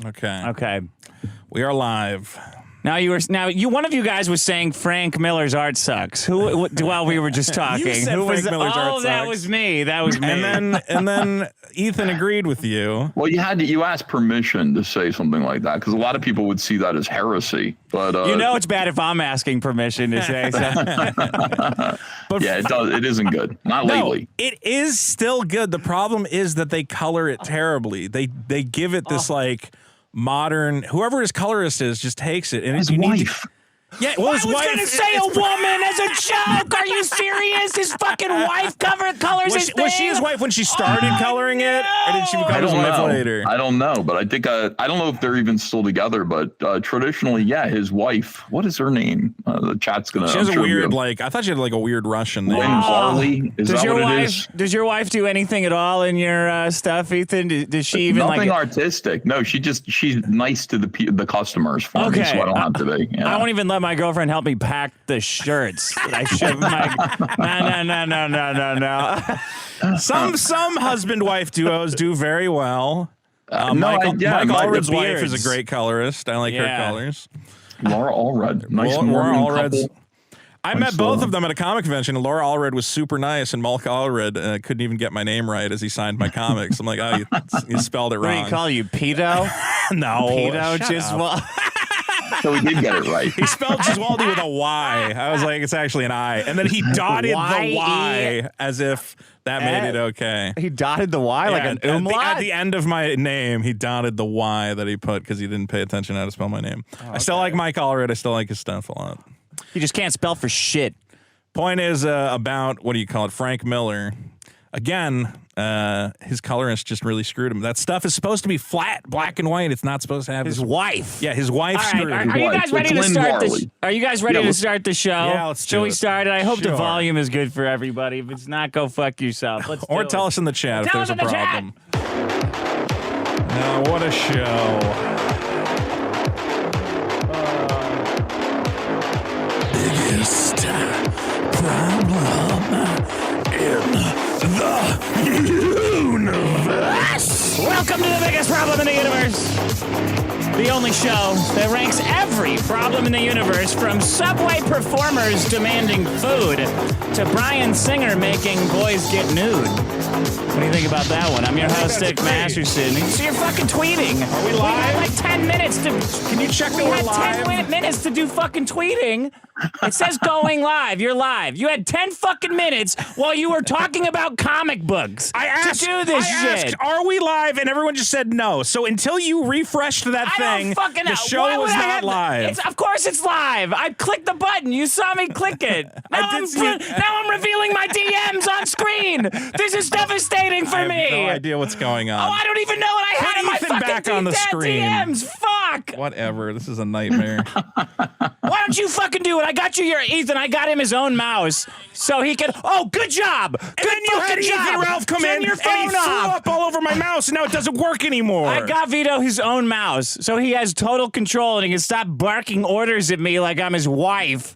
Okay. We are live. Now one of you guys was saying Frank Miller's art sucks. Who while we were just talking? You said Who Frank was Miller's art sucks. That was me. And then Ethan agreed with you. Well, you asked permission to say something like that because a lot of people would see that as heresy. But it's bad if I'm asking permission to say something. But yeah, it isn't good. Not lately. It is still good. The problem is that they color it terribly. They give it this like modern. Whoever his colorist is just takes it and his wife. Yeah, well, I was going to say a woman as a joke. Are you serious? His fucking wife colors his thing? Was she his wife when she started coloring it? Or did she become his wife later? I don't know, but I think I don't know if they're even still together, but traditionally, yeah, his wife, what is her name? The chat's going to... She has a weird, I thought she had like a weird Russian name. Harley? Is that what it is? Does your wife do anything at all in your stuff, Ethan? Does she even Nothing artistic. No, she's nice to the customers for me, so I don't have to be. Yeah. I won't even let my girlfriend help me pack the shirts. I should no. Some husband-wife duos do very well. Mike Allred's wife is a great colorist. I like her colors. Laura Allred. Nice Laura couple. I met both of them at a comic convention, and Laura Allred was super nice, and Mike Allred couldn't even get my name right as he signed my comics. I'm like, oh, you spelled it wrong. What do you call you, pedo? No. Pedo, Giswaldi. So he did get it right. He spelled Giswaldi with a Y. I was like, it's actually an I. And then he dotted the Y as if that made it okay. He dotted the Y like an umlaut? At the end of my name, he dotted the Y that he put because he didn't pay attention how to spell my name. I still like Mike Allred. I still like his stuff a lot. He just can't spell for shit. Point is about, what do you call it, Frank Miller. Again, his colorist just really screwed him. That stuff is supposed to be flat, black and white. It's not supposed to have his wife. Yeah, his wife screwed him. Are you guys ready to start the Are you guys ready to start the show? Yeah, let's do it. Shall we start? I hope the volume is good for everybody. If it's not, go fuck yourself. Let's or tell us in the chat if there's a problem. No, what a show. Biggest problem in the universe. Welcome to the biggest problem in the universe. The only show that ranks every problem in the universe, from Subway performers demanding food to Bryan Singer making boys get nude. What do you think about that one? I'm your host, Dick Masterson. So you're fucking tweeting. Are we live? We had like 10 minutes to... Can you check that we're live? 10 minutes to do fucking tweeting. It says going live. You're live. You had 10 fucking minutes while you were talking about comic books to do this shit. Asked, are we live? And everyone just said no. So until you refreshed that thing, the show was not live. Of course it's live. I clicked the button. You saw me click it. Now I'm revealing my DMs on screen. This is devastating for me. I have no idea what's going on. Oh, I don't even know what I had in my fucking back on the screen. DMs. Fuck. Whatever. This is a nightmare. Why don't you fucking do it? I got you your Ethan. I got him his own mouse so he can. Oh, good job. And then you had Ethan Ralph come in your and phone he threw up all over my mouse, and now it doesn't work anymore. I got Vito his own mouse, so he has total control and he can stop barking orders at me like I'm his wife.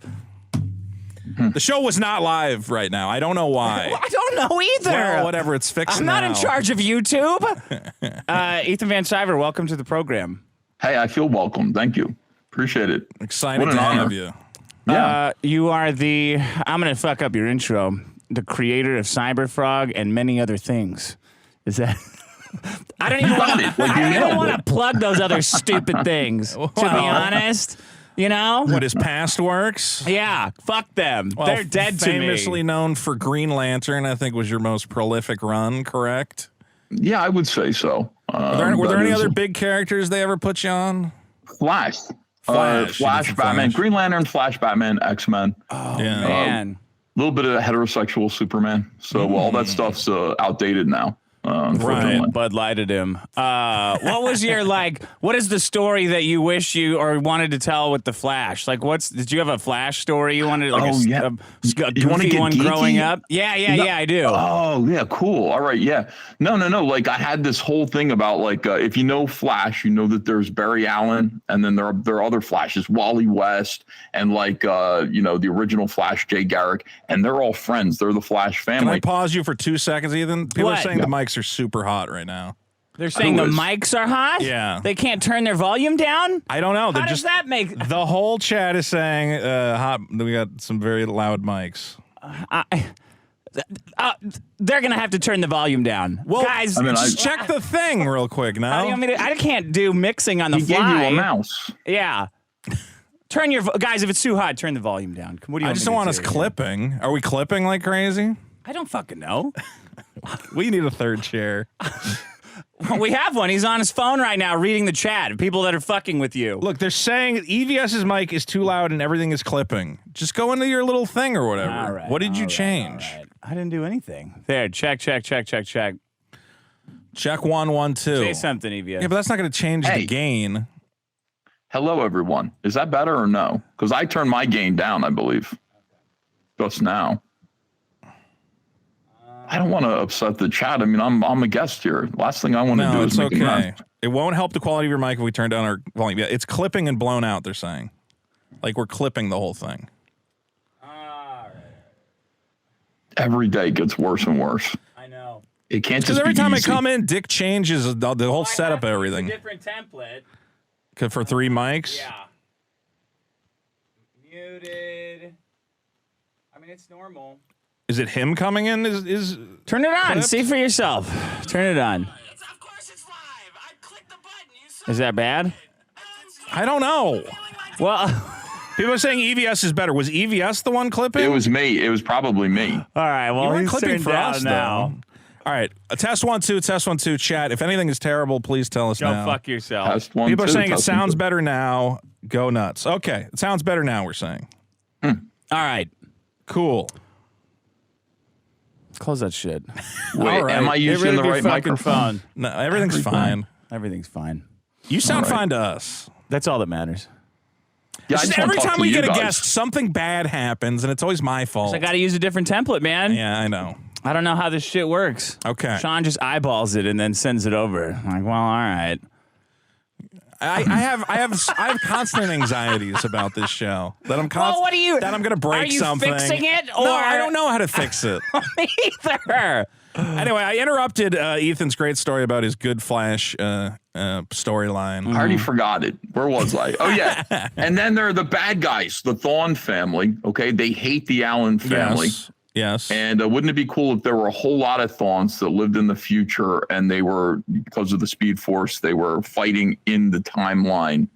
The show was not live right now. I don't know why. I don't know either. Well, whatever. It's fixed now. I'm not in charge of YouTube. Ethan Van Sciver, welcome to the program. Hey, I feel welcome. Thank you. Appreciate it. Excited to have you. Yeah. You are I'm going to fuck up your intro, the creator of Cyberfrog and many other things. Is that... I don't even want to plug those other stupid things, to be honest. You know? What, his past works? Yeah, fuck them. Well, they're dead to me. Famously known for Green Lantern, I think was your most prolific run, correct? Yeah, I would say so. Were there any other big characters they ever put you on? Flash, Batman, Green Lantern, Flash, Batman, X-Men. Oh, man. A little bit of heterosexual Superman. So all that stuff's outdated now. Right, Bud lighted him. What was your what is the story that you wish you or wanted to tell with the Flash? Like, did you have a Flash story you wanted? Like a goofy one growing up? Yeah, I do. Oh, yeah, cool. All right, yeah. No. Like, I had this whole thing about if you know Flash, you know that there's Barry Allen, and then there are other Flashes, Wally West, and the original Flash, Jay Garrick, and they're all friends. They're the Flash family. Can I pause you for 2 seconds, Ethan? People are saying the mics are super hot right now. They're saying Who the is? mics are hot? Yeah. They can't turn their volume down? I don't know. How does that make... The whole chat is saying hot. We got some very loud mics. They're going to have to turn the volume down. Well, guys, just check the thing real quick now. how do you want me to, I can't do mixing on the He fly. gave you a mouse. Yeah. Turn your... Guys, if it's too hot, turn the volume down. What do you I want just me don't to want do us here? clipping. Are we clipping like crazy? I don't fucking know. We need a third chair. We have one. He's on his phone right now reading the chat. People that are fucking with you. Look, they're saying EVS's mic is too loud and everything is clipping. Just go into your little thing or whatever. All right, what did you all right, change? all right. I didn't do anything. There, check. Check 1 1 2. Say something, EVS. Yeah, but that's not going to change the gain. Hello, everyone. Is that better or no? Because I turned my gain down, I believe, just now. I don't want to upset the chat. I mean, I'm a guest here. Last thing I want to do is make a mess. It won't help the quality of your mic if we turn down our volume. Yeah, it's clipping and blown out, they're saying. Like we're clipping the whole thing. Every day gets worse and worse. I know. It can't Because just every be time easy. I come in, Dick changes the whole setup, everything. Different template. For 3 mics? Yeah. Muted. I mean, it's normal. Is it him coming in? Is Turn it on. clipped? See for yourself. Turn it on. Of course it's live. I clicked the button. You saw Is that bad? I don't know. Well, People are saying EVS is better. Was EVS the one clipping? It was me. It was probably me. all right. Well, You weren't he's clipping turned for down us now. though. All right, test 1 2, test 1 2, chat. If anything is terrible, please tell us Go now. fuck yourself. Test 1 People are 2, saying it test 1, sounds 2. better now. Go nuts. Okay, it sounds better now. We're saying. All right. Cool. Close that shit. Wait, All right. am I Get using rid the of your right fucking microphone? phone. No, everything's fine. Everything's fine. You sound All right. fine to us. That's all that matters. Yeah, I Just just wanna every talk time to we you get a guys. guest, something bad happens, and it's always my fault. I got to use a different template, man. Yeah, I know. I don't know how this shit works. Okay. Sean just eyeballs it and then sends it over. I'm like, well, all right. I have constant anxieties about this show. That I'm Well, what are you? that I'm gonna break Are you something. fixing it? Or No, I don't know how to fix it. either. Anyway, I interrupted Ethan's great story about his good Flash storyline. I already forgot it. Where was I? Oh, yeah. And then there are the bad guys, the Thawne family. Okay. They hate the Allen family. Yes. And wouldn't it be cool if there were a whole lot of Thawnes that lived in the future and they were, because of the Speed Force, they were fighting in the timeline.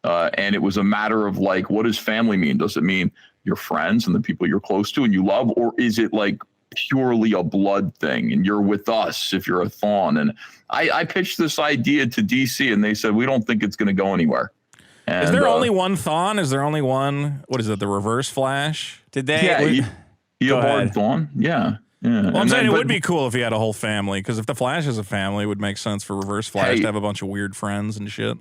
And it was a matter of like, what does family mean? Does it mean your friends and the people you're close to and you love? Or is it like purely a blood thing and you're with us if you're a Thawne? And I pitched this idea to DC and they said, we don't think it's going to go anywhere. And, Is there only one Thawne? Is there only one? What is it? The Reverse Flash? Did they? Yeah. Go Eobard ahead. Thawne? Yeah. Yeah. Well, I'm saying it would be cool if he had a whole family, because if the Flash is a family, it would make sense for Reverse Flash to have a bunch of weird friends and shit.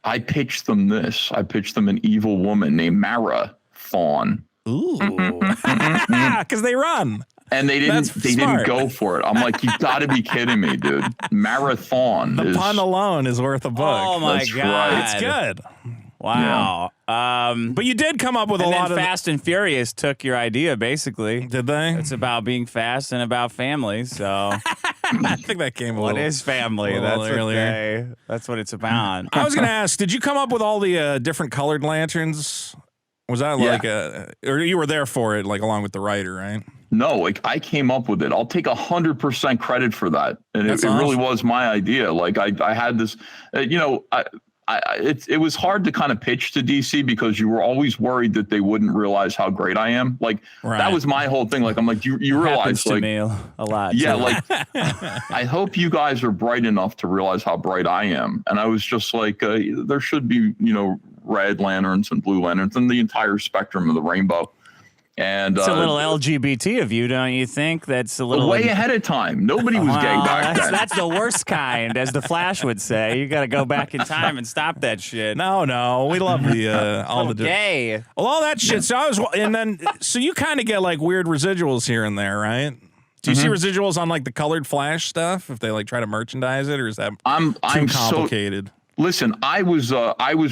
I pitched them this. I pitched them an evil woman named Mara Thawne. Ooh. Because they run. And they didn't. That's They smart. didn't go for it. I'm like, you got to be kidding me, dude. Marathon. The pun alone is worth a book. Oh my That's god! right. It's good. Wow. But you did come up with And a then lot of. Fast and Furious took your idea, basically. Did they? It's about being fast and about family. So, I think that came a what little. is family? a little earlier. That's what it's about. I was going to ask, did you come up with all the different colored lanterns? Was that like or you were there for it, like along with the writer, right? No, like I came up with it. I'll take 100% credit for that. And it really was my idea. Like I had this, it was hard to kind of pitch to DC because you were always worried that they wouldn't realize how great I am. Like that was my whole thing. Like, I'm like, you realize Happens to like, me a lot. yeah, too. like I hope you guys are bright enough to realize how bright I am. And I was just like, there should be, red lanterns and blue lanterns and the entire spectrum of the rainbow. And it's a little LGBT of you, don't you think? That's a little way ahead of time. Nobody was gay back then. That's the worst kind, as the Flash would say. You got to go back in time and stop that shit. No, we love the all the gay. well, all that shit. So you kind of get like weird residuals here and there, right? Do you see residuals on like the colored Flash stuff if they like try to merchandise it, or is that I'm too complicated? Listen, I was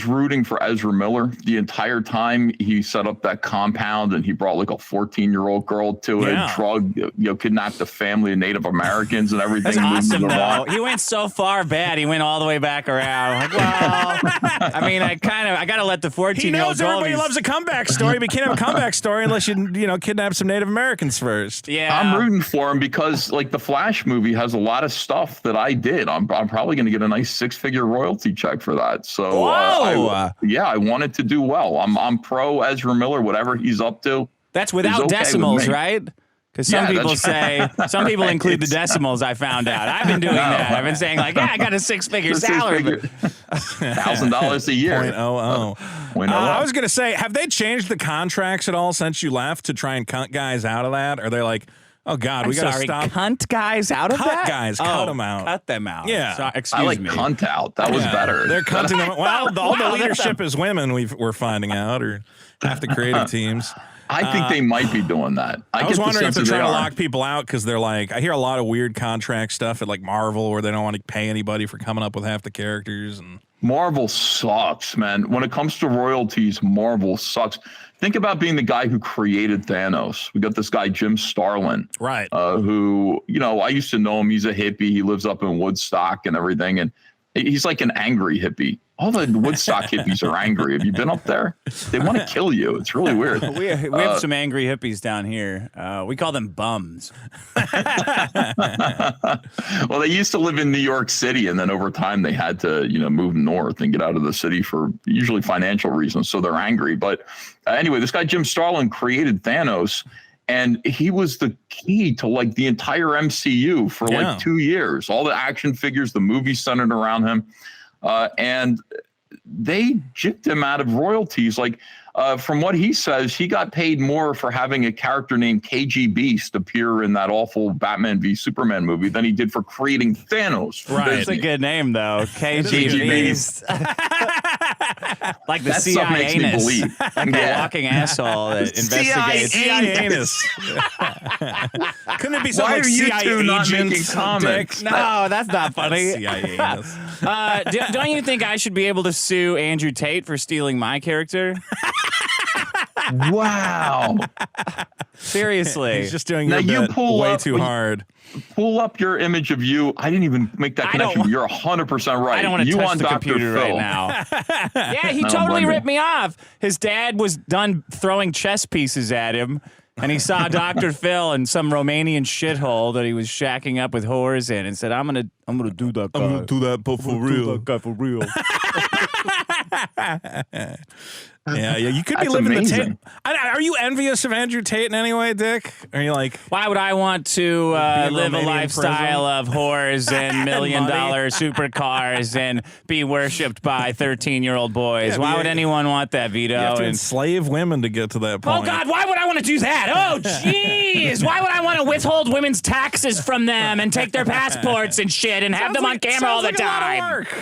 rooting for Ezra Miller the entire time. He set up that compound and he brought like a 14-year-old girl to it, kidnapped the family of Native Americans and everything. That's awesome, though. He went so far bad, he went all the way back around. Like, well, I mean, I got to let the 14-year-old He knows everybody loves a comeback story, but you can't have a comeback story unless you kidnap some Native Americans first. Yeah, I'm rooting for him because like the Flash movie has a lot of stuff that I did. I'm probably going to get a nice 6-figure royalty check for that. So I want it to do well. I'm pro Ezra Miller, whatever he's up to. That's without decimals, right? Because some people include the decimals. I found out. I've been doing that. I've been saying like, I got a 6-figure salary, $1,000 a year. I was gonna say, have they changed the contracts at all since you left to try and cut guys out of that? Are they like, oh God, we got to stop. Cunt guys out of that? Cut guys, cut them out. Cut them out. Yeah. So, excuse I like me. cunt out. That was better. They're cutting them. Well, all the leadership is women. We're finding out, or half the creative teams. I think they might be doing that. I was wondering if they're trying to lock people out because they're like, I hear a lot of weird contract stuff at like Marvel where they don't want to pay anybody for coming up with half the characters. And Marvel sucks, man. When it comes to royalties, Marvel sucks. Think about being the guy who created Thanos. We got this guy, Jim Starlin. Right. Who, I used to know him. He's a hippie. He lives up in Woodstock and everything. And he's like an angry hippie. All the Woodstock hippies are angry. Have you been up there? They want to kill you. It's really weird. We have some angry hippies down here. We call them bums. Well, they used to live in New York City, and then over time they had to, move north and get out of the city for usually financial reasons. So they're angry. But anyway, this guy Jim Starlin created Thanos, and he was the key to like the entire MCU for like 2 years. All the action figures, the movies centered around him. And they gypped him out of royalties. Like, from what he says, he got paid more for having a character named KG Beast appear in that awful Batman v Superman movie than he did for creating Thanos. Right. It's a good name, though. KG Beast. Like the CIA makes me believe. Like a walking asshole that investigates. Couldn't it be something like CIA agents? No, that's not funny. CIA don't you think I should be able to sue Andrew Tate for stealing my character? Wow. Seriously. He's just doing your bit way too hard. Pull up your image of you. I didn't even make that connection. You're 100% right. I don't want to touch the computer Phil right now. Yeah, he totally ripped me off. His dad was done throwing chess pieces at him, and he saw Dr. Phil in some Romanian shithole that he was shacking up with whores in, and said, "I'm gonna do that guy. I'm gonna do that, but for real. Do that guy for real." Yeah, you could be living the Tate. Are you envious of Andrew Tate in any way, Dick? Are you like, why would I want to live a lifestyle of whores and $1 million supercars and be worshipped by 13-year-old boys? Why would anyone want that, Vito? You have to enslave women to get to that point. Oh, God, why would I want to do that? Oh, jeez. Why would I want to withhold women's taxes from them and take their passports and shit and have them on camera all the time? A lot of work.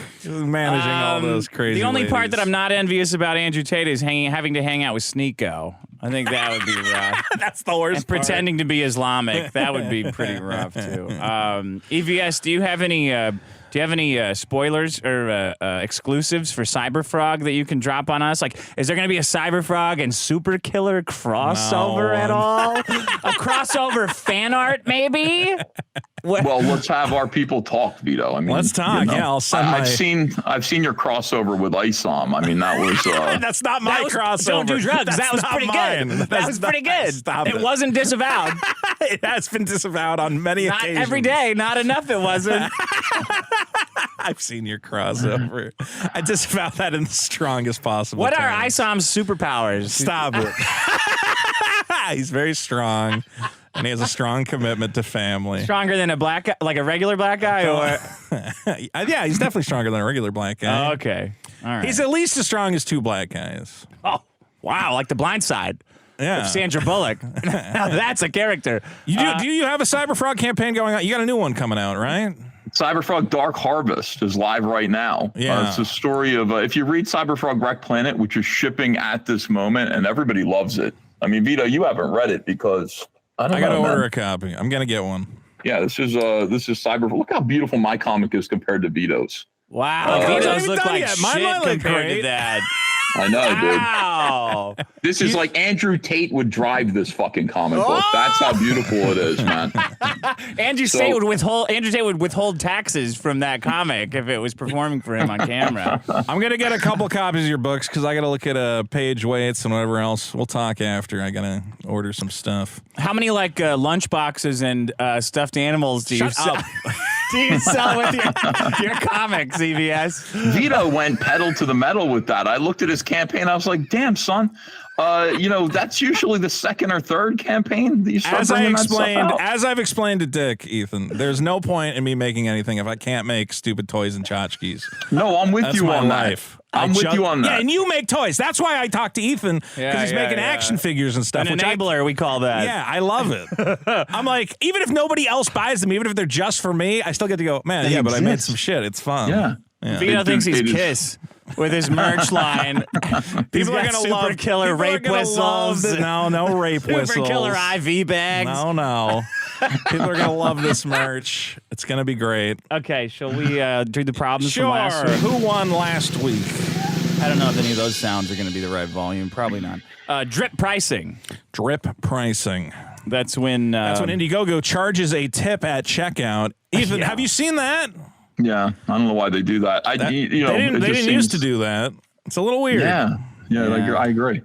Managing all those crazy The only ladies. part that I'm not envious about Andrew Tate is having to hang out with Sneeko. I think that would be rough. That's the worst and pretending to be Islamic. That would be pretty rough, too. EVS, do you have any spoilers or exclusives for Cyberfrog that you can drop on us? Like, is there going to be a Cyberfrog and Super Killer crossover at all? A crossover fan art, maybe? Well, let's have our people talk, Vito. I mean, let's talk. Yeah, I'll send I've seen your crossover with Isom. I mean, that was that's not my crossover. Don't do drugs. That was pretty good. That was pretty good. Stop it wasn't disavowed. It has been disavowed on many occasions. Not every day. Not enough. It wasn't. I've seen your crossover. I disavow that in the strongest possible What are terms. Isom's superpowers? Stop it. He's very strong, and he has a strong commitment to family. Stronger than a black guy, like a regular black guy, or yeah, he's definitely stronger than a regular black guy. Oh, okay, all right. He's at least as strong as two black guys. Oh, wow, like The Blind Side. Yeah, of Sandra Bullock. Now that's a character. Do you have a Cyberfrog campaign going on? You got a new one coming out, right? Cyberfrog Dark Harvest is live right now. Yeah. It's a story of, if you read Cyberfrog Wreck Planet, which is shipping at this moment, and everybody loves it. I mean, Vito, you haven't read it because I got to order a copy. I'm going to get one. Yeah, this is Cyberfrog. Look how beautiful my comic is compared to Vito's. Wow, Oh, Vito's even look done like yet. Mine shit might look compared great. to that. I know, dude. Wow. This is like Andrew Tate would drive this fucking comic book. That's how beautiful it is, man. Andrew Tate would withhold taxes from that comic if it was performing for him on camera. I'm gonna get a couple copies of your books because I gotta look at page weights and whatever else. We'll talk after. I gotta order some stuff. How many lunch boxes and stuffed animals do you sell? Do you sell with your comics, CBS? Vito went pedal to the metal with that. I looked at his campaign. I was like, damn, son. That's usually the second or third campaign that you start bringing that stuff out. As I've explained to Dick, Ethan, there's no point in me making anything if I can't make stupid toys and tchotchkes. No, I'm with That's you my on life. that. I'm with you on that. Yeah, and you make toys. That's why I talk to Ethan, because he's making action figures and stuff. An enabler, we call that. Yeah, I love it. I'm like, even if nobody else buys them, even if they're just for me, I still get to go, man, but I made some shit. It's fun. Yeah. Vito thinks he's Kiss with his merch line. People are gonna gonna love killer rape whistles. No rape whistles. Super killer IV bags. No. People are gonna love this merch. It's gonna be great. Okay, shall we do the problems from Sure. last week? Who won last week? I don't know if any of those sounds are going to be the right volume. Probably not. Drip pricing. Drip pricing. That's when Indiegogo charges a tip at checkout. Ethan, have you seen that? Yeah, I don't know why they do that. They didn't used to do that. It's a little weird. Yeah. I agree.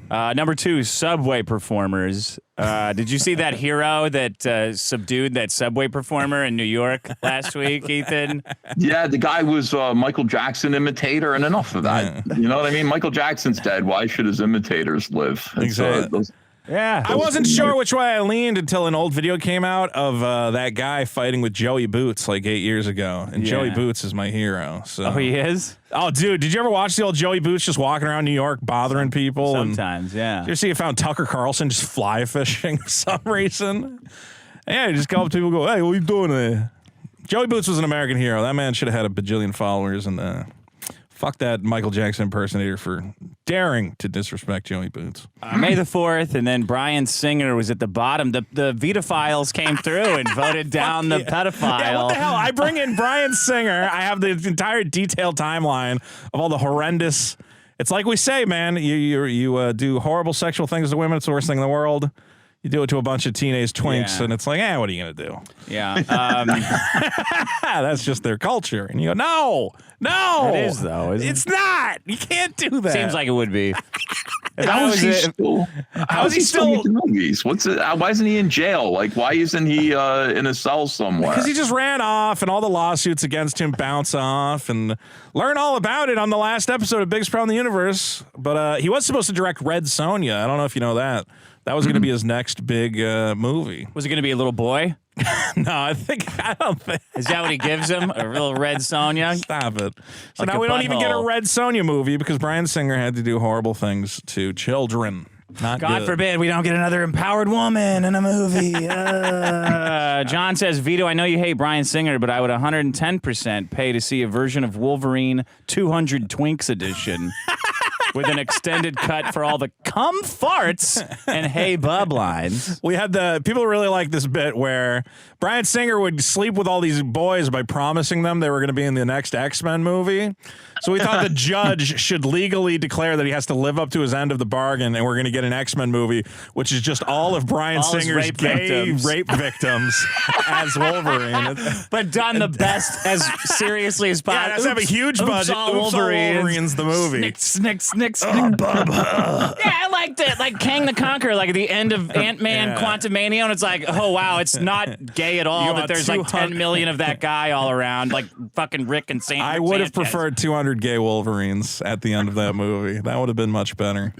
Number 2, Subway performers. Did you see that hero that subdued that Subway performer in New York last week, Ethan? Yeah, the guy was a Michael Jackson imitator, and enough of that. You know what I mean? Michael Jackson's dead. Why should his imitators live? Exactly. I wasn't sure which way I leaned until an old video came out of that guy fighting with Joey Boots like 8 years ago. And Joey Boots is my hero. So. Oh, he is? Oh, dude, did you ever watch the old Joey Boots just walking around New York bothering people? Sometimes, yeah. Did you see he found Tucker Carlson just fly fishing for some reason? Yeah, you just go up to people and go, hey, what are you doing there? Joey Boots was an American hero. That man should have had a bajillion followers, and fuck that Michael Jackson impersonator for daring to disrespect Joey Boots. May the 4th, and then Brian Singer was at the bottom. The Vitaphiles came through and voted down the pedophile. Yeah, what the hell? I bring in Brian Singer. I have the entire detailed timeline of all the horrendous. It's like we say, man. You do horrible sexual things to women. It's the worst thing in the world. You do it to a bunch of teenage twinks, and it's like, what are you going to do? Yeah. That's just their culture. And you go, no. It is, though, isn't it? It's not. You can't do that. Seems like it would be. How is he still making movies? Why isn't he in jail? Like, why isn't he in a cell somewhere? Because he just ran off, and all the lawsuits against him bounce off, and learn all about it on the last episode of Biggest Problem in the Universe. But he was supposed to direct Red Sonja. I don't know if you know that. That was going to be his next big movie. Was it going to be a little boy? No, I don't think. Is that what he gives him? A little Red Sonja? Stop it. So like now we don't even get a Red Sonja movie because Brian Singer had to do horrible things to children. Not God good. forbid we don't get another empowered woman in a movie. John says, Vito, I know you hate Brian Singer, but I would 110% pay to see a version of Wolverine 200 Twinks edition. With an extended cut for all the cum farts and hey bub lines. We had people really like this bit where Brian Singer would sleep with all these boys by promising them they were going to be in the next X-Men movie. So we thought the judge should legally declare that he has to live up to his end of the bargain, and we're going to get an X-Men movie, which is just all of Brian Singer's rape victims as Wolverine. But done the best, as seriously as possible. Yeah, let's have a huge budget. All Wolverine's the movie. Snick. Yeah, I liked it. Like Kang the Conqueror, like at the end of Ant-Man Quantumania, and it's like, oh, wow, it's not gay at all that there's like 10 million of that guy all around, like fucking Rick and Sam. I would have preferred 200 gay Wolverines at the end of that movie. That would have been much better.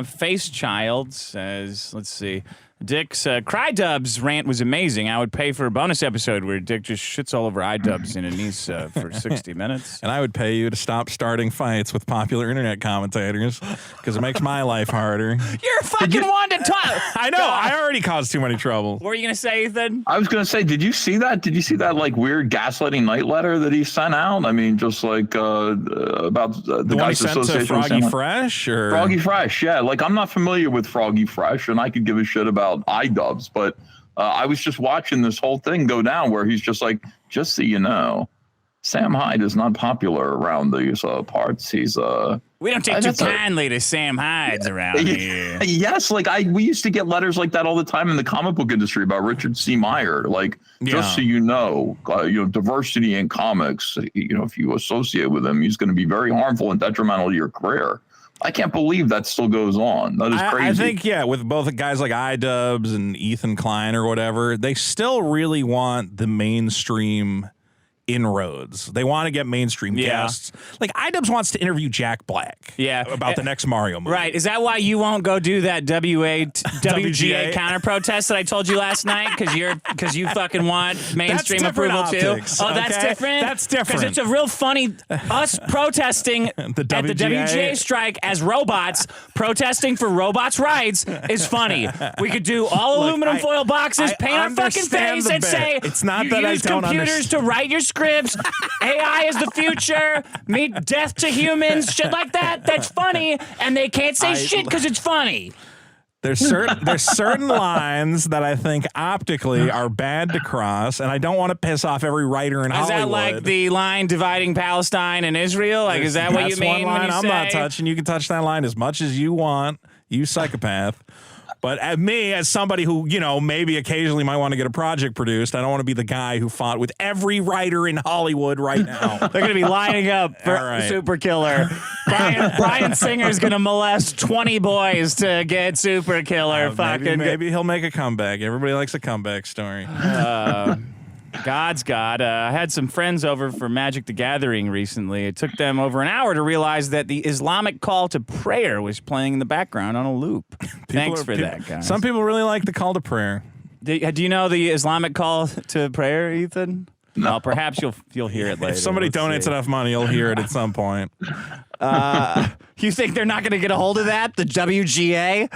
Face Child says, let's see. Dick's Cry Dubs rant was amazing. I would pay for a bonus episode where Dick just shits all over iDubbbz and Anise for 60 minutes. And I would pay you to stop starting fights with popular internet commentators because it makes my life harder. You're a fucking one to talk. I know. God. I already caused too many trouble. What were you going to say, Ethan? I was going to say, did you see that? Did you see that like weird gaslighting night letter that he sent out? I mean, just like about the guys association. Froggy Fresh? Or? Froggy Fresh, yeah. Like I'm not familiar with Froggy Fresh, and I could give a shit about iDubbbz, but I was just watching this whole thing go down where he's just like, just so you know, Sam Hyde is not popular around these parts. He's We don't take too kindly to Sam Hydes around here. Yes, like we used to get letters like that all the time in the comic book industry about Richard C. Meyer. Like, just so you know, diversity in comics. If you associate with him, he's going to be very harmful and detrimental to your career. I can't believe that still goes on. That is crazy. I think, with both guys like iDubbbz and Ethan Klein or whatever, they still really want the mainstream inroads. They want to get mainstream guests. Like iDubbbz wants to interview Jack Black about the next Mario movie. Right. Is that why you won't go do that WGA counter protest that I told you last night? Because you fucking want mainstream approval optics, too? Oh, that's different? That's different. Because it's a real funny, us protesting at the WGA strike as robots, protesting for robots' rights is funny. We could do all aluminum foil boxes, paint our fucking face and say, it's not you that I use don't computers to write your scripts. AI is the future. Meet death to humans. Shit like that. That's funny. And they can't say shit because it's funny. There's certain lines that I think optically are bad to cross, and I don't want to piss off every writer in Hollywood. Is that like the line dividing Palestine and Israel? Like, is that what you mean? That's one line when you I'm say? not touching. You can touch that line as much as you want, you psychopath. But at me, as somebody who, maybe occasionally might want to get a project produced, I don't want to be the guy who fought with every writer in Hollywood right now. They're going to be lining up for Super Killer. Brian Singer's going to molest 20 boys to get Super Killer. Maybe he'll make a comeback. Everybody likes a comeback story. God's God. I had some friends over for Magic the Gathering recently. It took them over an hour to realize that the Islamic call to prayer was playing in the background on a loop. Thanks for that, guys. Some people really like the call to prayer. Do you know the Islamic call to prayer, Ethan? No. Well, perhaps you'll hear it later. If somebody donates enough money, you'll hear it at some point. You think they're not going to get a hold of that? The WGA?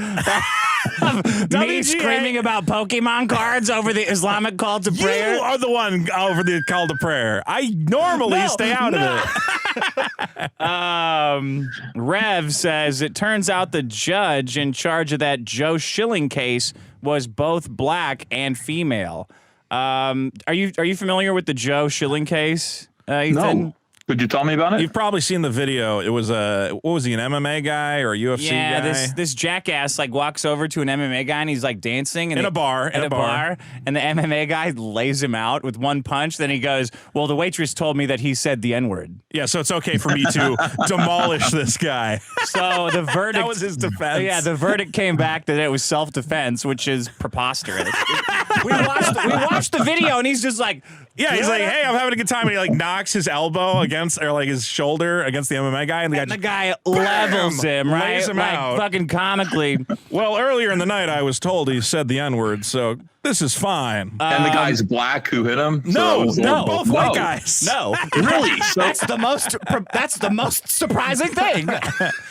Me screaming about Pokemon cards over the Islamic call to prayer? You are the one over the call to prayer. I normally stay out of it. Rev says, it turns out the judge in charge of that Joe Schilling case was both black and female. Are you familiar with the Joe Schilling case, Ethan? No. Could you tell me about it? You've probably seen the video. It was what was he, an MMA guy or a UFC guy? Yeah, this jackass walks over to an MMA guy and he's dancing in a bar. And the MMA guy lays him out with one punch. Then he goes, well, the waitress told me that he said the N-word. Yeah, so it's okay for me to demolish this guy. So the verdict... That was his defense. Yeah, the verdict came back that it was self-defense, which is preposterous. we watched the video and he's just like... Yeah, he's like, hey, I'm having a good time. And he knocks his elbow against, or his shoulder against the MMA guy. And the guy levels him, right? Lays him out. Fucking comically. Well, earlier in the night, I was told he said the N-word, so this is fine. And the guy's black who hit him? No, both white guys. No. Really? So, that's the most surprising thing.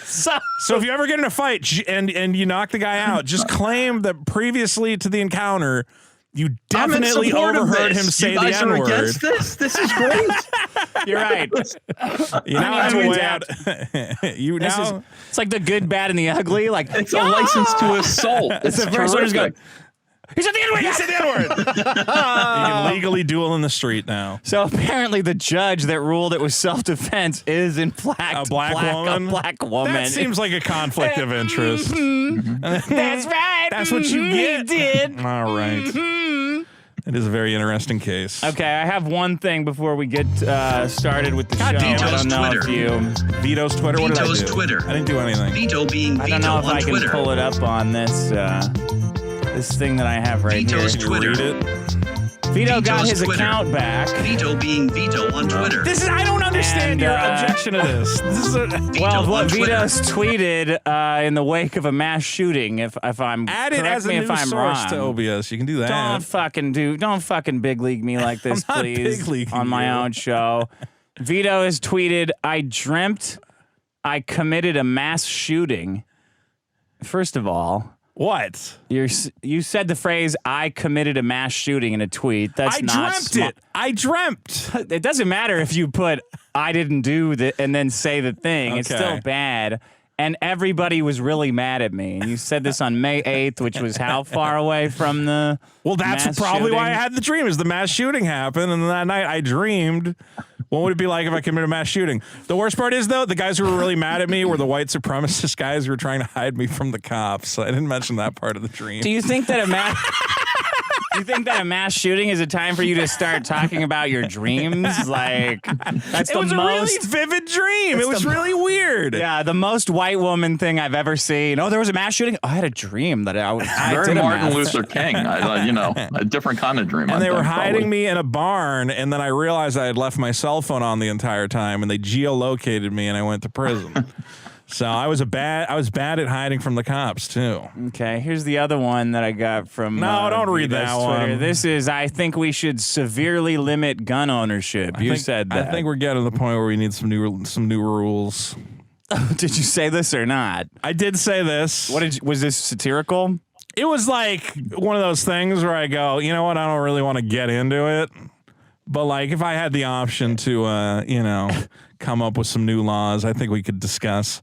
So if you ever get in a fight and you knock the guy out, just claim that previously to the encounter, you definitely overheard him say the N-word. Against this? This is great. You're right. You now have a way out. It's like the good, bad, and the ugly. It's a license to assault. It's the first one who's going, he said the N-word! He said the N-word! You can legally duel in the street now. So apparently the judge that ruled it was self-defense is in fact a black woman. A black woman. That seems like a conflict of interest. That's right. That's what you get. He did. All right. It is a very interesting case. Okay, I have one thing before we get started with the show. Vito's I don't know Twitter. if you... Vito's Twitter? What did I do? Vito's Twitter. I didn't do anything. Vito being Vito I don't know if on I can Twitter. pull it up on this this thing that I have right Vito's here. Twitter. Read it. Vito got his Twitter. account back. Vito being Vito on Twitter. I don't understand your objection to this. Well, on what Twitter. Vito's tweeted in the wake of a mass shooting, if I'm Add it correct as a me new if I'm source to wrong. OBS. You can do that. Don't fucking big league me like this, I'm not please, big-leaguing on my you. own show. Vito has tweeted, I dreamt I committed a mass shooting. First of all, What? you said the phrase "I committed a mass shooting" in a tweet. That's not dreamt it. I dreamt. It doesn't matter if you put "I didn't do that" and then say the thing. It's Okay. still bad. and everybody was really mad at me. And you said this on May 8th, which was how far away from the Well, that's mass probably shooting? why I had the dream. Is the mass shooting happened, and that night I dreamed. What would it be like if I committed a mass shooting? The worst part is, though, the guys who were really mad at me were the white supremacist guys who were trying to hide me from the cops. So I didn't mention that part of the dream. Do you think that a mass... Do you think that a mass shooting is a time for you to start talking about your dreams? Like, that's It the was most... a really vivid dream. It was really weird. Yeah, the most white woman thing I've ever seen. Oh, there was a mass shooting? I had a dream that I Very did a Martin mass. Luther King. A different kind of dream. And they were hiding me in a barn, and then I realized I had left my cell phone on the entire time, and they geolocated me, and I went to prison. So I was bad at hiding from the cops too. Okay, here's the other one that I got from. No, don't read Vito's that Twitter. one. This is. I think we should severely limit gun ownership. You said that. I think we're getting to the point where we need some new rules. Did you say this or not? I did say this. Was this satirical? It was like one of those things where I go, you know what? I don't really want to get into it, but like if I had the option to, come up with some new laws, I think we could discuss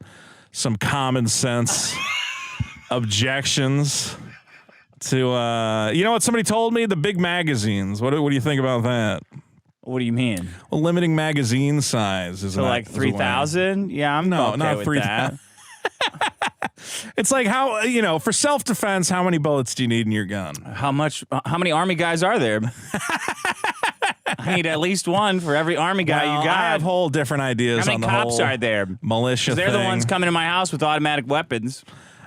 some common sense objections to, you know what somebody told me? The big magazines. What do you think about that? What do you mean? Well, limiting magazine size is So like 3,000? Yeah, I'm okay not with 3,000. that. It's like how, for self-defense, how many bullets do you need in your gun? How many army guys are there? I need at least one for every army guy Well, you got. I have whole different ideas How on many the cops whole are there? militia They're the thing. ones coming to my house with automatic weapons.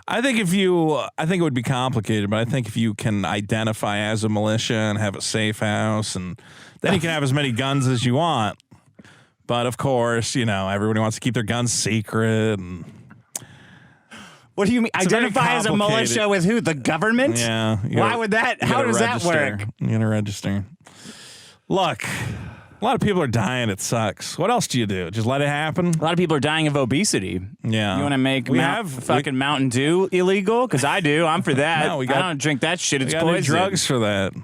I think it would be complicated, but I think if you can identify as a militia and have a safe house, and then you can have as many guns as you want. But of course, everybody wants to keep their guns secret. And What do you mean? It's very Identify as a complicated. militia with who? The government? yeah, Why would that? How does that work? You gotta register. Look, a lot of people are dying. It sucks. What else do you do? Just let it happen? A lot of people are dying of obesity. Yeah. You want to make fucking Mountain Dew illegal? Because I do. I'm for that. No, I don't drink that shit. We It's got new poison. drugs for that.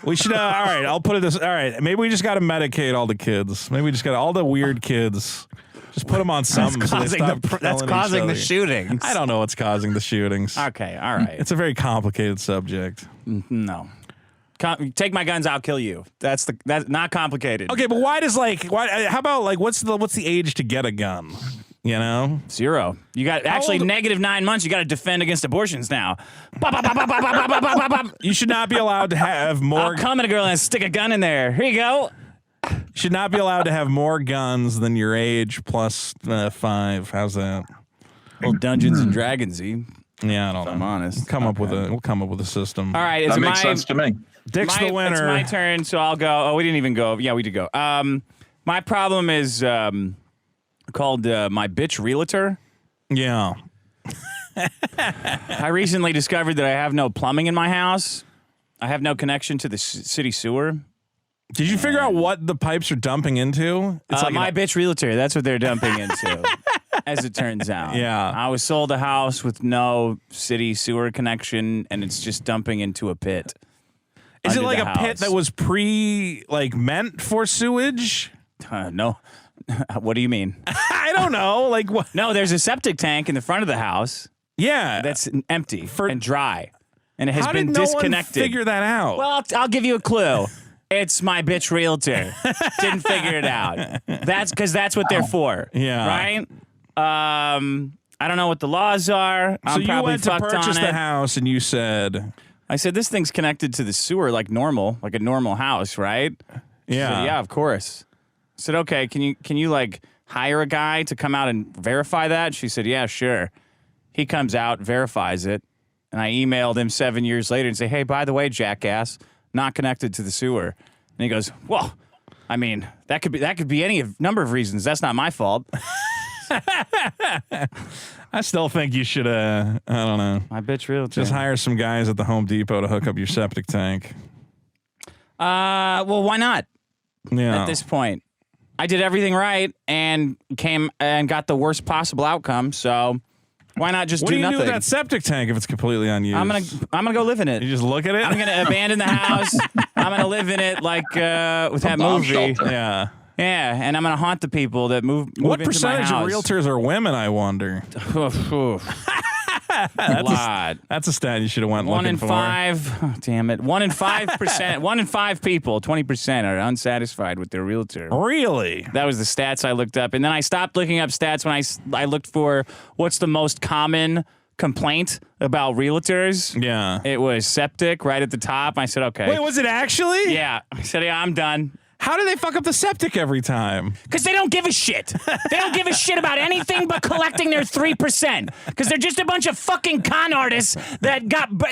We should. All right, I'll put it this. All right, maybe we just got to medicate all the kids. Maybe we just got all the weird kids. Just put them on something. That's causing the shootings. I don't know what's causing the shootings. Okay, all right. It's a very complicated subject. No. Take my guns, I'll kill you. That's not complicated. Okay, but why? How about what's the age to get a gun? 0. You got actually -9 months. You got to defend against abortions now. You should not be allowed to have more. I'll come at a girl and stick a gun in there. Here you go. Should not be allowed to have more guns than your age plus 5. How's that? Well, Dungeons and Dragons-y. Yeah, I don't know. I'm honest. We'll come up with a system. All right, That makes sense to me. Dick's the winner. It's my turn, so I'll go. Oh, we didn't even go. Yeah, we did go. My problem is called my bitch realtor. Yeah. I recently discovered that I have no plumbing in my house. I have no connection to the city sewer. Did you figure out what the pipes are dumping into? It's like my bitch realtor. That's what they're dumping into, as it turns out. Yeah. I was sold a house with no city sewer connection, and it's just dumping into a pit. Is it under like the a pit house. that was meant for sewage? No. What do you mean? I don't know. Like what? No, there's a septic tank in the front of the house Yeah. that's empty and dry, and it has How been did no disconnected. one figure that out? Well, I'll give you a clue. It's my bitch realtor. Didn't figure it out. That's because that's what they're for. Yeah. Right? I don't know what the laws are. so I'm you probably went to fucked purchase on the it. house and you said, I said, this thing's connected to the sewer like normal, like a normal house, right? She yeah. said, yeah, of course. I said, okay, can you like hire a guy to come out and verify that? She said, yeah, sure. He comes out, verifies it, and I emailed him 7 years later and say, hey, by the way, jackass, not connected to the sewer. And he goes, well, I mean, that could be any number of reasons. That's not my fault. I still think you should, I don't know, My bitch realtor. just hire some guys at the Home Depot to hook up your septic tank. Well, why not? Yeah. At this point, I did everything right and came and got the worst possible outcome. So why not just What do do you nothing? do with that septic tank if it's completely unused? I'm gonna go live in it. You just look at it? I'm gonna abandon the house. I'm gonna live in it like with that bomb movie. shelter. Yeah. Yeah, and I'm going to haunt the people that move What into my percentage of house. realtors are women, I wonder? A lot. That's a stat you should have went One looking in for. 5. Oh, damn it. 1 in 5%. 1 in 5 people, 20%, are unsatisfied with their realtor. Really? That was the stats I looked up. And then I stopped looking up stats when I looked for what's the most common complaint about realtors. Yeah. It was septic right at the top. I said, okay. Wait, was it actually? Yeah. I said, yeah, I'm done. How do they fuck up the septic every time? Because they don't give a shit. They don't give a shit about anything but collecting their 3%. Because they're just a bunch of fucking con artists that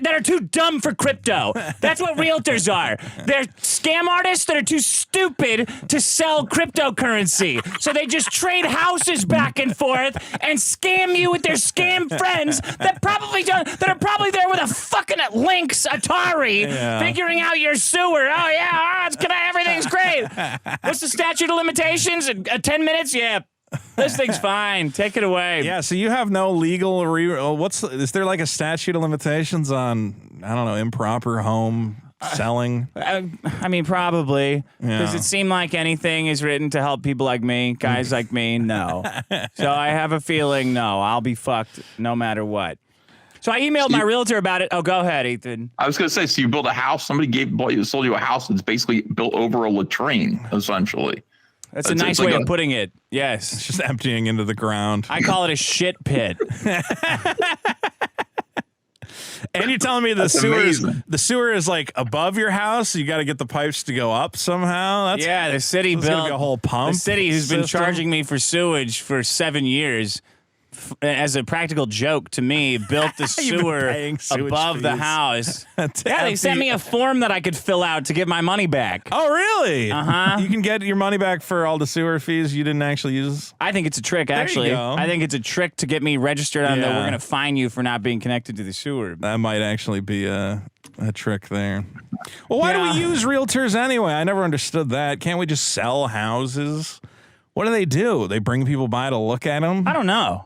are too dumb for crypto. That's what realtors are. They're scam artists that are too stupid to sell cryptocurrency. So they just trade houses back and forth and scam you with their scam friends that are probably there with a fucking Lynx Atari, figuring out your sewer. Oh yeah, everything's great. What's the statute of limitations? 10 minutes? Yeah. This thing's fine. Take it away. Yeah, so you have no legal is there like a statute of limitations on, I don't know, improper home selling? I mean, probably. Does it seem like anything is written to help people like me, guys like me? No. So I have a feeling, no, I'll be fucked no matter what. So I emailed my realtor about it. Oh, go ahead, Ethan. I was going to say, so you built a house. Somebody sold you a house that's basically built over a latrine, essentially. That's a nice way of putting it. Yes. It's just emptying into the ground. I call it a shit pit. And you're telling me the sewer is like above your house? You got to get the pipes to go up somehow? The city built gonna be a whole pump. The city who's been system? charging me for sewage for 7 years. As a practical joke to me, built the sewer above the house. They sent me a form that I could fill out to get my money back. Oh, really? Uh-huh. You can get your money back for all the sewer fees you didn't actually use? I think it's a trick, actually. There you go. I think it's a trick to get me registered on we're going to fine you for not being connected to the sewer. That might actually be a trick there. Well, why do we use realtors anyway? I never understood that. Can't we just sell houses? What do? They bring people by to look at them? I don't know.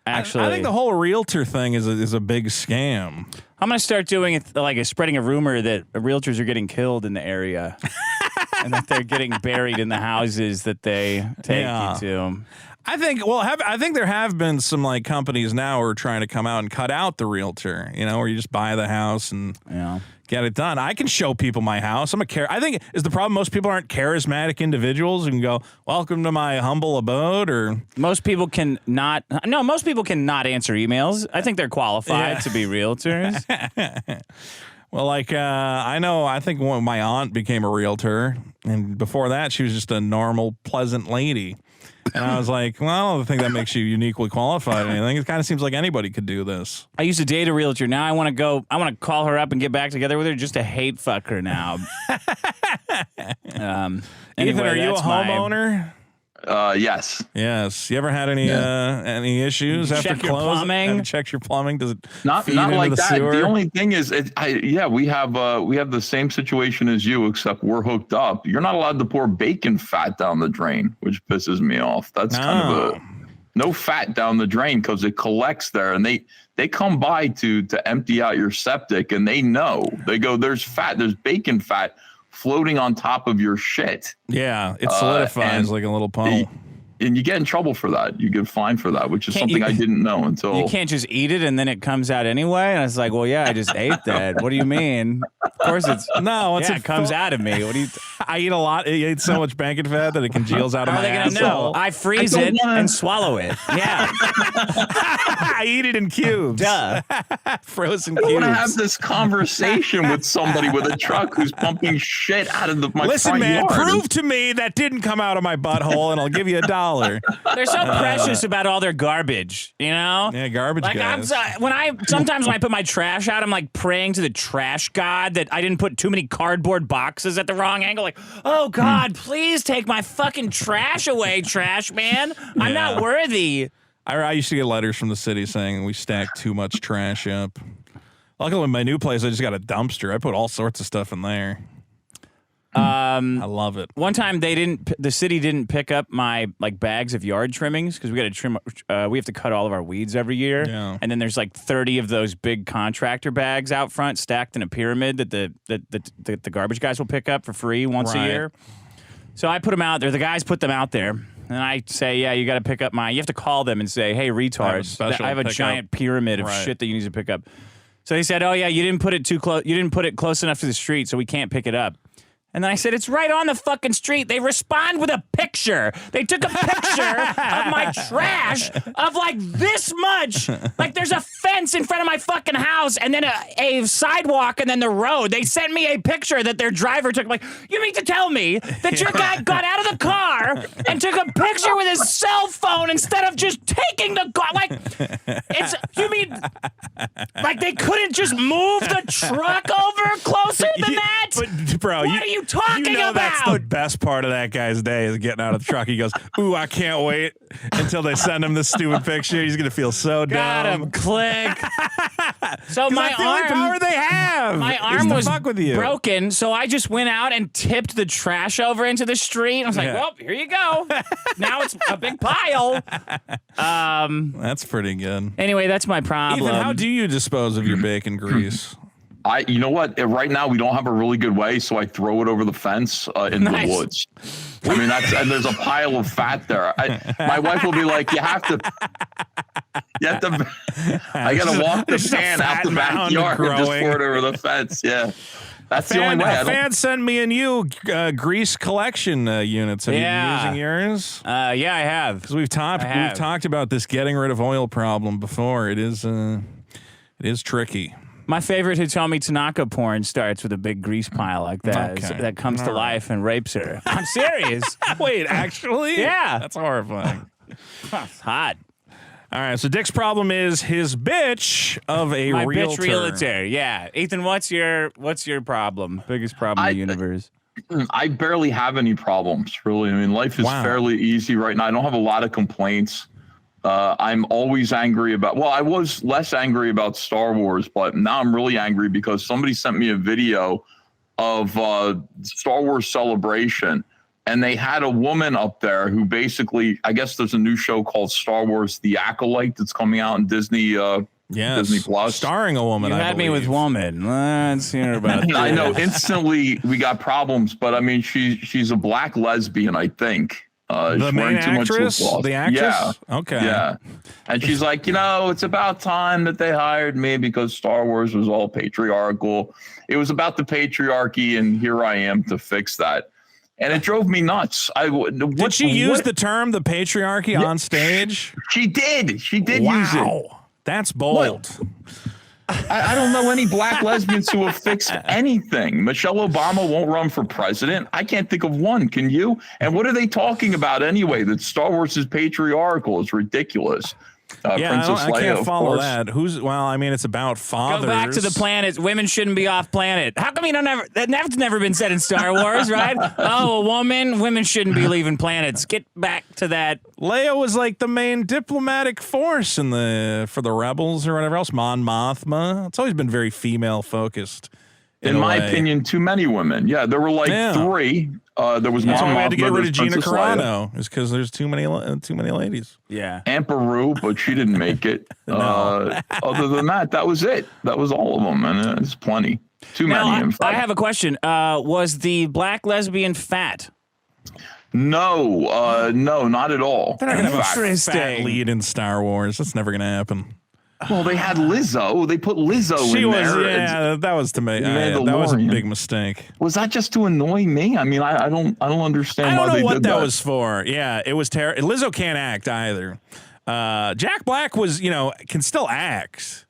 Actually, I think the whole realtor thing is a big scam. I'm going to start doing it like spreading a rumor that realtors are getting killed in the area and that they're getting buried in the houses that they take you to. I think there have been some like companies now who are trying to come out and cut out the realtor, where you just buy the house and get it done. I can show people my house. I think is the problem most people aren't charismatic individuals who can go, welcome to my humble abode, or most people can not answer emails. I think they're qualified to be realtors. Well, I think my aunt became a realtor, and before that she was just a normal, pleasant lady. And I was like, well, I don't think that makes you uniquely qualified or anything. It kind of seems like anybody could do this. I used to date a realtor. Now I want to call her up and get back together with her just to hate fuck her now. Ethan, Anyway, are you a homeowner? Yes. Yes. You ever had any issues after Check your closing? plumbing? Have you checked your plumbing? Does it Not feed like into the that. sewer? The only thing is, we have the same situation as you, except we're hooked up. You're not allowed to pour bacon fat down the drain, which pisses me off. That's kind of no fat down the drain because it collects there, and they come by to empty out your septic, and they go, there's bacon fat floating on top of your shit. Yeah, it solidifies like a little puddle. And you get in trouble for that. You get fined for that, which is something I didn't know until... You can't just eat it and then it comes out anyway? And it's like, well, yeah, I just ate that. What do you mean? Of course it's... No, it comes out of me. What do you... I eat a lot. I eat so much bacon fat that it congeals out of my asshole. I freeze it and swallow it. Yeah. I eat it in cubes. Duh. Frozen cubes. I want to have cubes. this conversation with somebody with a truck who's pumping shit out of my Listen, front man, yard. prove to me that didn't come out of my butthole, and I'll give you $1. They're so precious about all their garbage, Yeah, garbage guys. Sometimes when I put my trash out, I'm like praying to the trash god that I didn't put too many cardboard boxes at the wrong angle. Like, oh God, please take my fucking trash away, trash man. I'm not worthy. I used to get letters from the city saying we stack too much trash up. Luckily, in my new place, I just got a dumpster. I put all sorts of stuff in there. I love it. One time the city didn't pick up my bags of yard trimmings because we got to trim. We have to cut all of our weeds every year, and then there's 30 of those big contractor bags out front stacked in a pyramid that the garbage guys will pick up for free once a year. So I put them out there. The guys put them out there. And I say, yeah, you got to pick up you have to call them and say, hey, retards, I have a giant pyramid of shit that you need to pick up. So they said, oh, yeah, you didn't put it too close. You didn't put it close enough to the street, so we can't pick it up. And then I said, it's right on the fucking street. They respond with a picture. They took a picture of my trash of like this much. Like there's a fence in front of my fucking house and then a sidewalk and then the road. They sent me a picture that their driver took. I'm like, you mean to tell me that your guy got out of the car and took a picture with his cell phone instead of just taking the car? Like, you mean, like they couldn't just move the truck over closer than that? But, bro, what are you talking about? That's the best part of that guy's day is getting out of the truck. He goes, ooh, I can't wait until they send him this stupid picture. He's going to feel so Got dumb. him. Click. So my that's the only power they have. My is arm to was fuck with you. broken, so I just went out and tipped the trash over into the street. I was like, well, here you go. Now it's a big pile. That's pretty good. Anyway, that's my problem. Ethan, how do you dispose of your bacon grease? You know what? Right now we don't have a really good way, so I throw it over the fence in the woods. I mean, and there's a pile of fat there. My wife will be like, you have to. I gotta walk the pan out the backyard and just pour it over the fence. Yeah, that's the only way. A fan sent me and you grease collection units. Have you been using yours? Yeah, I have. Because we've talked about this getting rid of oil problem before. It is tricky. My favorite Hitomi Tanaka porn starts with a big grease pile like that. Okay. That comes to life and rapes her. I'm serious. Wait, actually? Yeah. That's horrifying. It's hot. All right, so Dick's problem is his bitch of a My realtor. bitch realtor, yeah. Ethan, what's your problem? Biggest problem in the universe? I barely have any problems, really. I mean, life is fairly easy right now. I don't have a lot of complaints. I'm always angry I was less angry about Star Wars, but now I'm really angry because somebody sent me a video of Star Wars Celebration, and they had a woman up there who basically, I guess there's a new show called Star Wars The Acolyte that's coming out in Disney Disney Plus. Starring a woman, You had me with woman. Let's hear about it. I know, instantly we got problems, but I mean, she's a black lesbian, I think. The main actress? The actress? Yeah. Okay. Yeah. And she's like, it's about time that they hired me because Star Wars was all patriarchal. It was about the patriarchy, and here I am to fix that. And it drove me nuts. Did she use the term the patriarchy on stage? She did. She did use it. That's bold. I don't know any black lesbians who have fixed anything. Michelle Obama won't run for president. I can't think of one. Can you? And what are they talking about anyway? That Star Wars is patriarchal. It's ridiculous. Princess I Leia, can't follow course. that. I mean, it's about fathers. Go back to the planet. Women shouldn't be off planet. How come you don't ever? That's never been said in Star Wars, right? Oh, women shouldn't be leaving planets. Get back to that. Leia was like the main diplomatic force for the rebels or whatever else. Mon Mothma. It's always been very female focused. In my opinion, too many women. Yeah, there were like three. There was Mon Mothma. We had to get rid of Gina Princess Carano. It's because there's too many ladies. Yeah. Aunt Beru, but she didn't make it. Other than that, that was it. That was all of them, and it's plenty. Too many. In fact. I have a question. Was the black lesbian fat? No, not at all. They're not going to have a fat lead in Star Wars. That's never going to happen. Well, they had Lizzo. They put Lizzo in there. Yeah, that was to me. That was a big mistake. Was that just to annoy me? I mean, I don't understand why they did that. I don't know what that was for. Yeah, it was terrible. Lizzo can't act either. Jack Black can still act.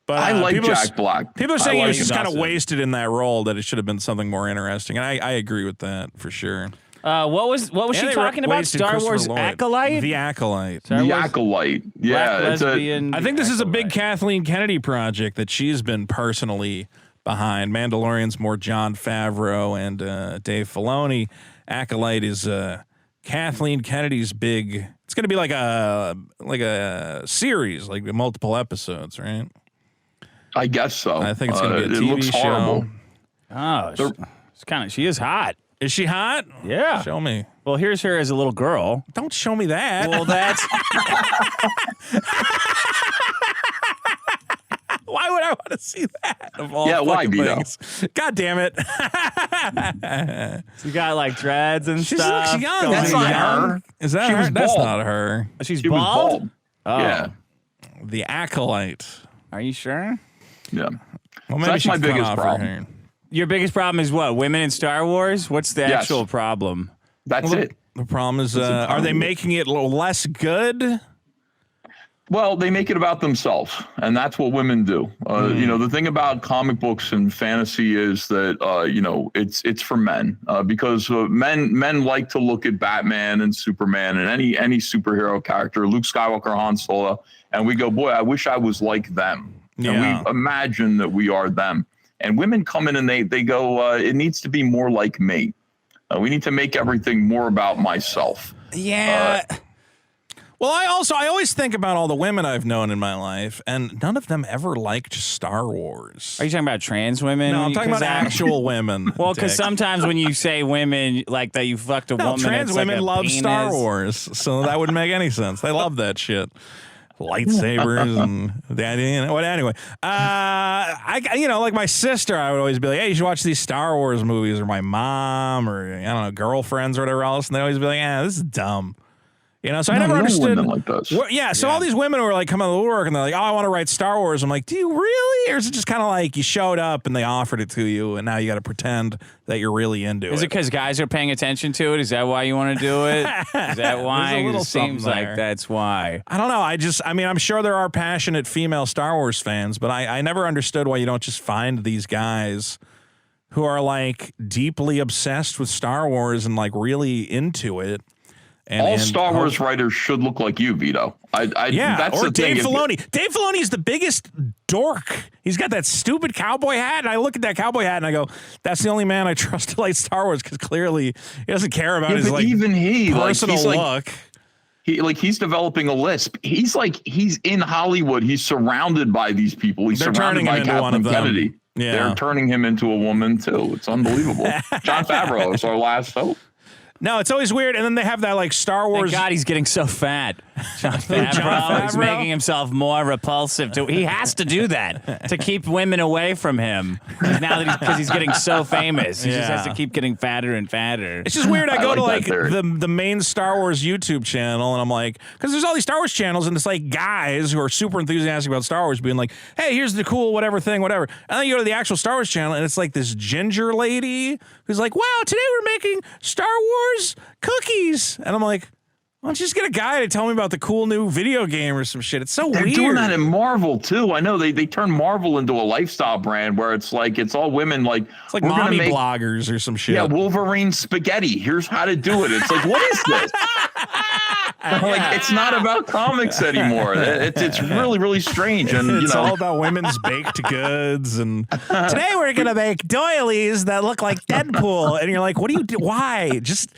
But I like Jack Black. People are saying he was just kind of wasted in that role, that it should have been something more interesting. And I agree with that for sure. What was she talking about? Star Wars Acolyte? The Acolyte. The Acolyte. Yeah. I think this is a big Kathleen Kennedy project that she's been personally behind. Mandalorian's more Jon Favreau and Dave Filoni. Acolyte is Kathleen Kennedy's big. It's going to be like a series, like multiple episodes, right? I guess so. I think it's going to be a TV it looks show. Horrible. Oh, she is hot. Is she hot? Yeah. Show me. Well, here's her as a little girl. Don't show me that. Well, that's... Why would I want to to see that. Of all why, fucking Vito? things. God damn it. She got like dreads and She stuff. looks young. That's not her. Is that She her? was That's bald. not her. She's She was bald? bald. Oh. Yeah. The acolyte. Are you sure? Yeah. Well, So that's she my can cut biggest off her problem. hair. Your biggest problem is what? Women in Star Wars? What's the Yes. actual problem? That's it. The problem is, a are they problem. making it less good? Well, they make it about themselves, and that's what women do. You know, the thing about comic books and fantasy is that you know, it's for men because men like to look at Batman and Superman and any superhero character, Luke Skywalker, Han Solo, and we go, boy, I wish I was like them. Yeah. And we imagine that we are them. And women come in and they go, it needs to be more like me. We need to make everything more about myself. Yeah. Well, I always think about all the women I've known in my life, and none of them ever liked Star Wars. Are you talking about trans women? No, I'm talking about 'Cause actual women. Well, because Dick. sometimes when you say women, like that you fucked a woman, trans it's like women a love penis. Star Wars, so that wouldn't make any sense. They love that shit. Lightsabers and the idea. You know, anyway, like my sister, I would always be like, "Hey, you should watch these Star Wars movies," or my mom, or I don't know, girlfriends or whatever else, and they always be like, "this is dumb." You know, so I never understood. Women like this. So all these women were like coming out of the woodwork and they're like, "Oh, I want to write Star Wars." I'm like, "Do you really?" Or is it just kind of like you showed up and they offered it to you, and now you got to pretend that you're really into it? Is it because guys are paying attention to it? Is that why you want to do it? Is that why? There's a little It seems something like there. that's why. I don't know. I mean, I'm sure there are passionate female Star Wars fans, but I never understood why you don't just find these guys who are like deeply obsessed with Star Wars and like really into it. All Star Wars writers should look like you, Vito. That's or the thing. Dave Filoni. Dave Filoni is the biggest dork. He's got that stupid cowboy hat, and I look at that cowboy hat and I go, "That's the only man I trust to like Star Wars," because clearly he doesn't care about his but like even he, personal like, look. he's developing a lisp. He's in Hollywood. He's surrounded by these people. He's They're surrounded turning by him into one Kathleen of them. Kennedy. Yeah. They're turning him into a woman too. It's unbelievable. Jon Favreau is our last hope. No, it's always weird. And then they have that like Star Wars. Thank God he's getting so fat. Jon Favreau is Favreau? making himself more repulsive. He has to do that to keep women away from him. Now that because he's getting so famous, he just has to keep getting fatter and fatter. It's just weird. I go to like like that theory. the main Star Wars YouTube channel, and I'm like, because there's all these Star Wars channels, and it's like guys who are super enthusiastic about Star Wars being like, "Hey, here's the cool whatever thing, whatever." And then you go to the actual Star Wars channel, and it's like this ginger lady who's like, "Wow, today we're making Star Wars cookies," and I'm like, "Why don't you just get a guy to tell me about the cool new video game or some shit?" It's so They're weird. doing that in Marvel too. I know they turn Marvel into a lifestyle brand where it's all women like It's like we're gonna mommy make bloggers or some shit. Yeah, Wolverine spaghetti. Here's how to do it. It's like, what is this? Like, it's not about comics anymore. It's really, really strange. And It's all about women's baked goods. And today we're gonna make doilies that look like Deadpool. And you're like, what do you do? Why? Just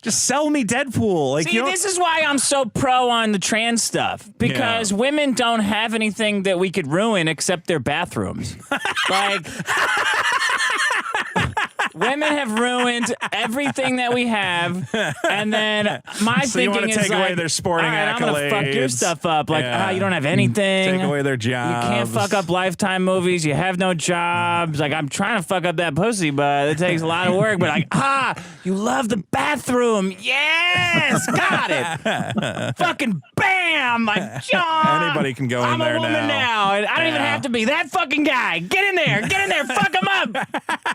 sell me Deadpool. Like, See, you know, this is why I'm so pro on the trans stuff, because women don't have anything that we could ruin except their bathrooms. Like, women have ruined everything that we have, and then my So you thinking wanna is take away like, their sporting all right, I'm gonna fuck your accolades. stuff up. Like, Yeah. you don't have anything. take away their jobs. You can't fuck up Lifetime movies. You have no jobs. Like, I'm trying to fuck up that pussy, but it takes a lot of work. But like, you love the bathroom. Yes, got it. Fucking bam. Like, John. Anybody can go in I'm there a woman now. And I don't even have to be that fucking guy. Get in there. Get in there. Fuck him up.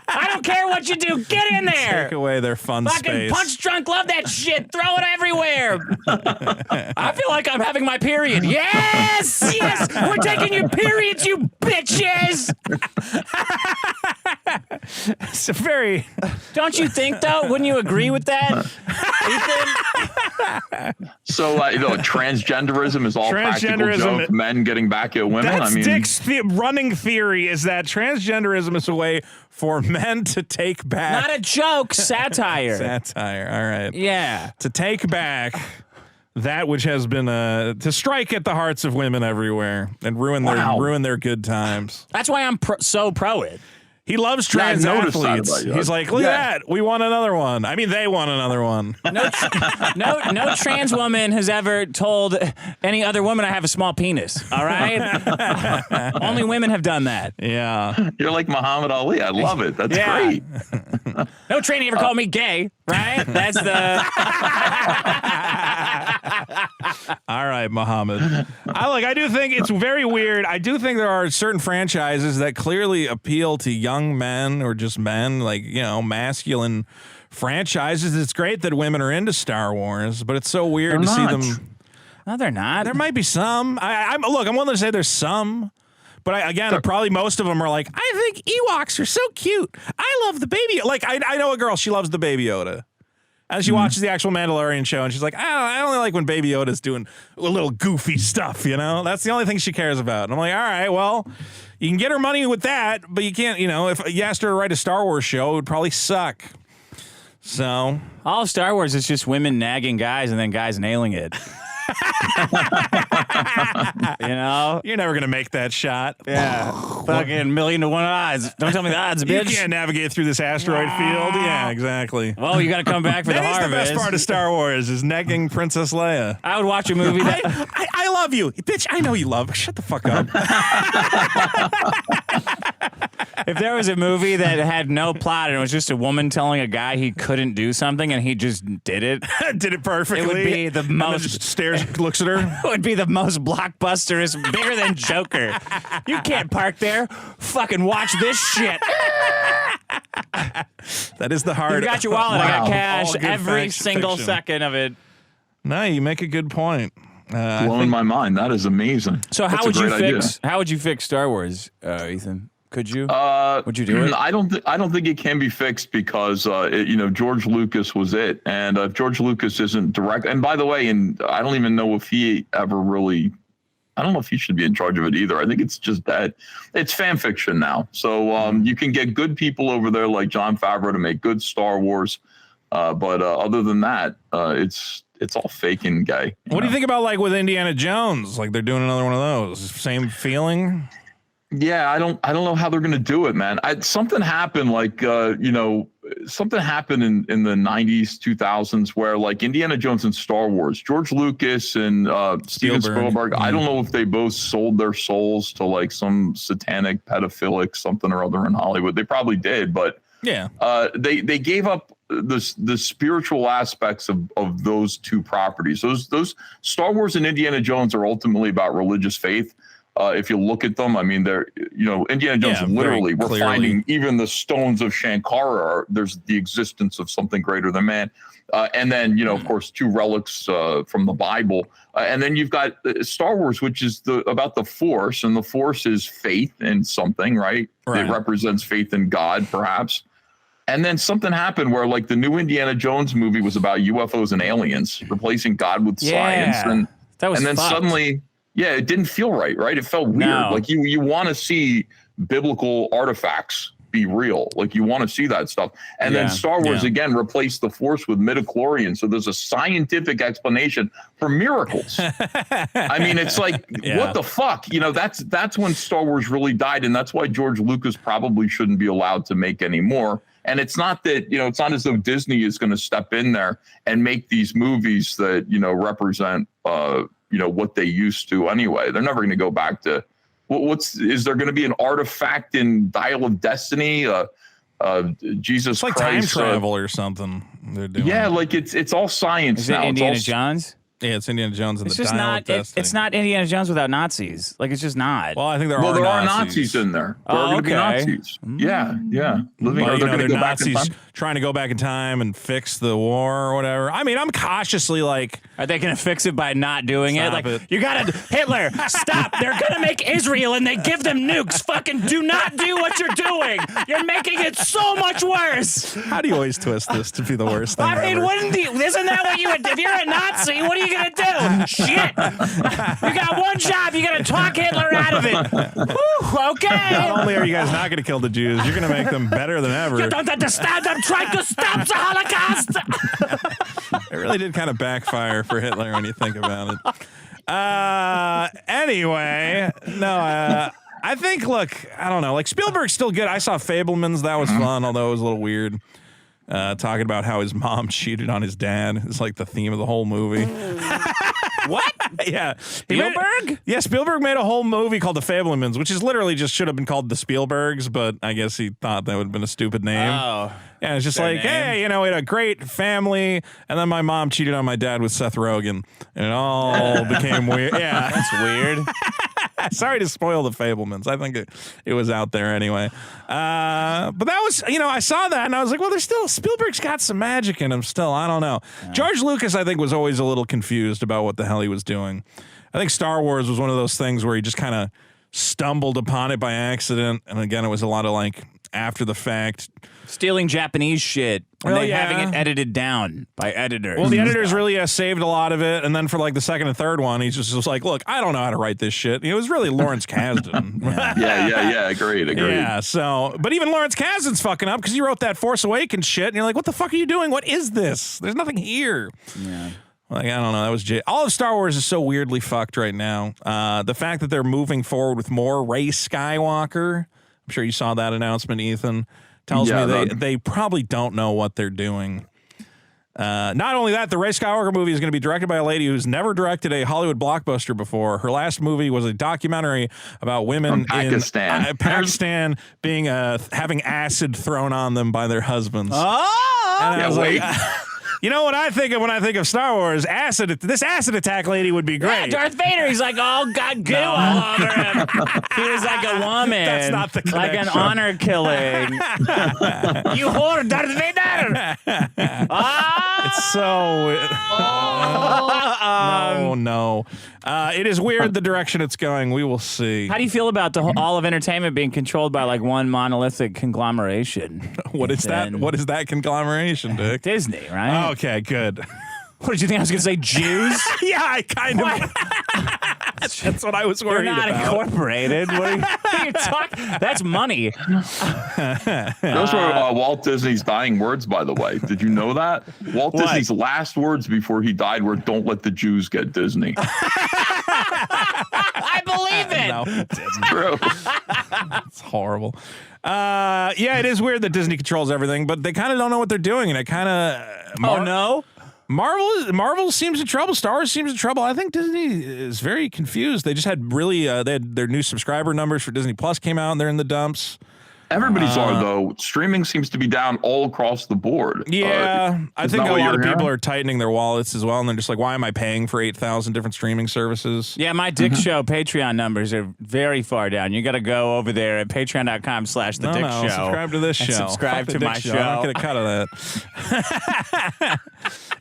I don't care what you do. Get in there. Take away their fun Fucking space. punch drunk, love that shit. Throw it everywhere. I feel like I'm having my period. Yes, yes. We're taking your periods, you bitches. It's a very Don't you think, though? Wouldn't you agree with that, Ethan? so transgenderism is all practical Transgenderism- joke. Men getting back at women. That's I mean, Dick's running theory is that transgenderism is a way for men to take back Not a joke, satire. satire. All right. Yeah. To take back that which has been to strike at the hearts of women everywhere and ruin Wow. their good times. That's why I'm so pro it. He loves Yeah, I trans noticed that athletes. about you. He's like, look at that. We won another one. I mean, they won another one. No trans woman has ever told any other woman I have a small penis. All right? Only women have done that. Yeah. You're like Muhammad Ali. I love it. That's Yeah. great. No tranny ever called me gay, right? That's the... All right, Muhammad. I do think it's very weird. I do think there are certain franchises that clearly appeal to young men or just men, like, masculine franchises. It's great that women are into Star Wars, but it's so weird to see them. No, they're not. There might be some. I'm willing to say there's some. But probably most of them are like, I think Ewoks are so cute. I love the baby. Like, I know a girl, she loves the Baby Yoda. And she watches the actual Mandalorian show, and she's like, I only like when Baby Yoda's doing a little goofy stuff, That's the only thing she cares about. And I'm like, all right, well, you can get her money with that, but you can't, if you asked her to write a Star Wars show, it would probably suck. So. All of Star Wars is just women nagging guys and then guys nailing it. You're never gonna make that shot. Yeah. Fucking million to one odds. Don't tell me the odds, bitch. You can't navigate through this asteroid field. Yeah, exactly. Well, you got to come back for the harvest. That is the best part of Star Wars is negging Princess Leia. I would watch a movie that I love you, bitch. I know you love. Shut the fuck up. if there was a movie that had no plot and it was just a woman telling a guy he couldn't do something and he just did it, did it perfectly. It would be the most. Just stares, looks at her. It would be the most blockbuster. It's bigger than Joker. You can't park there. Fucking watch this shit. That is the heart. You got your wallet. I got cash. Every single fiction. second of it. No, you make a good point. Blowing my mind. That is amazing. So That's a great idea. how would you fix Star Wars, Ethan? Could you? Would you do it? I don't think it can be fixed because George Lucas was it, and if George Lucas isn't direct, and by the way, and I don't even know if he ever really. I don't know if he should be in charge of it either. I think it's just that it's fan fiction now. So you can get good people over there like Jon Favreau to make good Star Wars, but other than that, it's all fake and gay. What do you think about with Indiana Jones? Like they're doing another one of those. Same feeling. Yeah, I don't know how they're going to do it, man. Something happened something happened in the 90s, 2000s where Indiana Jones and Star Wars, George Lucas and Steven Spielberg, I don't know if they both sold their souls to some satanic pedophilic something or other in Hollywood. They probably did, but yeah, they gave up the spiritual aspects of those two properties. Those Star Wars and Indiana Jones are ultimately about religious faith. If you look at them, I mean, they're, Indiana Jones literally, we're finding even the stones of Shankara. There's the existence of something greater than man. And then, of course, two relics from the Bible. And then you've got Star Wars, which is about the Force. And the Force is faith in something, right? It represents faith in God, perhaps. And then something happened where the new Indiana Jones movie was about UFOs and aliens, replacing God with science. And then suddenly... Yeah, it didn't feel right? It felt weird. No. You want to see biblical artifacts be real. You want to see that stuff. And then Star Wars, again, replaced the Force with midichlorians. So there's a scientific explanation for miracles. I mean, it's what the fuck? That's when Star Wars really died. And that's why George Lucas probably shouldn't be allowed to make any more. And it's not that, it's not as though Disney is going to step in there and make these movies that, represent, what they used to anyway. They're never going to go back to is there going to be an artifact in Dial of Destiny? Jesus Christ. Time travel or something. They're doing. Yeah, it's all science is now. It Indiana Jones? Yeah, it's Indiana Jones and it's the just Dial not, of Destiny. It's not Indiana Jones without Nazis. It's just not. Well, I think there are Nazis in there. There are going to be Nazis. Yeah. They're going to go Nazis trying to go back in time and fix the war or whatever. I mean, I'm cautiously are they going to fix it by not doing it? You got to, Hitler, stop. They're going to make Israel and they give them nukes. Fucking do not do what you're doing. You're making it so much worse. How do you always twist this to be the worst thing ever? Isn't that what you would, if you're a Nazi, what are you going to do? Shit. You got one job. You got to talk Hitler out of it. Whew, okay. Not only are you guys not going to kill the Jews, you're going to make them better than ever. You don't understand. I'm trying to stop the Holocaust. It really did kind of backfire for Hitler when you think about it. Anyway, no, I think, look, I don't know. Like, Spielberg's still good. I saw Fablemans. That was fun, although it was a little weird. Talking about how his mom cheated on his dad. It's like the theme of the whole movie. What? Yeah. Spielberg? Spielberg made a whole movie called The Fablemans, which is literally just should have been called The Spielbergs, but I guess he thought that would have been a stupid name. Oh. Yeah, it's just Their like, name. hey, you know, we had a great family, and then my mom cheated on my dad with Seth Rogen, and it all became weird. Yeah. That's weird. Sorry to spoil The Fablemans. I think it was out there anyway. But that was, you know, I saw that, and I was like, well, there's still, Spielberg's got some magic in him still. I don't know. George Lucas, I think, was always a little confused about what the hell he was doing. I think Star Wars was one of those things where he just kind of stumbled upon it by accident, and again, it was a lot of, like, after the fact. Stealing Japanese shit and then having it edited down by editors. Well, the editors really saved a lot of it, and then for like the second and third one, he just was like, look, I don't know how to write this shit. It was really Lawrence Kasdan. Yeah. Agreed. Yeah, so, but even Lawrence Kasdan's fucking up because he wrote that Force Awakens shit, and you're like, what the fuck are you doing? What is this? There's nothing here. Yeah. Like, I don't know. That was all of Star Wars is so weirdly fucked right now. The fact that they're moving forward with more Rey Skywalker, I'm sure you saw that announcement, Ethan, tells me they probably don't know what they're doing. Not only that, the Rey Skywalker movie is going to be directed by a lady who's never directed a Hollywood blockbuster before. Her last movie was a documentary about women From Pakistan. in Pakistan being having acid thrown on them by their husbands. Oh! And I was wait. like, you know what I think of when I think of Star Wars? Acid. This acid attack lady would be great. Yeah, Darth Vader. He's like, oh, got goo all over him. He was like a woman. That's not the Like an connection. honor killing. You whore, Darth Vader. It's so. No. It is weird the direction it's going. We will see. How do you feel about all of entertainment being controlled by like one monolithic conglomeration? What is that? Then- What is that conglomeration, Dick? Disney, right? Okay, good. What did you think I was going to say? Jews? Yeah, I kind of. That's what I was They're worried not about. incorporated. What are you talking? That's money. Those were Walt Disney's dying words, by the way. Did you know that? Walt Disney's last words before he died were, "Don't let the Jews get Disney." I believe it. No, it didn't. True. It's horrible. Yeah, it is weird that Disney controls everything, but they kind of don't know what they're doing, and it kind of. Oh, no? Marvel seems in trouble. Star Wars seems in trouble. I think Disney is very confused. They just had they had their new subscriber numbers for Disney Plus came out, and they're in the dumps. Everybody's are, though. Streaming seems to be down all across the board. Yeah, I is think that a what lot of you're people hearing? are tightening their wallets as well, and they're just like, why am I paying for 8,000 different streaming services? Yeah, my Dick Show Patreon numbers are very far down. You got to go over there at patreon.com/the Dick Show. Subscribe to this and show. Subscribe Fuck the to my Dick show. I'm not going to cut of that.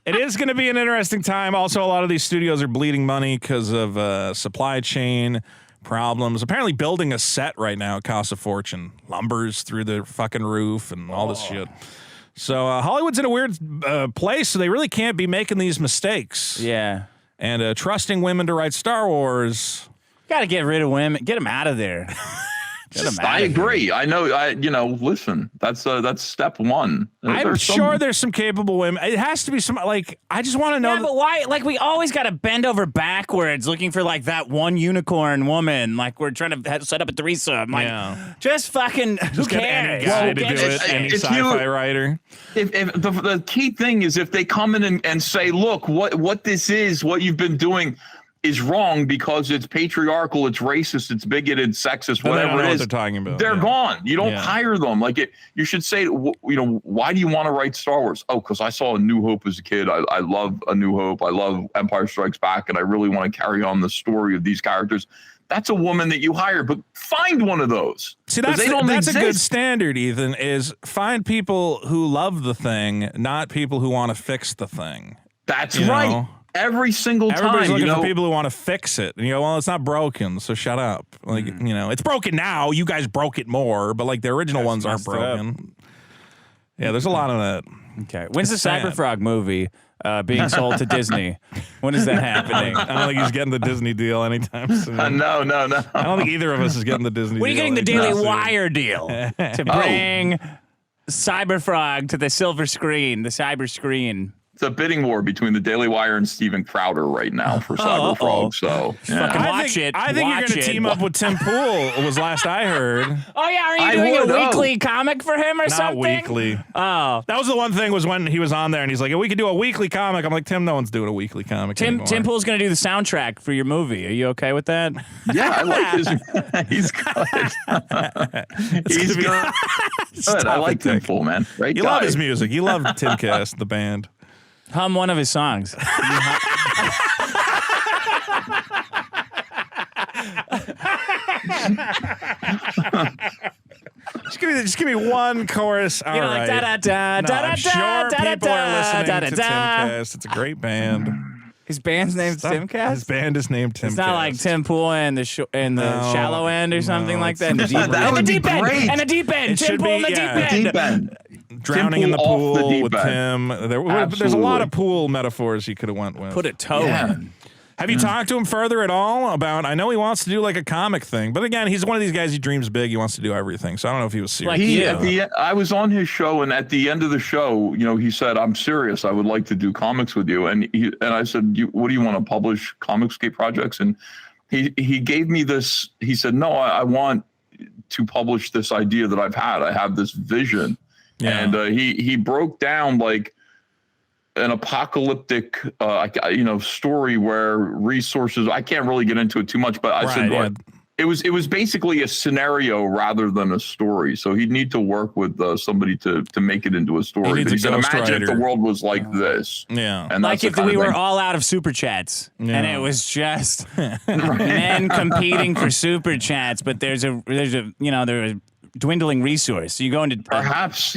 It is going to be an interesting time. Also, a lot of these studios are bleeding money because of supply chain problems. Apparently, building a set right now costs a fortune. Lumber's through the fucking roof and all this shit. So Hollywood's in a weird place, so they really can't be making these mistakes. Yeah. And trusting women to write Star Wars. Got to get rid of women. Get them out of there. I agree. I know. Listen, that's step one. I'm sure there's some capable women. It has to be some, like, I just want to know. Yeah, but why? Like, we always got to bend over backwards looking for, like, that one unicorn woman. Like, we're trying to set up a threesome. Like, just fucking, who get cares? any guy Who to do gives a it, any shit? sci-fi writer. If the key thing is if they come in and say, look, what this is, what you've been doing is wrong because it's patriarchal, it's racist, it's bigoted, sexist, Then they don't whatever know it what is. they're talking about. They're gone. You don't Yeah. hire them. Like you should say, why do you want to write Star Wars? Oh, because I saw A New Hope as a kid. I love A New Hope. I love Empire Strikes Back, and I really want to carry on the story of these characters. That's a woman that you hire, but find one of those. See, that's they don't a good exist. standard, Ethan, is find people who love the thing, not people who want to fix the thing. That's You right. know? Every single Everybody's time, looking for people who want to fix it. And you go, well, it's not broken, so shut up. Like, it's broken now. You guys broke it more, but like the original ones aren't messed it up. broken. Yeah, there's a lot of that. Okay. When's the It's sad. Cyberfrog movie being sold to Disney? When is that happening? I don't think he's getting the Disney deal anytime soon. No. I don't think either of us is getting the Disney When are you deal. getting the anytime Daily soon. Wire deal to bring Cyberfrog to the silver screen, the cyber screen? It's a bidding war between the Daily Wire and Steven Crowder right now for Cyberfrog. So yeah. Fucking watch it. I think you're going to team up with Tim Pool. Was last I heard. Oh yeah, are you doing a weekly comic for him or Not something? weekly. Oh, That was the one thing was when he was on there and he's like, we could do a weekly comic. I'm like, Tim, no one's doing a weekly comic anymore. Tim Pool's going to do the soundtrack for your movie. Are you okay with that? Yeah, I like his. He's good. He's good. Good. I like Tim Pool, man. Great You guy. love his music. You love Timcast, the band. Hum one of his songs. Just give me one chorus. All You know, right. like da-da-da, No, da-da-da, I'm sure da-da-da, people are listening to da-da-da. Timcast. It's a great band. His band's name's Timcast? His band is named Timcast. It's not like Tim Pool and the shallow end or something like that. And the deep That end. would be deep end. great. And the deep end. It Tim should Pool be, and the yeah. deep end. Deep end. Drowning in the Tim Pool off the pool deep with end. Tim. There's a lot of pool metaphors he could have went with. Put a toe Yeah. in. Have you talked to him further at all about? I know he wants to do like a comic thing, but again, he's one of these guys. He dreams big. He wants to do everything. So I don't know if he was serious. Like I was on his show, and at the end of the show, he said, "I'm serious. I would like to do comics with you." And I said, "What do you want to publish? Comicscape projects?" And he gave me this. He said, "No, I want to publish this idea that I've had. I have this vision." Yeah. And he broke down like an apocalyptic story where resources, I can't really get into it too much, but I said it was basically a scenario rather than a story. So he'd need to work with somebody to make it into a story. But he said, imagine if the world was like this. Yeah. And Like that's if we were all out of super chats and it was just men competing for super chats, but there's a dwindling resource. So you go into perhaps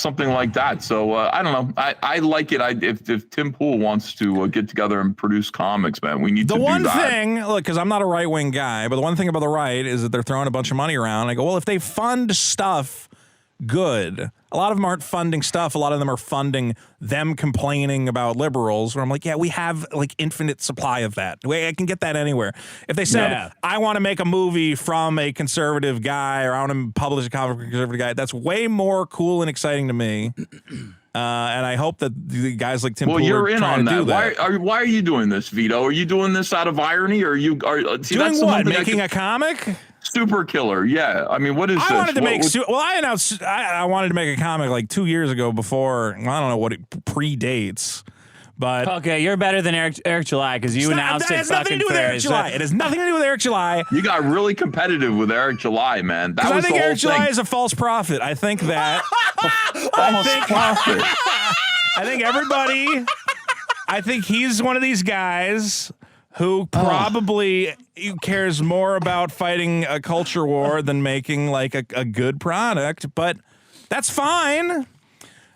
something like that. So I don't know. I like it. If Tim Pool wants to get together and produce comics, man, we need to do that. The one thing, look, because I'm not a right-wing guy, but the one thing about the right is that they're throwing a bunch of money around. I go, well, if they fund stuff good, a lot of them aren't funding stuff. A lot of them are funding them complaining about liberals, where I'm like, yeah, we have like infinite supply of that. I can get that anywhere. If they said, I want to make a movie from a conservative guy, or I want to publish a comic from a conservative guy, that's way more cool and exciting to me. And I hope that the guys like Tim Pool you're are in trying on to do that. that. Why are you doing this, Vito? Are you doing this out of irony, or doing what? Making a comic? Super Killer, yeah. I mean, what is this? I wanted to make. I announced I wanted to make a comic like 2 years ago. Before I don't know what it predates, but okay, you're better than Eric July because you announced it. It has nothing to do with Eric July. It has nothing to do with Eric July. You got really competitive with Eric July, man. That was I think the whole Eric July thing. is a false prophet. I think that. Prophet. I think everybody. I think he's one of these guys who probably cares more about fighting a culture war than making like a good product, but that's fine.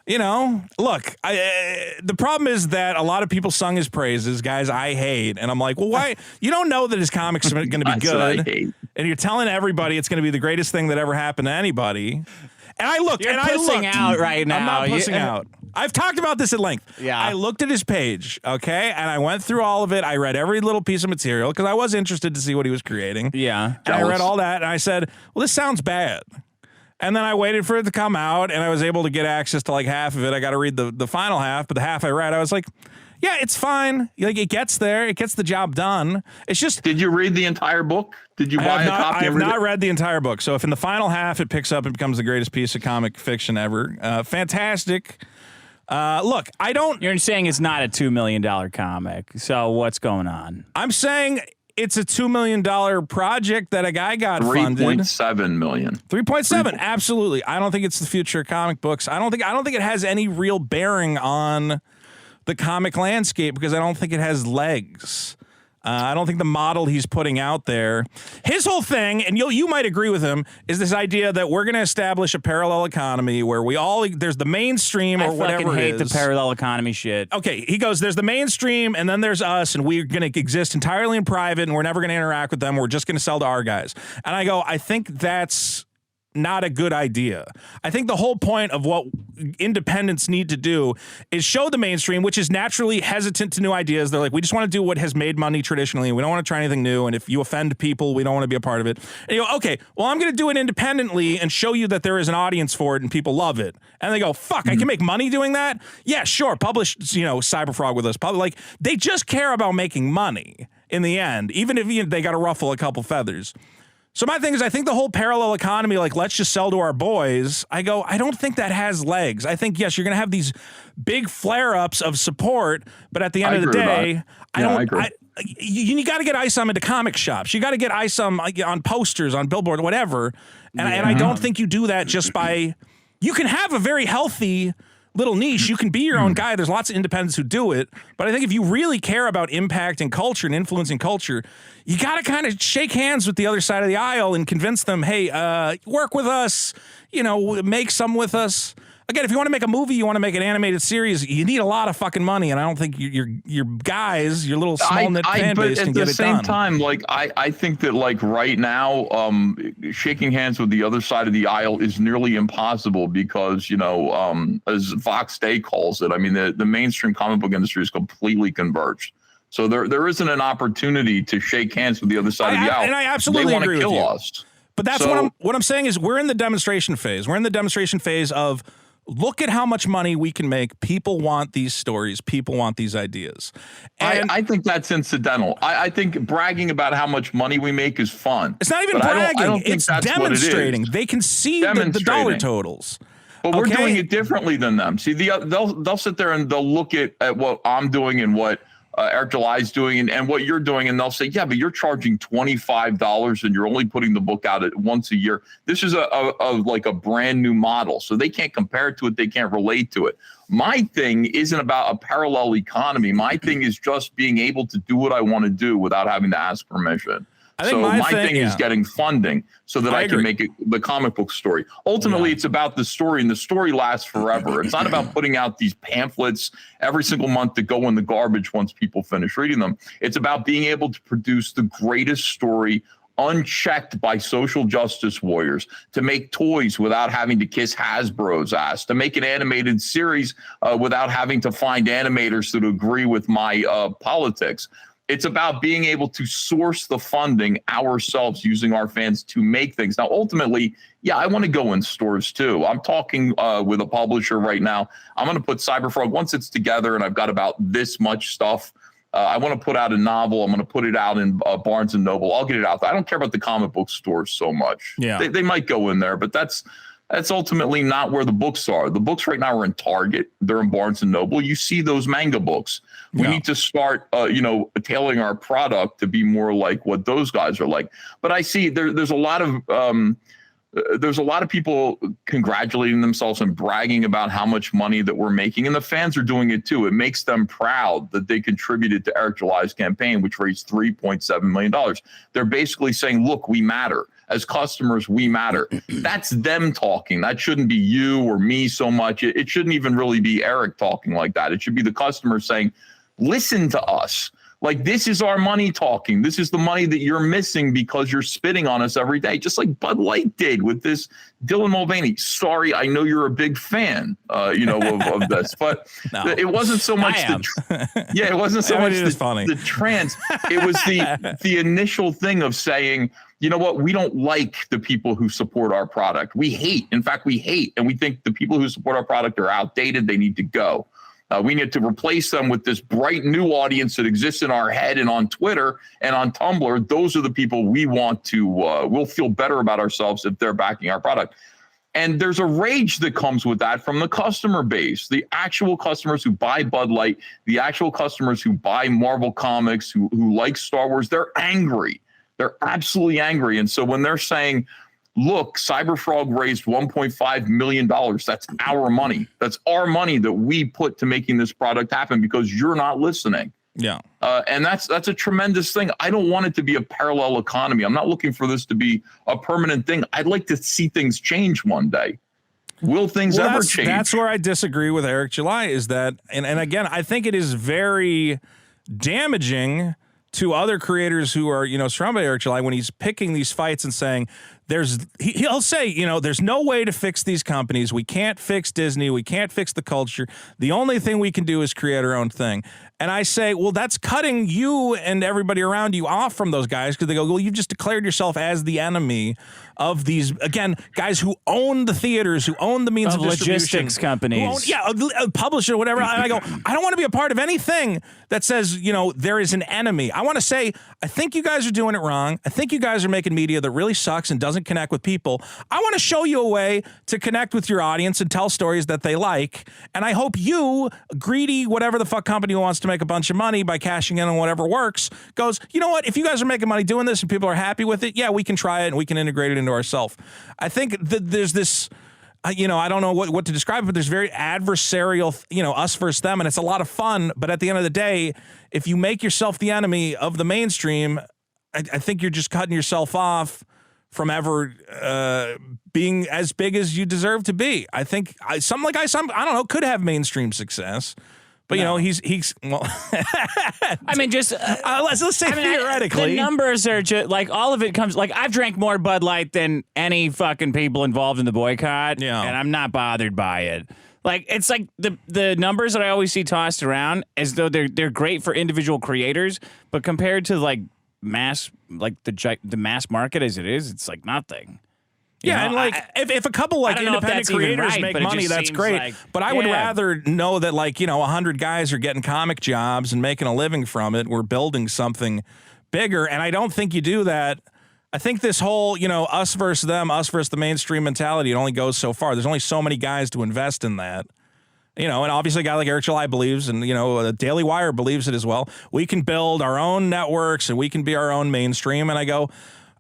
Look, the problem is that a lot of people sung his praises, guys I hate, and I'm like, well, why? You don't know that his comics are going to be good, and you're telling everybody it's going to be the greatest thing that ever happened to anybody. And I looked, You're pussing out right now. I'm not pussing out. I've talked about this at length. Yeah. I looked at his page, okay, and I went through all of it. I read every little piece of material because I was interested to see what he was creating. Yeah. And I read all that, and I said, well, this sounds bad. And then I waited for it to come out, and I was able to get access to like half of it. I got to read the final half, but the half I read, I was like, yeah, it's fine. Like, it gets there. It gets the job done. It's just... Did you read the entire book? Did you buy a copy? I have not read the entire book. So if in the final half it picks up and becomes the greatest piece of comic fiction ever, fantastic. Look, I don't... You're saying it's not a $2 million comic. So what's going on? I'm saying it's a $2 million project that a guy got funded. $3.7 million. 3.7, absolutely. I don't think it's the future of comic books. I don't think it has any real bearing on the comic landscape because I don't think it has legs. I don't think the model he's putting out there, his whole thing, and you might agree with him, is this idea that we're going to establish a parallel economy where there's the mainstream or whatever it is. I fucking hate the parallel economy shit. Okay, he goes, there's the mainstream, and then there's us, and we're going to exist entirely in private, and we're never going to interact with them. We're just going to sell to our guys. And I go, I think that's not a good idea. I think the whole point of what independents need to do is show the mainstream, which is naturally hesitant to new ideas. They're like, we just want to do what has made money traditionally. We don't want to try anything new. And if you offend people, we don't want to be a part of it. And you go, okay, well, I'm going to do it independently and show you that there is an audience for it and people love it. And they go, fuck, I can make money doing that? Yeah, sure. Publish, Cyberfrog with us. Like, they just care about making money in the end, even if they got to ruffle a couple feathers. So my thing is, I think the whole parallel economy, like, let's just sell to our boys, I don't think that has legs. I think, yes, you're going to have these big flare-ups of support, but at the end of the day, you got to get ISOM into comic shops. You got to get ISOM on posters, on billboard, whatever. And I don't think you do that just by, you can have a very healthy little niche. You can be your own guy. There's lots of independents who do it. But I think if you really care about impact and culture and influencing culture, you got to kind of shake hands with the other side of the aisle and convince them, hey, work with us, make some with us. Again, if you want to make a movie, you want to make an animated series, you need a lot of fucking money, and I don't think your guys, your little small knit fan base can get it done. But at the same time, like I think that like right now, shaking hands with the other side of the aisle is nearly impossible because as Fox Day calls it, I mean the mainstream comic book industry is completely converged. So there isn't an opportunity to shake hands with the other side of the aisle. And I absolutely agree with you. They want to kill us. But that's what I'm saying is we're in the demonstration phase. We're in the demonstration phase of, look at how much money we can make. People want these stories. People want these ideas. And I think that's incidental. I think bragging about how much money we make is fun. It's not even bragging. I don't think it's demonstrating. They can see the dollar totals. But we're doing it differently than them. See, they'll sit there and they'll look at what I'm doing and what Eric July's doing and what you're doing, and they'll say, yeah, but you're charging $25 and you're only putting the book out once a year. This is like a brand new model, so they can't compare it to it. They can't relate to it. My thing isn't about a parallel economy. My thing is just being able to do what I want to do without having to ask permission. So my thing is getting funding so that I can make it the comic book story. Ultimately, it's about the story, and the story lasts forever. It's not about putting out these pamphlets every single month that go in the garbage once people finish reading them. It's about being able to produce the greatest story unchecked by social justice warriors, to make toys without having to kiss Hasbro's ass, to make an animated series without having to find animators that agree with my politics. It's about being able to source the funding ourselves using our fans to make things. Now, ultimately, yeah, I want to go in stores too. I'm talking with a publisher right now. I'm going to put Cyberfrog, once it's together and I've got about this much stuff, I want to put out a novel. I'm going to put it out in Barnes & Noble. I'll get it out there. I don't care about the comic book stores so much. Yeah, they might go in there, but that's ultimately not where the books are. The books right now are in Target. They're in Barnes & Noble. You see those manga books. We need to start, tailoring our product to be more like what those guys are like. But I see there's a lot of people congratulating themselves and bragging about how much money that we're making. And the fans are doing it too. It makes them proud that they contributed to Eric July's campaign, which raised $3.7 million. They're basically saying, look, we matter. As customers, we matter. That's them talking. That shouldn't be you or me so much. It shouldn't even really be Eric talking like that. It should be the customer saying, listen to us. Like, this is our money talking. This is the money that you're missing because you're spitting on us every day, just like Bud Light did with this Dylan Mulvaney. Sorry, I know you're a big fan, of this, but it wasn't so much. It wasn't so much the trans. It was the initial thing of saying, you know what? We don't like the people who support our product. We hate. In fact, we hate, and we think the people who support our product are outdated. They need to go. We need to replace them with this bright new audience that exists in our head and on Twitter and on Tumblr. Those are the people we want to, we'll feel better about ourselves if they're backing our product. And there's a rage that comes with that from the customer base, the actual customers who buy Bud Light, the actual customers who buy Marvel Comics, who like Star Wars. They're angry. They're absolutely angry. And so when they're saying, look, Cyberfrog raised $1.5 million. That's our money. That's our money that we put to making this product happen because you're not listening. Yeah. And that's a tremendous thing. I don't want it to be a parallel economy. I'm not looking for this to be a permanent thing. I'd like to see things change one day. Will things ever change? That's where I disagree with Eric July is that, and again, I think it is very damaging to other creators who are, surrounded by Eric July when he's picking these fights and saying, he'll say, there's no way to fix these companies. We can't fix Disney. We can't fix the culture. The only thing we can do is create our own thing. And I say, well, that's cutting you and everybody around you off from those guys, because they go, well, you've just declared yourself as the enemy of these, again, guys who own the theaters, who own the means of logistics companies. A publisher, whatever. And I go, I don't want to be a part of anything that says, there is an enemy. I want to say, I think you guys are doing it wrong. I think you guys are making media that really sucks and doesn't connect with people. I want to show you a way to connect with your audience and tell stories that they like. And I hope you, greedy, whatever the fuck company who wants to make a bunch of money by cashing in on whatever works, goes, you know what? If you guys are making money doing this and people are happy with it, yeah, we can try it and we can integrate it into ourselves. I think that there's this, I don't know what to describe it, but there's very adversarial, us versus them, and it's a lot of fun. But at the end of the day, if you make yourself the enemy of the mainstream, I think you're just cutting yourself off from ever being as big as you deserve to be. I think I don't know, could have mainstream success. But, he's well. I mean, just let's say theoretically. The numbers are just like all of it comes like I've drank more Bud Light than any fucking people involved in the boycott. Yeah. And I'm not bothered by it. Like, it's like the numbers that I always see tossed around as though they're great for individual creators. But compared to like mass, like the mass market as it is, it's like nothing. Yeah, and like if a couple like independent creators make money, that's great. But I would rather know that 100 guys are getting comic jobs and making a living from it. We're building something bigger, and I don't think you do that. I think this whole us versus them, us versus the mainstream mentality, it only goes so far. There's only so many guys to invest in that. And obviously a guy like Eric July believes, and, Daily Wire believes it as well. We can build our own networks and we can be our own mainstream. And I go,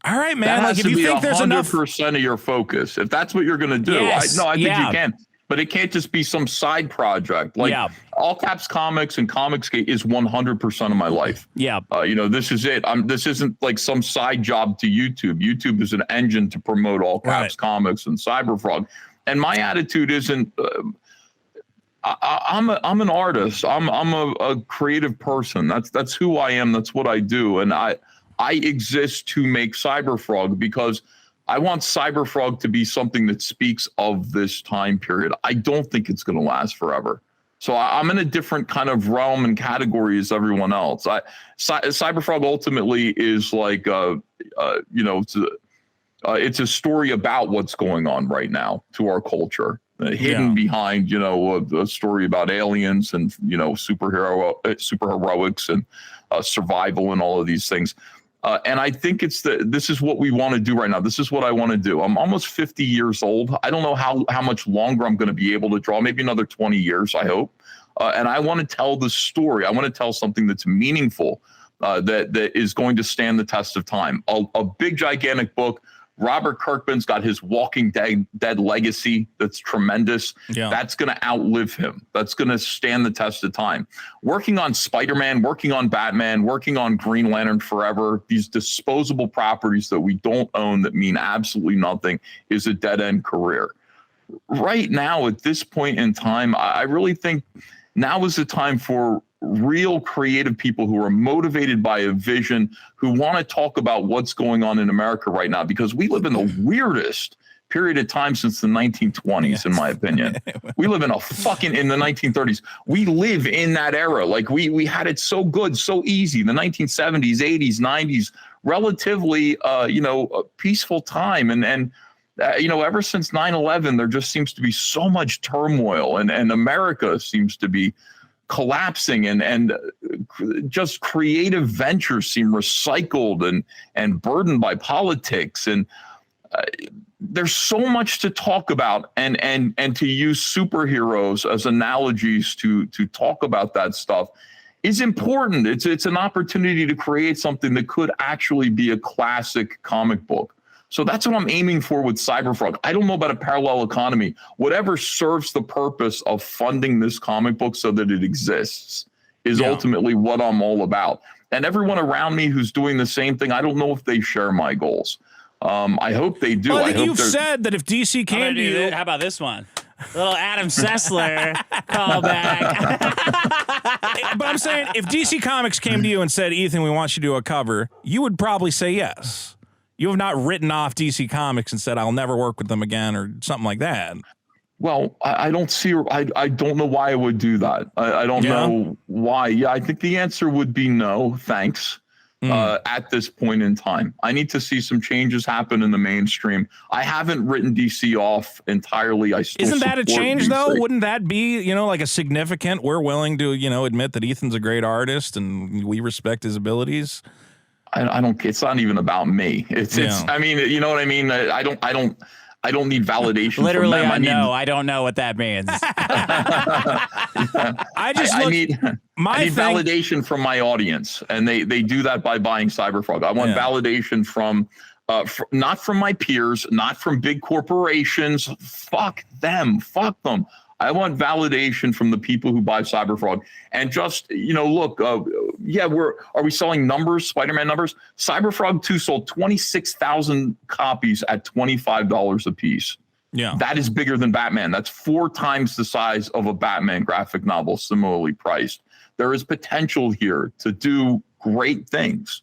all right, man. That has if to you be think there's enough 100% of your focus, if that's what you're going to do, I think you can. But it can't just be some side project. All Caps Comics and Comicsgate is 100% of my life. Yeah. This is it. This isn't like some side job to YouTube. YouTube is an engine to promote All Caps Comics and Cyberfrog. And my attitude isn't. I'm an artist. I'm a creative person. That's who I am. That's what I do. And I exist to make Cyberfrog because I want Cyberfrog to be something that speaks of this time period. I don't think it's going to last forever. So I'm in a different kind of realm and category as everyone else. Cyberfrog ultimately is like, it's a story about what's going on right now to our culture, hidden behind, a story about aliens and, superheroics and survival and all of these things. And I think this is what we want to do right now. This is what I want to do. I'm almost 50 years old. I don't know how much longer I'm going to be able to draw, maybe another 20 years, I hope. And I want to tell the story. I want to tell something that's meaningful, that is going to stand the test of time. A big, gigantic book. Robert Kirkman's got his Walking Dead legacy that's tremendous. Yeah. That's going to outlive him. That's going to stand the test of time. Working on Spider-Man, working on Batman, working on Green Lantern Forever, these disposable properties that we don't own that mean absolutely nothing is a dead-end career. Right now, at this point in time, I really think now is the time for real creative people who are motivated by a vision, who want to talk about what's going on in America right now, because we live in the weirdest period of time since the 1920s, in my opinion. We live in in the 1930s. We live in that era. Like we had it so good, so easy. The 1970s, 80s, 90s, relatively, a peaceful time. And ever since 9/11, there just seems to be so much turmoil, and America seems to be collapsing, and just creative ventures seem recycled and burdened by politics. And there's so much to talk about, and to use superheroes as analogies to talk about that stuff is important. It's an opportunity to create something that could actually be a classic comic book. So that's what I'm aiming for with Cyberfrog. I don't know about a parallel economy. Whatever serves the purpose of funding this comic book so that it exists is ultimately what I'm all about. And everyone around me who's doing the same thing, I don't know if they share my goals. I hope they do. Well, I think you've said that if DC came to you... How about this one? Little Adam Sessler callback. But I'm saying, if DC Comics came to you and said, Ethan, we want you to do a cover, you would probably say yes. You have not written off DC Comics and said I'll never work with them again or something like that. Well, I don't see. I don't know why I would do that. I don't know why. Yeah, I think the answer would be no, thanks. At this point in time, I need to see some changes happen in the mainstream. I haven't written DC off entirely. I still Isn't that a change DC. though? Wouldn't that be, like a significant? We're willing to, admit that Ethan's a great artist and we respect his abilities. I don't. It's not even about me. It's. I mean, you know what I mean. I don't need validation. Literally, from them. I don't know what that means. I need validation from my audience, and they do that by buying Cyberfrog. I want validation from, not from my peers, not from big corporations. Fuck them. I want validation from the people who buy Cyberfrog. And just, look, are we selling numbers, Spider-Man numbers? Cyberfrog 2 sold 26,000 copies at $25 a piece. Yeah. That is bigger than Batman. That's 4 times the size of a Batman graphic novel, similarly priced. There is potential here to do great things.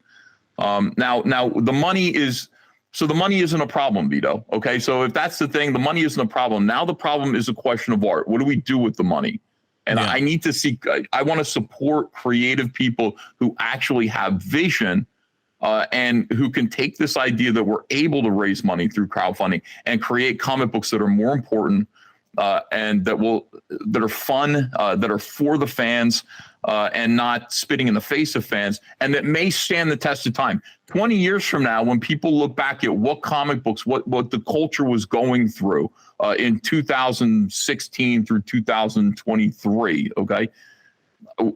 Now the money is... So the money isn't a problem, Vito. Okay, so if that's the thing, the money isn't a problem. Now the problem is a question of art. What do we do with the money? And I need to see. I want to support creative people who actually have vision and who can take this idea that we're able to raise money through crowdfunding and create comic books that are more important and that are fun, that are for the fans. And not spitting in the face of fans, and that may stand the test of time. 20 years from now, when people look back at what comic books, what the culture was going through in 2016 through 2023, okay?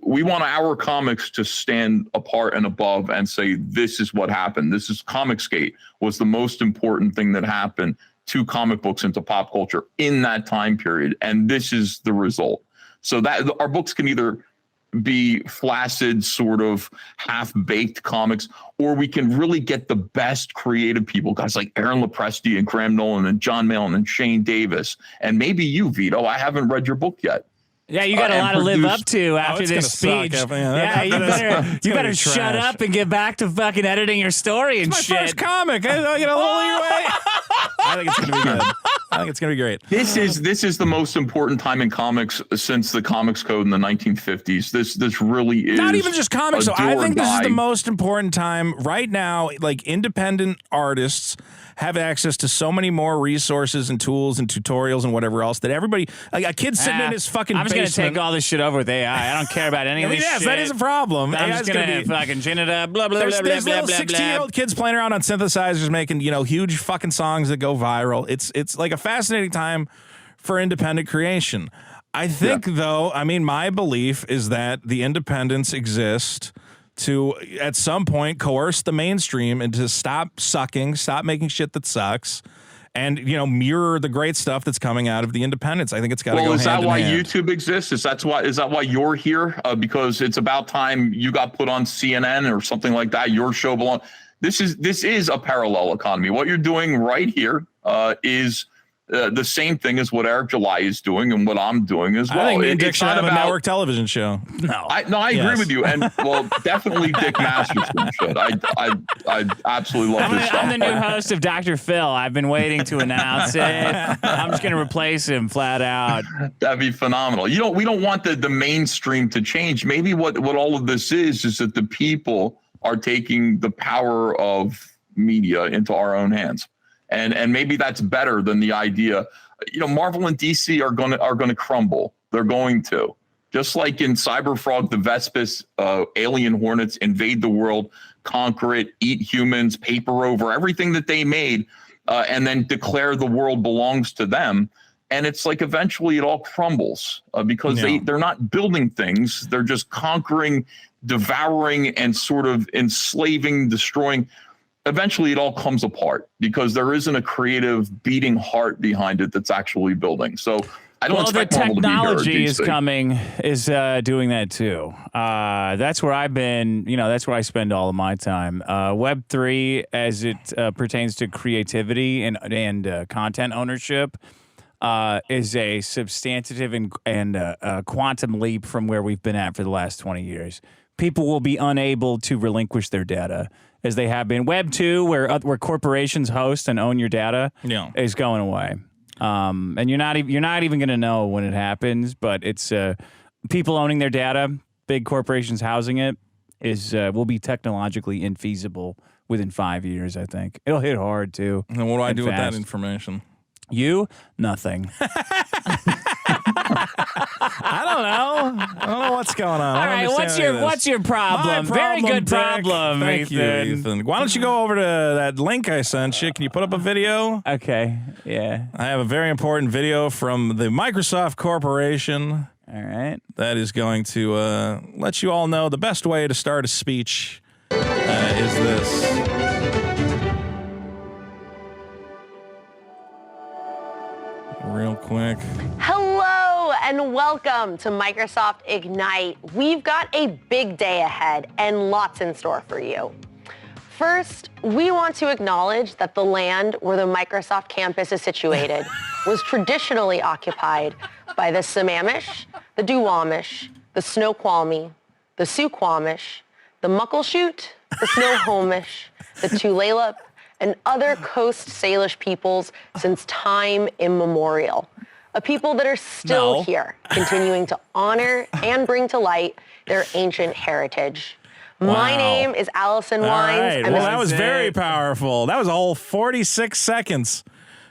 We want our comics to stand apart and above and say, this is what happened. This is Comicsgate was the most important thing that happened to comic books and to pop culture in that time period, and this is the result. So that our books can either be flaccid, sort of half-baked comics, or we can really get the best creative people, guys like Aaron Lopresti and Graham Nolan and John Malin and Shane Davis, and maybe you, Vito. I haven't read your book yet. Yeah, you got a lot to live up to after this speech. You better shut up and get back to fucking editing your story and it's shit. My first comic. I get a little leeway. I think it's gonna be good. I think it's gonna be great. This is the most important time in comics since the Comics Code in the 1950s. This really is not even just comics. So I think this is the most important time right now. Like independent artists have access to so many more resources and tools and tutorials and whatever else that everybody, like a kid sitting in his fucking I'm just basement. going to take all this shit over with AI. I don't care about any of this shit. That is a problem. I'm just going to fucking chin it up, blah, blah, blah, blah, blah, there's blah, little blah, 16-year-old kids playing around on synthesizers making, huge fucking songs that go viral. It's like a fascinating time for independent creation. I think, though, my belief is that the independents exist to, at some point, coerce the mainstream into stop sucking, stop making shit that sucks, and, mirror the great stuff that's coming out of the independents. I think it's got to go hand in hand. Well, is that why YouTube exists? Is that why you're here? Because it's about time you got put on CNN or something like that. Your show belongs. This is a parallel economy. What you're doing right here is the same thing as what Eric July is doing and what I'm doing as well. I think me and Dick should have a network television show. I agree with you, and definitely Dick Masterson should. I absolutely love this stuff. I'm the new host of Dr. Phil. I've been waiting to announce it. I'm just going to replace him flat out. That'd be phenomenal. We don't want the mainstream to change. Maybe what all of this is that the people are taking the power of media into our own hands. And maybe that's better than the idea. Marvel and DC are going to crumble. They're going to. Just like in Cyberfrog, the Vespis alien hornets invade the world, conquer it, eat humans, paper over everything that they made, and then declare the world belongs to them. And it's like eventually it all crumbles because they're not building things. They're just conquering, devouring, and sort of enslaving, destroying. Eventually it all comes apart because there isn't a creative beating heart behind it that's actually building. So I don't expect the Marvel to be here at technology is DC. doing that too. That's where I've been, that's where I spend all of my time. Web3 as it pertains to creativity and content ownership is a substantive and quantum leap from where we've been at for the last 20 years. people will be unable to relinquish their data as they have been. Web 2, where corporations host and own your data, is going away. And you're not even going to know when it happens, but it's people owning their data, big corporations housing it, will be technologically infeasible within 5 years, I think. It'll hit hard, too. And what do I do with that information? You? Nothing. I don't know what's going on. All right, what's your problem? Very good problem, Thank you, Ethan. Why don't you go over to that link I sent you? Can you put up a video? Okay, yeah. I have a very important video from the Microsoft Corporation. All right. That is going to let you all know the best way to start a speech is this. Real quick. Hello and welcome to Microsoft Ignite. We've got a big day ahead and lots in store for you. First, we want to acknowledge that the land where the Microsoft campus is situated was traditionally occupied by the Sammamish, the Duwamish, the Snoqualmie, the Suquamish, the Muckleshoot, the Snohomish, the Tulalip, and other Coast Salish peoples since time immemorial. A people that are still here, continuing to honor and bring to light their ancient heritage. Wow. My name is Allison Wines. All right. I'm Well, that was very powerful. That was a whole 46 seconds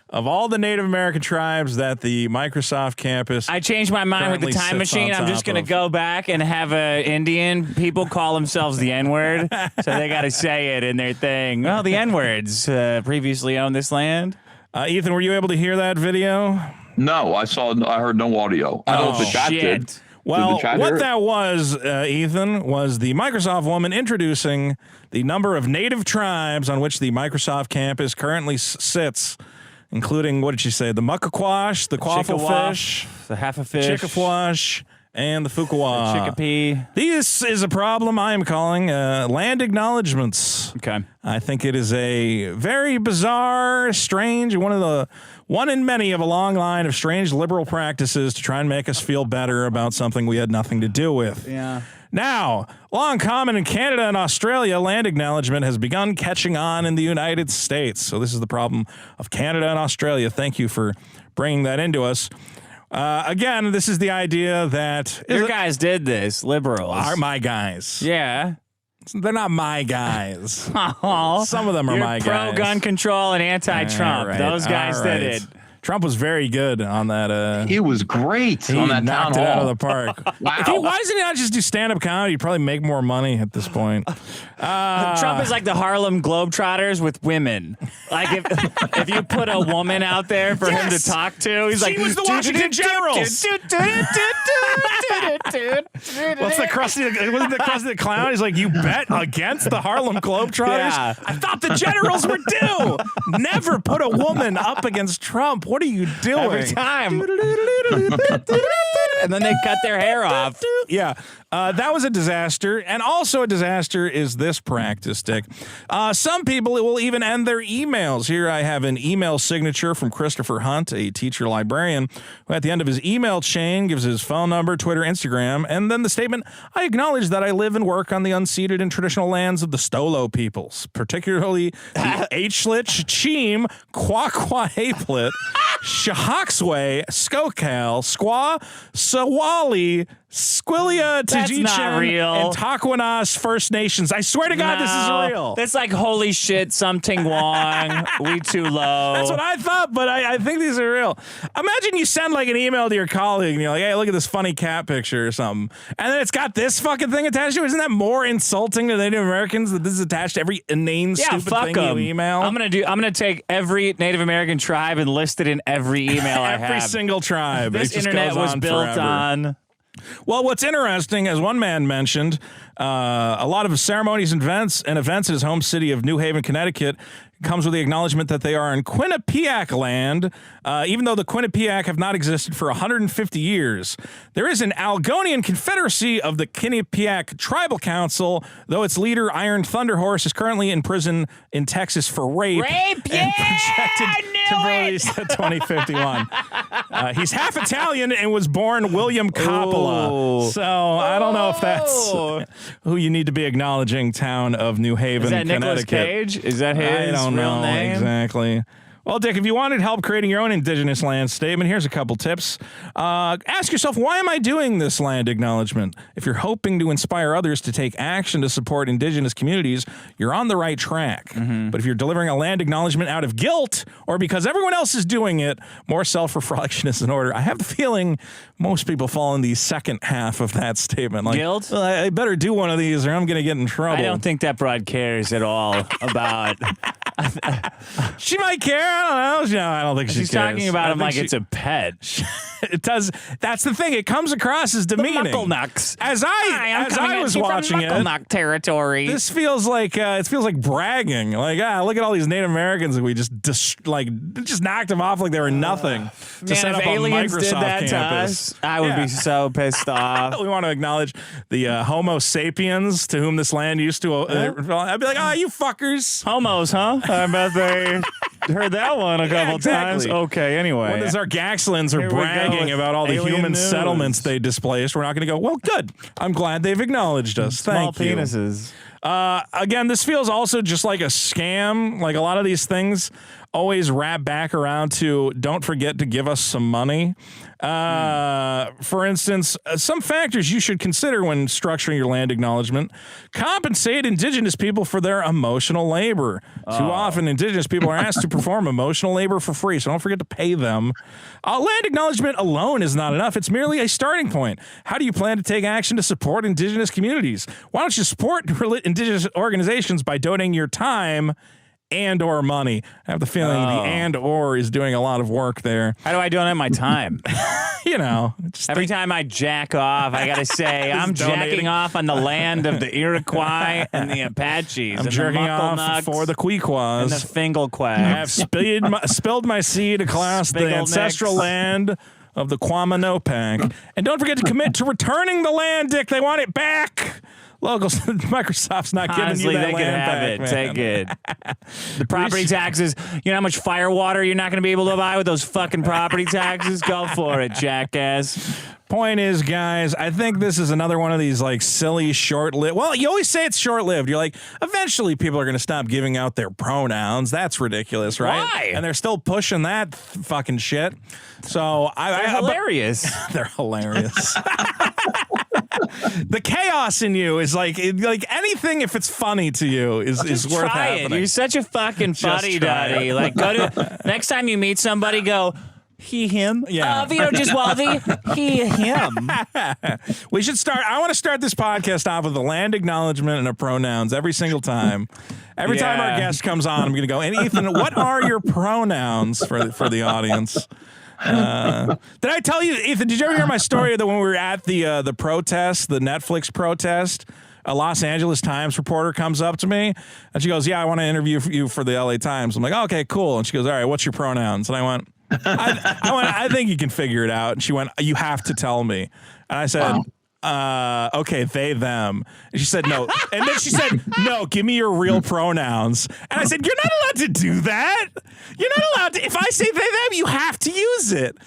of all the Native American tribes that the Microsoft campus. I changed my mind with the time machine. I'm just going to go back and have Indian people call themselves the N-word. So they got to say it in their thing. Well, the N-words previously owned this land. Ethan, were you able to hear that video? No, I heard no audio. I don't know if the chat did. Well, what that was, Ethan, was the Microsoft woman introducing the number of native tribes on which the Microsoft campus currently sits, including, what did she say, the Muckaquash, the Quafflefish, the Half-a-Fish, Chickafuash, and the Fuqua. The Chicopee. This is a problem I am calling land acknowledgments. Okay. I think it is a very bizarre, strange, one in many of a long line of strange liberal practices to try and make us feel better about something we had nothing to do with. Yeah. Now, long common in Canada and Australia, land acknowledgement has begun catching on in the United States. So this is the problem of Canada and Australia. Thank you for bringing that into us. Again, this is the idea that... Your guys did this, liberals. Are my guys. Yeah. They're not my guys. Oh, some of them are my guys. Pro-gun control and anti-Trump. Right. Those guys did it. Trump was very good on that. He was great he on that knocked town it hall. out of the park. Wow. Why doesn't he not just do stand-up comedy? He'd probably make more money at this point. Trump is like the Harlem Globetrotters with women. Like if you put a woman out there for him to talk to, he's like, she was the Washington Generals. What's the Krusty? Wasn't the Krusty the Clown? He's like, you bet against the Harlem Globetrotters? Yeah. I thought the Generals were due. Never put a woman up against Trump. What are you doing? Every time. And then they cut their hair off. Yeah. That was a disaster. And also a disaster is this practice, Dick. Some people will even end their emails. Here I have an email signature from Christopher Hunt, a teacher librarian, who at the end of his email chain gives his phone number, Twitter, Instagram, and then the statement, I acknowledge that I live and work on the unceded and traditional lands of the Stolo peoples, particularly the Aichlich, Cheem, Quaquahaplet, Shahoxway, Skokal, Squaw, Sawali, Squilia, That's not real. and Taquanas First Nations. I swear to God, this is real. That's like, holy shit, something wrong. We too low. That's what I thought, but I think these are real. Imagine you send like an email to your colleague and you're like, hey, look at this funny cat picture or something. And then it's got this fucking thing attached to it. Isn't that more insulting to Native Americans that this is attached to every inane, stupid thing you email? I'm gonna take every Native American tribe and list it in every email I have. Every single tribe. This internet was built on. Well, what's interesting, as one man mentioned, a lot of ceremonies and events in his home city of New Haven, Connecticut, comes with the acknowledgement that they are in Quinnipiac land, even though the Quinnipiac have not existed for 150 years. There is an Algonian Confederacy of the Quinnipiac Tribal Council, though its leader, Iron Thunder Horse, is currently in prison in Texas for rape. Rape, yeah! Projected temporarily set 2051. He's half Italian and was born William Coppola. Ooh. So I don't know if that's who you need to be acknowledging. Town of New Haven, Is that Nicolas Connecticut. Cage? Is that his I don't real know name? exactly. Well, Dick, if you wanted help creating your own indigenous land statement, here's a couple tips. Ask yourself, why am I doing this land acknowledgement? If you're hoping to inspire others to take action to support indigenous communities, you're on the right track. But if you're delivering a land acknowledgement out of guilt or because everyone else is doing it, more self-reflection is in order. I have the feeling most people fall in the second half of that statement. Like, Guilt? "Well, I better do one of these or I'm going to get in trouble. I don't think that broad cares at all about. She might care. I don't know. No, I don't think She's cares. talking about I him think like it's a pet. It does. That's the thing. It comes across as demeaning. Mucklenocks. As I was watching it, Mucklenuck territory. this feels like it feels like bragging. Like, look at all these Native Americans that we just knocked them off like they were nothing to Man, set if up aliens a Microsoft did that campus. to us, I would be so pissed off. We want to acknowledge the Homo sapiens to whom this land used to. I'd be like, you fuckers. Homos, huh? I bet they heard that one a couple exactly. times. Okay, anyway. When these Gargaxlins are Here we go bragging with about all the alien human news. settlements they displaced, we're not going to go, well, good. I'm glad they've acknowledged us. Small Thank you. penises. Again, this feels also just like a scam. Like a lot of these things always wrap back around to don't forget to give us some money. For instance, some factors you should consider when structuring your land acknowledgement. Compensate indigenous people for their emotional labor. Too often, indigenous people are asked to perform emotional labor for free, so don't forget to pay them. Land acknowledgement alone is not enough. It's merely a starting point. How do you plan to take action to support indigenous communities? Why don't you support indigenous organizations by donating your time and or money? I have the feeling the and or is doing a lot of work there. How do I donate my time? You know, just Every time I jack off, I got to say, I'm donating. jacking off on the land of the Iroquois and the Apaches. I'm and jerking the off for the and the Queequas. Fingalquags. I have spilled my seed across the Spiggle ancestral necks. land of the Quamanopak. And don't forget to commit to returning the land, Dick. They want it back. Locals, Microsoft's not Honestly, giving you that they could land have back, it. man. Take it. The property taxes. You know how much fire water you're not going to be able to buy with those fucking property taxes? Go for it, jackass. Point is, guys, I think this is another one of these like silly short-lived. Well, you always say it's short-lived. You're like, eventually people are going to stop giving out their pronouns. That's ridiculous, right? Why? And they're still pushing that fucking shit. So They're hilarious. They're hilarious. The chaos in you is like anything. If it's funny to you, is worth Try it. happening. You're such a fucking funny duddy. Like, go to next time you meet somebody, go. He, him. Yeah. Vito Giswaldi. He, him. We should start. I want to start this podcast off with a land acknowledgement and a pronouns every single time. Every time our Yeah. guest comes on, I'm going to go, and Ethan, what are your pronouns for the audience? Did I tell you, Ethan, did you ever hear my story that when we were at the protest, the Netflix protest, a Los Angeles Times reporter comes up to me and she goes, yeah, I want to interview you for the LA Times. I'm like, okay, cool. And she goes, all right, what's your pronouns? And I went, I think you can figure it out. And she went, you have to tell me. And I said, okay, they, them. And she said, no. And then she said, no, give me your real pronouns. And I said, you're not allowed to do that. You're not allowed to. If I say they, them, you have to use it.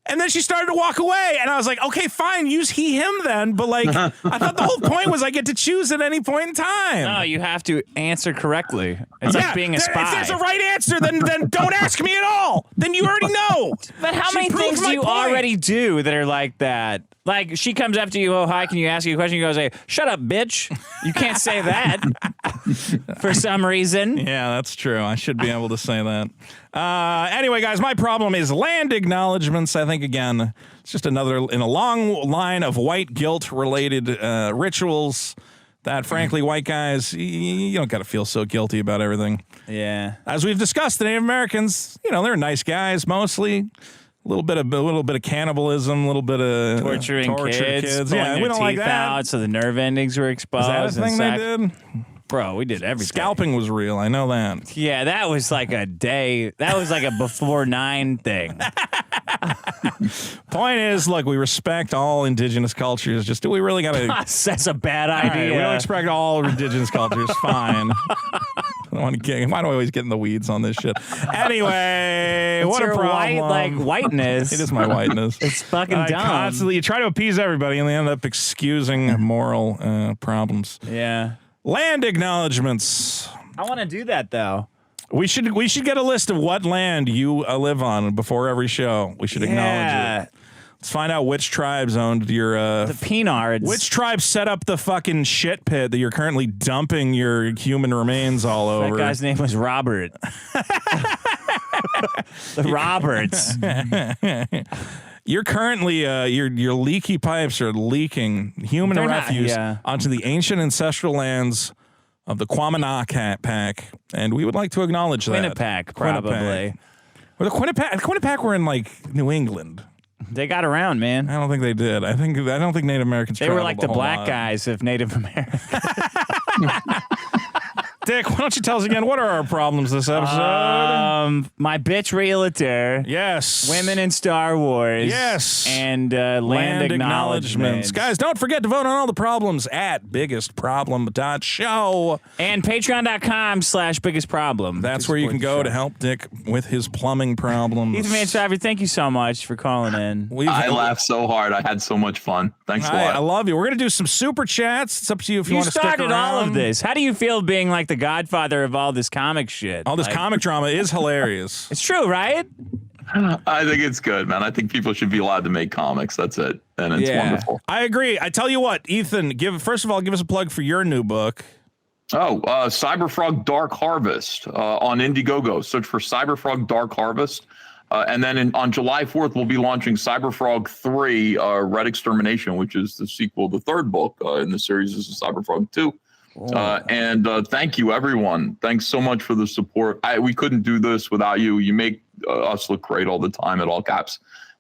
And then she started to walk away, and I was like, okay, fine, use he, him then. But, like, I thought the whole point was I get to choose at any point in time. No, you have to answer correctly. It's like being a spy. If there's a right answer, then don't ask me at all. Then you already know. But how She many proved things my do you point. already do that are like that? Like, she comes up to you, oh, hi, can you ask you a question? You go say, shut up, bitch. You can't say that for some reason. Yeah, that's true. I should be able to say that. Anyway, guys, my problem is land acknowledgments. I think, again, it's just another in a long line of white guilt-related rituals that, frankly, white guys, you don't got to feel so guilty about everything. Yeah. As we've discussed, the Native Americans, they're nice guys mostly. A little bit of cannibalism, a little bit of Torturing kids. Yeah, we don't like teeth that. out so the nerve endings were exposed. Is that a thing they did? Bro, we did everything. Scalping was real. I know that. Yeah, that was like a day. That was like a before 9 thing. Point is, look, we respect all indigenous cultures. Just do we really got to? That's a bad All right, idea. we don't respect all indigenous cultures. Fine. Why do I always get in the weeds on this shit? Anyway, what a your problem. whiteness. It is my whiteness. It's fucking dumb. Constantly, you try to appease everybody, and they end up excusing moral problems. Yeah. Land acknowledgments. I want to do that, though. We should get a list of what land you live on before every show. We should acknowledge it. Let's find out which tribes owned your the Peanards. Which tribe set up the fucking shit pit that you're currently dumping your human remains all over? That guy's name was Robert. The Roberts. You're currently your leaky pipes are leaking human refuse onto the ancient ancestral lands of the Quamanapack, and we would like to acknowledge that. Quinnipiac, probably. Or the Quinnipiac were in like New England. They got around, man. I don't think they did. I don't think Native Americans. They were like the black guys of Native America. Dick, why don't you tell us again, what are our problems this episode? My bitch realtor. Yes. Women in Star Wars. Yes. And land acknowledgments. Guys, don't forget to vote on all the problems at biggestproblem.show. And patreon.com/biggestproblem. That's where you can go to help Dick with his plumbing problems. Ethan Van Sciver, thank you so much for calling in. I laughed so hard. I had so much fun. Thanks a lot. I love you. We're going to do some super chats. It's up to you if you want to stick around. You started all of this. How do you feel being like the godfather of all this comic shit? All this comic drama is hilarious. It's true, right? I think it's good, man. I think people should be allowed to make comics. That's it. And it's wonderful. I agree. I tell you what, Ethan, first of all, give us a plug for your new book. Cyberfrog Dark Harvest on Indiegogo. Search for Cyberfrog Dark Harvest. And then on July 4th, we'll be launching Cyberfrog 3, Red Extermination, which is the sequel, the third book in the series. This is Cyberfrog 2. And thank you, everyone. Thanks so much for the support. We couldn't do this without you. You make us look great all the time at all caps,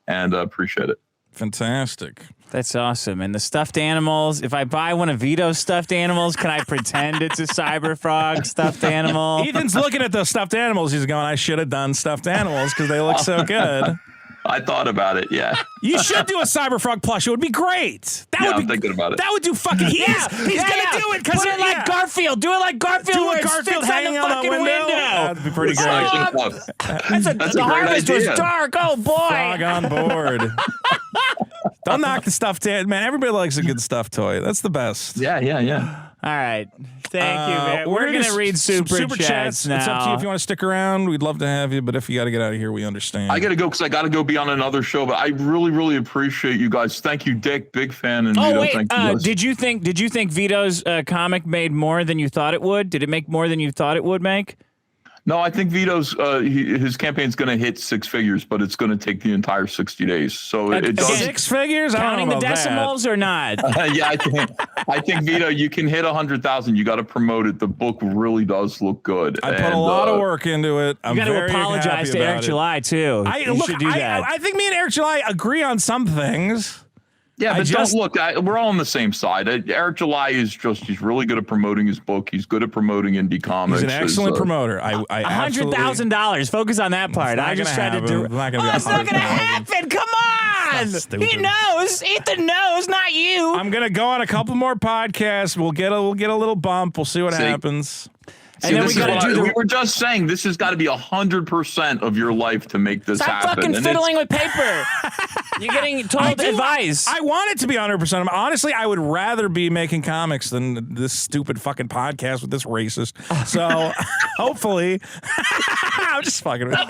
and appreciate it. Fantastic. That's awesome. And the stuffed animals, if I buy one of Vito's stuffed animals, can I pretend it's a Cyberfrog stuffed animal? Ethan's looking at the stuffed animals. He's going, I should have done stuffed animals because they look so good. I thought about it, yeah. You should do a Cyberfrog plush. It would be great. I'm thinking about it. That would do fucking... He's going to do it. Put it like Garfield. Do it like Garfield. Do where a Garfield it hanging on the out the fucking window. That'd be pretty great. That's a the great harvest idea. was dark. Oh, boy. Frog on board. Don't knock the stuffed... Man, everybody likes a good stuffed toy. That's the best. Yeah. All right. Thank you, man. We're going to read super chats now. It's up to you if you want to stick around. We'd love to have you, but if you got to get out of here, we understand. I got to go because I got to go be on another show, but I really, really appreciate you guys. Thank you, Dick. Big fan. And Vito, wait. thank you guys. Did you think Vito's comic made more than you thought it would? Did it make more than you thought it would make? No, I think Vito's his campaign's going to hit six figures, but it's going to take the entire 60 days. So it does. 6 figures? Counting the I don't know about decimals or not? Yeah, I think Vito, you can hit 100,000. You got to promote it. The book really does look good. I put a lot of work into it. I'm you got to very apologize happy to about Eric it. July too. You should do that. I think me and Eric July agree on some things. Yeah, but we're all on the same side. Eric July he's really good at promoting his book. He's good at promoting indie comics. He's an excellent promoter. $100,000. Focus on that part. I just tried to do. It's not going to happen. Come on. He knows. Ethan knows, not you. I'm going to go on a couple more podcasts. We'll get a little bump. We'll see what happens. And then we were just saying this has got to be 100% of your life to make this happen. Stop fucking fiddling with paper. You're getting told advice. I want it to be 100%. Honestly, I would rather be making comics than this stupid fucking podcast with this racist. So hopefully, I'm just fucking with you.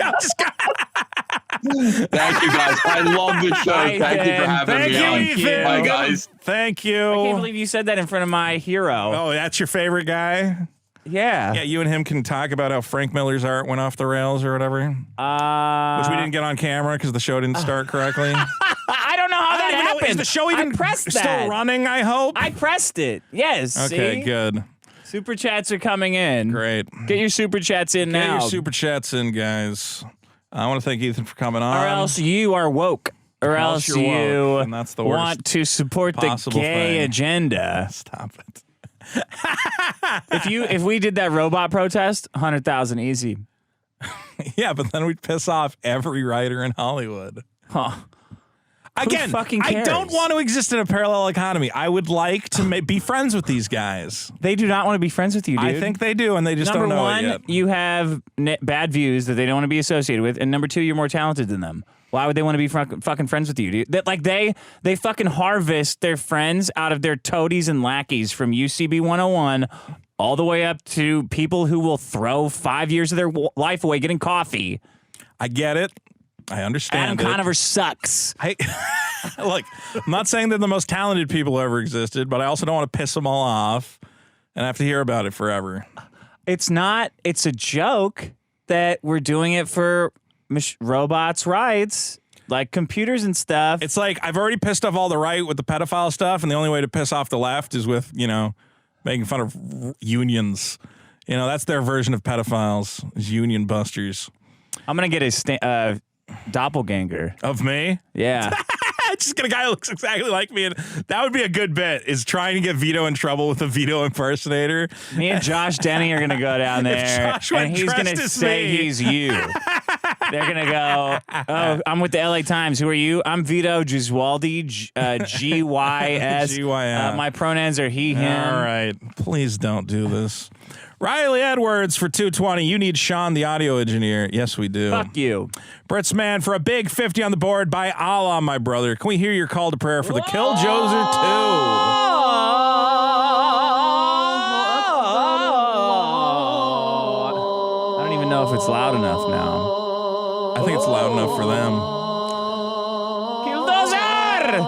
Thank you, guys. I love the show. Thank you for having me. Ethan. Bye, guys. Thank you. I can't believe you said that in front of my hero. Oh, that's your favorite guy? Yeah. Yeah, you and him can talk about how Frank Miller's art went off the rails or whatever. Which we didn't get on camera because the show didn't start correctly. I don't know how that happened. Is the show even still running, I hope? I pressed it. Yes. Okay, see? good. Super chats are coming in. Great. Get your super chats in now. Get your super chats in, guys. I want to thank Ethan for coming on. Or else you are woke. Or else you're you woke, and that's the worst want to support the gay agenda. Stop it. If we did that robot protest, 100,000 easy. Yeah, but then we'd piss off every writer in Hollywood. Huh. Again, fucking I cares? don't want to exist in a parallel economy. I would like to be friends with these guys. They do not want to be friends with you, dude. I think they do, and they just Number don't know one, it yet. you have bad views that they don't want to be associated with, and number two, you're more talented than them. Why would they want to be fucking friends with you, dude? They fucking harvest their friends out of their toadies and lackeys from UCB 101 all the way up to people who will throw 5 years of their life away getting coffee. I get it. I understand. Adam Conover sucks. Look, I'm not saying they're the most talented people who ever existed, but I also don't want to piss them all off and have to hear about it forever. It's a joke that we're doing it for robots' rights, like computers and stuff. It's like I've already pissed off all the right with the pedophile stuff, and the only way to piss off the left is with, making fun of unions. That's their version of pedophiles, is union busters. I'm going to get a doppelganger. Of me? Yeah. Just get a guy who looks exactly like me, and that would be a good bit, is trying to get Vito in trouble with a Vito impersonator. Me and Josh Denny are going to go down there, and he's going to say he's you. They're going to go, oh, I'm with the LA Times. Who are you? I'm Vito Giswaldi, G-Y-S. G-Y-S. My pronouns are he, him. All right. Please don't do this. Riley Edwards for 220. You need Sean, the audio engineer. Yes, we do. Fuck you. Brits Man for a big 50 on the board. By Allah, my brother. Can we hear your call to prayer for the Killjozer 2? I don't even know if it's loud enough now. I think it's loud enough for them. Killdozer!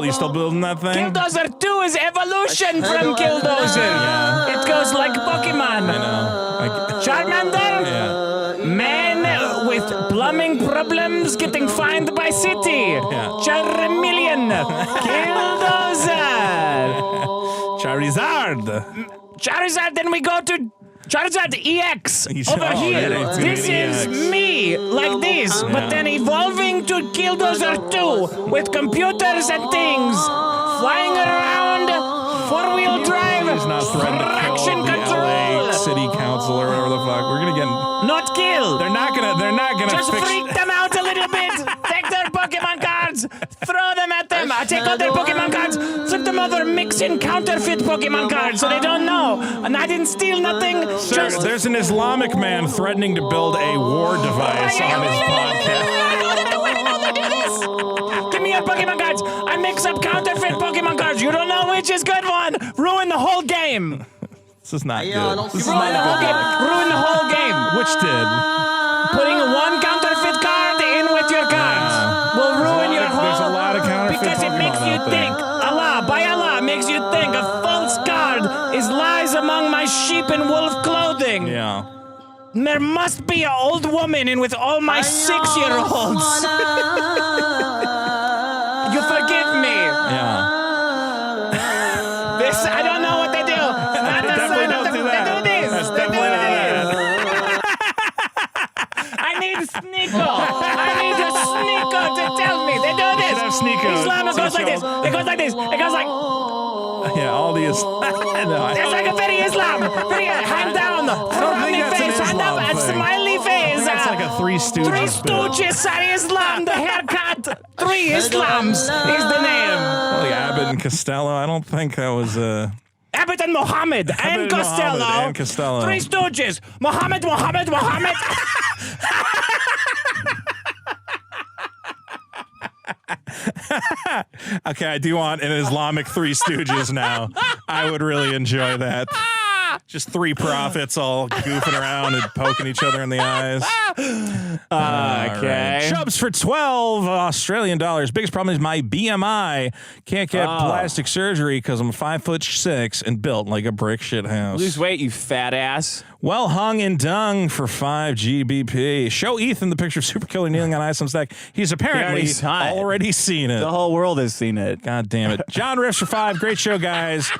You still building that thing? Killdozer 2 is evolution from Killdozer. Yeah. It goes like Pokemon. I know. Charmander, Yeah. man with plumbing problems getting fined by city. Yeah. Charmeleon, Killdozer, Charizard. Then we go to Charizard EX over here. This is me, like this, but then evolving to Killdozer 2 with computers and things, flying around, four-wheel drive, He's not threatening to traction kill the control. LA city council or whatever the fuck. We're gonna get. Not kill. They're not gonna Just fix. freak them out a little bit. Take their Pokemon cards, throw them at them. I take all their Pokemon cards, flip them over, mix in counterfeit Pokemon cards so they don't know. And I didn't steal nothing. Sir, there's an Islamic man threatening to build a war device on his podcast. I know they do this. Give me your Pokemon cards. I mix up counterfeit Pokemon cards. You don't know which is good one. Ruin the whole game. This is not good. This is Ruin the not whole good. game. Ruin the whole game. Which did? Putting one counterfeit card in with your cards will ruin your whole. There's a lot of counterfeit because it Pokemon makes you out there. think. By Allah, makes you think a false card lies among my sheep and wolf clothing. Yeah. There must be an old woman in with all my 6-year-olds. You forgive me. Yeah. This, I don't know what they do. Not the Definitely sign of don't do that. They do this. That's They do definitely not this. I need Sneeko. I need a Sneeko to tell me. They do this. have Sneeko. Islam goes like this. It goes like this. It goes like. Yeah, all these. It's like a very Islam. Very hand down. Frowning that's an face. Hand Islam up. And thing. smiley face. That's like a Three Stooges Three bit. Stooges are Islam. The haircut. Three Islams is the name. Like Abbott and Costello. I don't think that was Abbott and Mohammed and and Costello. Mohammed and Costello. Three Stooges. Mohammed. Okay, I do want an Islamic Three Stooges now. I would really enjoy that. Just three prophets all goofing around and poking each other in the eyes. Okay. Chubs for 12 Australian dollars. Biggest problem is my BMI. Can't get plastic surgery because I'm 5'6" and built like a brick shit house. Lose weight, you fat ass. Well hung and dung for 5 GBP. Show Ethan the picture of Super Killer kneeling on ice on stack. He's apparently already seen it. The whole world has seen it. God damn it. John Riffs for 5. Great show, guys.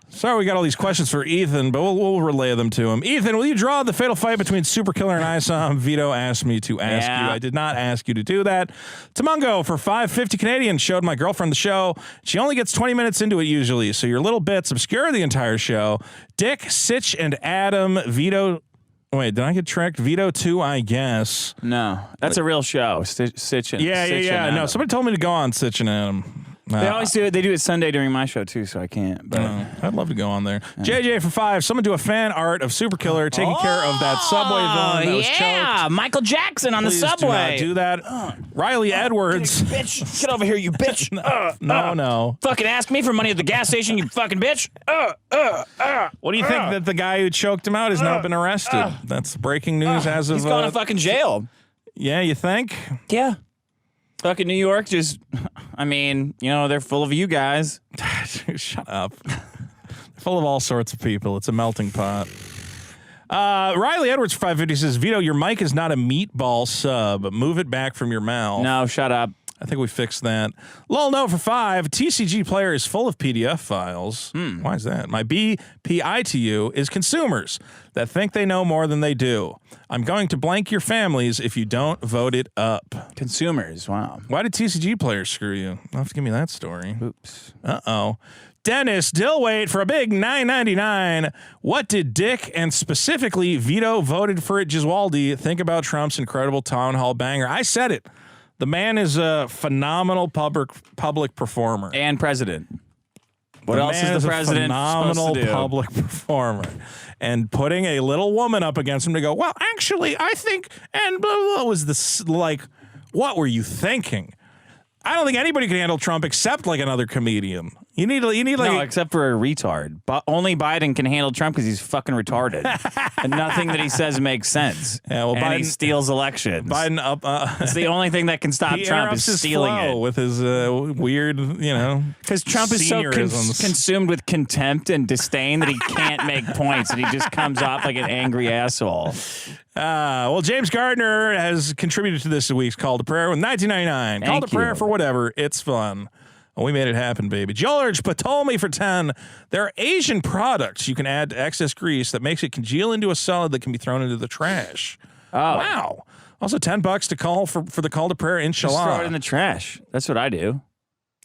Sorry we got all these questions for Ethan, but we'll relay them to him. Ethan, will you draw the fatal fight between Super Killer and Isom? Vito asked me to ask you. I did not ask you to do that. Tamungo for 5.50 Canadian showed my girlfriend the show. She only gets 20 minutes into it usually, so your little bits obscure the entire show. Dick, Sitch, and Adam, Vito Wait, did I get tricked? Vito 2, I guess. No, that's a real show. Sitchin. Yeah. No, somebody told me to go on Sitchin' Adam. They always do it. They do it Sunday during my show too, so I can't. But I'd love to go on there. JJ for 5. Someone do a fan art of Superkiller taking care of that subway villain that was choked. Michael Jackson on Please the subway. Do not do that. Riley Edwards. Bitch, get over here, you bitch. No. Fucking ask me for money at the gas station, you fucking bitch. What do you think that the guy who choked him out has now been arrested? That's breaking news as of. He's going to fucking jail. Yeah, you think? Yeah. Fucking New York just, I mean, they're full of you guys. Shut up. Full of all sorts of people. It's a melting pot. Riley Edwards for 550 says, Vito, your mic is not a meatball sub. Move it back from your mouth. No, shut up. I think we fixed that. Lol, no for 5. TCG player is full of PDF files. Why is that? My BPI to you is consumers that think they know more than they do. I'm going to blank your families if you don't vote it up. Consumers, wow. Why did TCG players screw you? You'll have to give me that story. Oops. Uh-oh. Dennis Dillwait for a big $9.99. What did Dick and specifically Vito voted for at Giswaldi think about Trump's incredible town hall banger? I said it. The man is a phenomenal public performer. And president. What else is the president phenomenal supposed to do? Public performer. And putting a little woman up against him to go, well, actually, I think, and blah, blah, blah, was this, like, what were you thinking? I don't think anybody can handle Trump except, like, another comedian. You need like no, except for a retard. But only Biden can handle Trump because he's fucking retarded, and nothing that he says makes sense. Yeah, well, and Biden he steals elections. Biden up. It's the only thing that can stop Trump is stealing it with his weird, Because Trump is so consumed with contempt and disdain that he can't make points, and he just comes off like an angry asshole. Well, James Gardner has contributed to this week's Call to Prayer with $19.99. Call to Prayer for whatever. It's fun. We made it happen, baby. George Ptolemy for 10. There are Asian products you can add to excess grease that makes it congeal into a solid that can be thrown into the trash. Oh. Wow. Also $10 to call for the Call to Prayer, inshallah. Just throw it in the trash. That's what I do.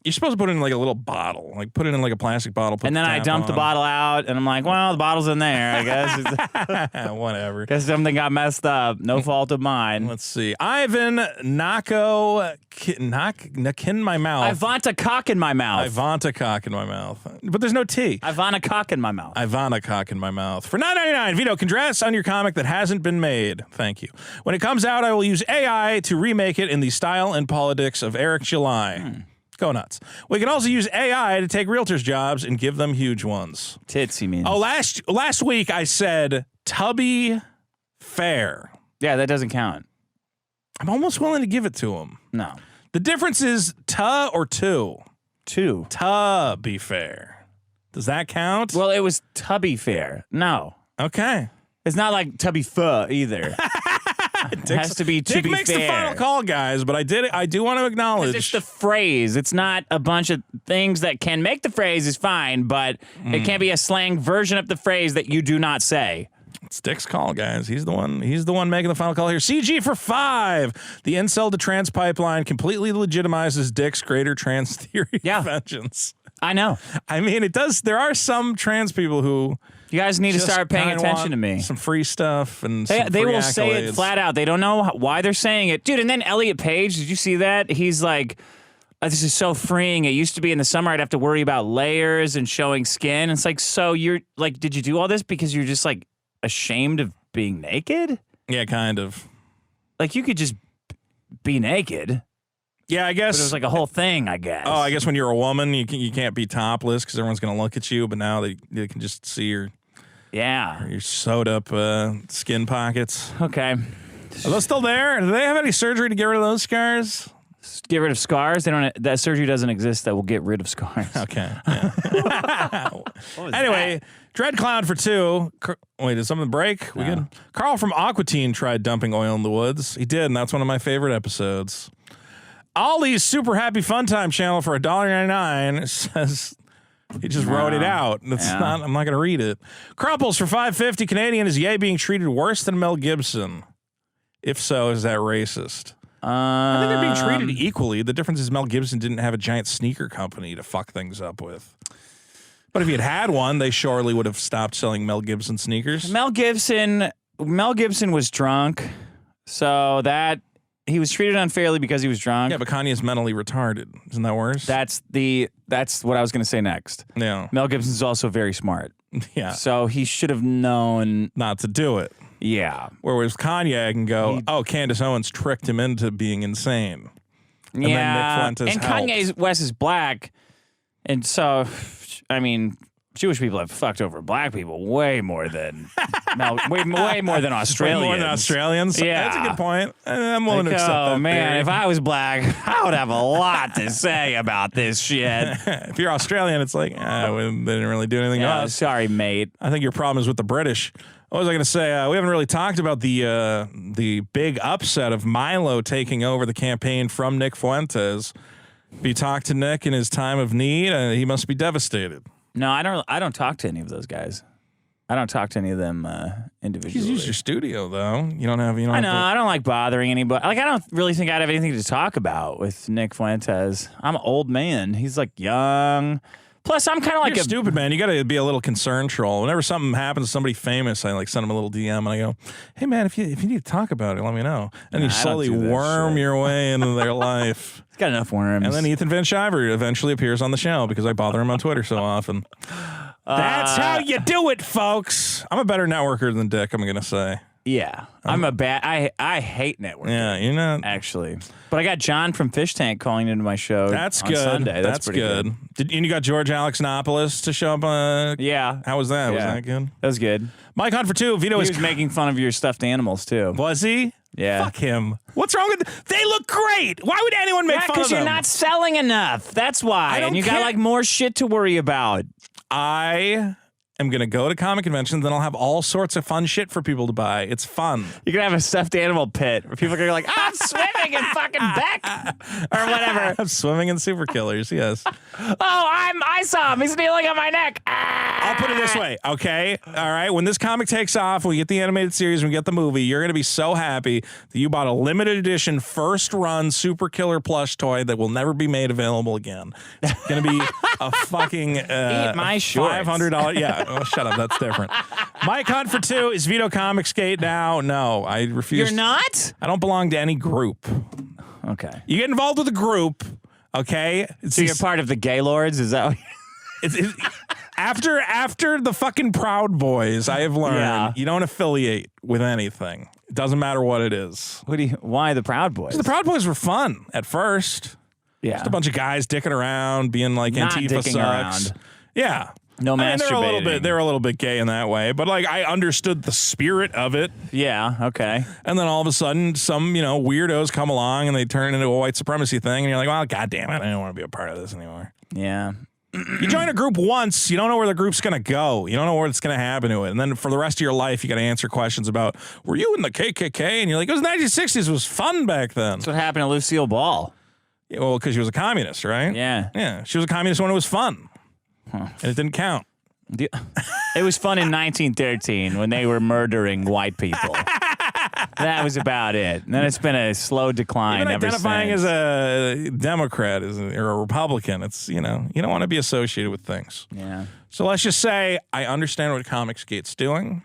You're supposed to put it in like a little bottle, like put it in like a plastic bottle. And then I dump the bottle out, and I'm like, well, the bottle's in there, I guess. Whatever. Guess something got messed up. No fault of mine. Let's see. Ivan Nako in my mouth. I want a cock in my mouth. I want a cock in my mouth. But there's no T. I want a cock in my mouth. I want a cock in my mouth. For $9.99, Vito, congrats on your comic that hasn't been made. Thank you. When it comes out, I will use AI to remake it in the style and politics of Eric July. Go nuts. We can also use AI to take realtors' jobs and give them huge ones. Tits, you mean? Oh, last week I said Tubby Fair. Yeah, that doesn't count. I'm almost willing to give it to him. No. The difference is or two. Two. Tubby Fair. Does that count? Well, it was Tubby Fair. No. Okay. It's not like Tubby Pho either. It has to be Dick makes fair. The final call, guys, but I do want to acknowledge. It's the phrase. It's not a bunch of things that can make the phrase is fine, but it can't be a slang version of the phrase that you do not say. It's Dick's call, guys. He's the one making the final call here. CG for 5. The incel to trans pipeline completely legitimizes Dick's greater trans theory of vengeance. I know. I mean, it does. There are some trans people who. You guys need to start paying attention to me. Some free stuff and they will say it flat out. They don't know why they're saying it. Dude, and then Elliot Page, did you see that? He's like, this is so freeing. It used to be in the summer I'd have to worry about layers and showing skin. It's like, so you're like, did you do all this because you're just like ashamed of being naked? Yeah, kind of. Like you could just be naked. Yeah, I guess. But it was like a whole thing, I guess. Oh, I guess when you're a woman, you can't be topless because everyone's going to look at you. But now they can just see your sewed up skin pockets. Okay. Are those still there? Do they have any surgery to get rid of those scars? Get rid of scars? They don't. That surgery doesn't exist that will get rid of scars. Okay. Yeah. Anyway, Dread Clown for 2. Wait, did something break? We good? Carl from Aquatine tried dumping oil in the woods. He did, and that's one of my favorite episodes. Ollie's Super Happy Fun Time channel for $1.99 says he just wrote it out. It's not. I'm not going to read it. Crumples for $5.50 Canadian. Is Ye being treated worse than Mel Gibson? If so, is that racist? I think they're being treated equally. The difference is Mel Gibson didn't have a giant sneaker company to fuck things up with. But if he had one, they surely would have stopped selling Mel Gibson sneakers. Mel Gibson Mel Gibson was drunk, so that he was treated unfairly because he was drunk. Yeah, but Kanye's mentally retarded. Isn't that worse? That's what I was going to say next. Yeah. Mel Gibson's also very smart. Yeah. So he should have known Not to do it. Yeah. Whereas Kanye, I can go, Candace Owens tricked him into being insane. And then Nick Fuentes and helped. Kanye West is black, and so, I mean, Jewish people have fucked over black people way more than way more than Australians. Way more than Australians? Yeah. That's a good point. I'm willing to accept that. Oh, man, theory. if I was black, I would have a lot to say about this shit. If you're Australian, it's like, they didn't really do anything to Yeah, us. sorry, mate. I think your problem is with the British. What was I going to say? We haven't really talked about the big upset of Milo taking over the campaign from Nick Fuentes. If you talk to Nick in his time of need, he must be devastated. No, I don't talk to any of those guys. I don't talk to any of them individually. He's used your studio though. You don't have. I know. I don't like bothering anybody. Like, I don't really think I'd have anything to talk about with Nick Fuentes. I'm an old man. He's like young. Plus, I'm kind of like You're stupid, man. You got to be a little concern troll. Whenever something happens to somebody famous, I like send them a little DM and I go, "Hey, man, if you need to talk about it, let me know." And you slowly worm your way into their life. He's got enough worms. And then Ethan Van Sciver eventually appears on the show because I bother him on Twitter so often. That's how you do it, folks. I'm a better networker than Dick, I'm going to say. Yeah. I'm a bad... I hate networking. Yeah, you're not... Actually. But I got John from Fish Tank calling into my show That's on good. Sunday. That's pretty good. And you got George Alexanopoulos to show up? Yeah. How was that? Yeah. Was that good? That was good. Mike Hunt for two. Vito He was was making fun of your stuffed animals, too. Was he? Yeah. Fuck him. What's wrong with They look great. Why would anyone make fun of them? Because you're not selling enough. That's why. And you got like more shit to worry about. I am going to go to comic conventions and I'll have all sorts of fun shit for people to buy. It's fun. You're going to have a stuffed animal pit where people are going to be like, I'm swimming in fucking Beck or whatever. I'm swimming in Super Killers, yes. I saw him. He's kneeling on my neck. I'll put it this way, okay? All right, when this comic takes off, we get the animated series, we get the movie, you're going to be so happy that you bought a limited edition first run Super Killer plush toy that will never be made available again. It's going to be a fucking Eat my shorts. $500. Yeah, oh, shut up, that's different. Mike Hunt for two. Is Vito Comicsgate now? No, I refuse. You're not? I don't belong to any group. Okay. You get involved with a group, okay? So you're part of the Gaylords? Is that what It's after the fucking Proud Boys, I have learned you don't affiliate with anything. It doesn't matter what it is. Why the Proud Boys? The Proud Boys were fun at first. Yeah. Just a bunch of guys dicking around, being like Not Antifa dicking sucks. around. Yeah. No masturbating. They're a little bit gay in that way, but like I understood the spirit of it. Yeah, okay. And then all of a sudden, some weirdos come along and they turn into a white supremacy thing, and you're like, well, god damn it, I don't want to be a part of this anymore. Yeah. You join a group once, you don't know where the group's going to go. You don't know what's going to happen to it. And then for the rest of your life, you got to answer questions about, were you in the KKK? And you're like, it was 1960s. It was fun back then. That's what happened to Lucille Ball. Yeah, well, because she was a communist, right? Yeah. Yeah. She was a communist when it was fun. And it didn't count. It was fun in 1913 when they were murdering white people. That was about it. And then it's been a slow decline Even ever identifying since. as a Democrat or a Republican, it's, you don't want to be associated with things. Yeah. So let's just say I understand what Comicsgate's doing,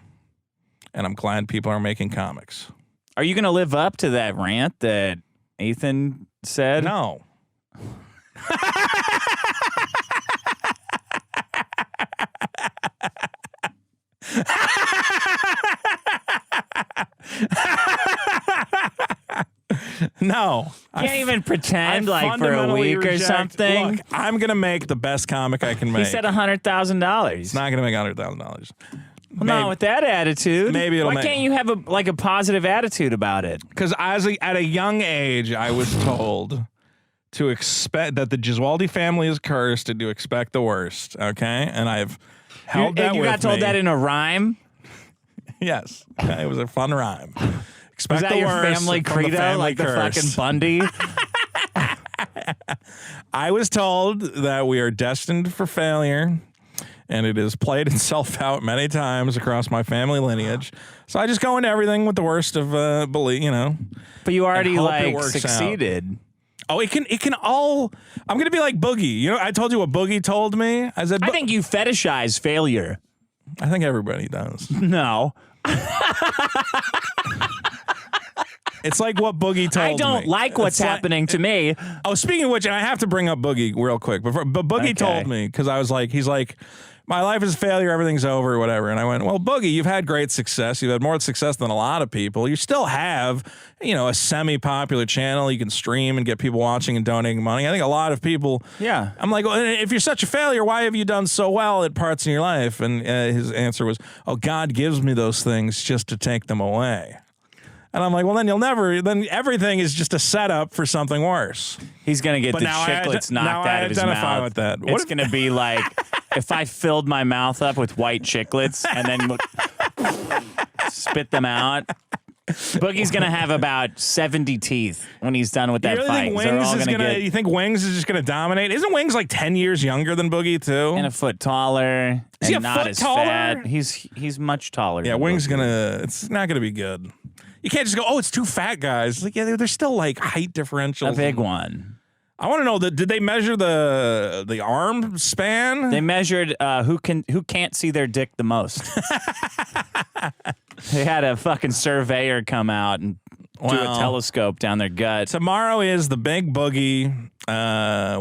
and I'm glad people are making comics. Are you going to live up to that rant that Ethan said? No. No. Can't even pretend I like for a fundamentally week or something. Look, I'm going to make the best comic I can make. He said $100,000. It's not going to make $100,000. Well, not with that attitude. Maybe it'll Why make. can't you have a positive attitude about it? Because at a young age, I was told to expect that the Gesualdi family is cursed and to expect the worst. Okay, and I've held that. And you with got told me. that in a rhyme. Yes, it was a fun rhyme. Expect Was that the your worst family from the credo, family like curse. the fucking Bundy? I was told that we are destined for failure. And it has played itself out many times across my family lineage. So I just go into everything with the worst of belief, But you already hope it like works succeeded. Oh, it can all. I'm gonna be like Boogie. I told you what Boogie told me. I said, I think you fetishize failure. I think everybody does. No, It's like what Boogie told me. I don't like what's happening to me. Oh, speaking of which, and I have to bring up Boogie real quick. But Boogie told me, because I was like, he's like, my life is a failure, everything's over, whatever. And I went, well, Boogie, you've had great success. You've had more success than a lot of people. You still have, a semi-popular channel. You can stream and get people watching and donating money. I think a lot of people. Yeah. I'm like, well, if you're such a failure, why have you done so well at parts in your life? And his answer was, oh, God gives me those things just to take them away. And I'm like, well, then everything is just a setup for something worse. He's going to get the chiclets knocked out of his mouth. With that. It's going to be like if I filled my mouth up with white chiclets and then spit them out. Boogie's going to have about 70 teeth when he's done with that fight. You think Wings is just going to dominate? Isn't Wings like 10 years younger than Boogie, too? And a foot taller. Is he and a not foot as taller? fat. He's much taller. Yeah, Wings it's not going to be good. You can't just go, oh, it's two fat guys. Like, yeah, there's still like height differentials. A big one. I want to know did they measure the arm span? They measured who can't see their dick the most. They had a fucking surveyor come out and do a telescope down their gut. Tomorrow is the big Boogie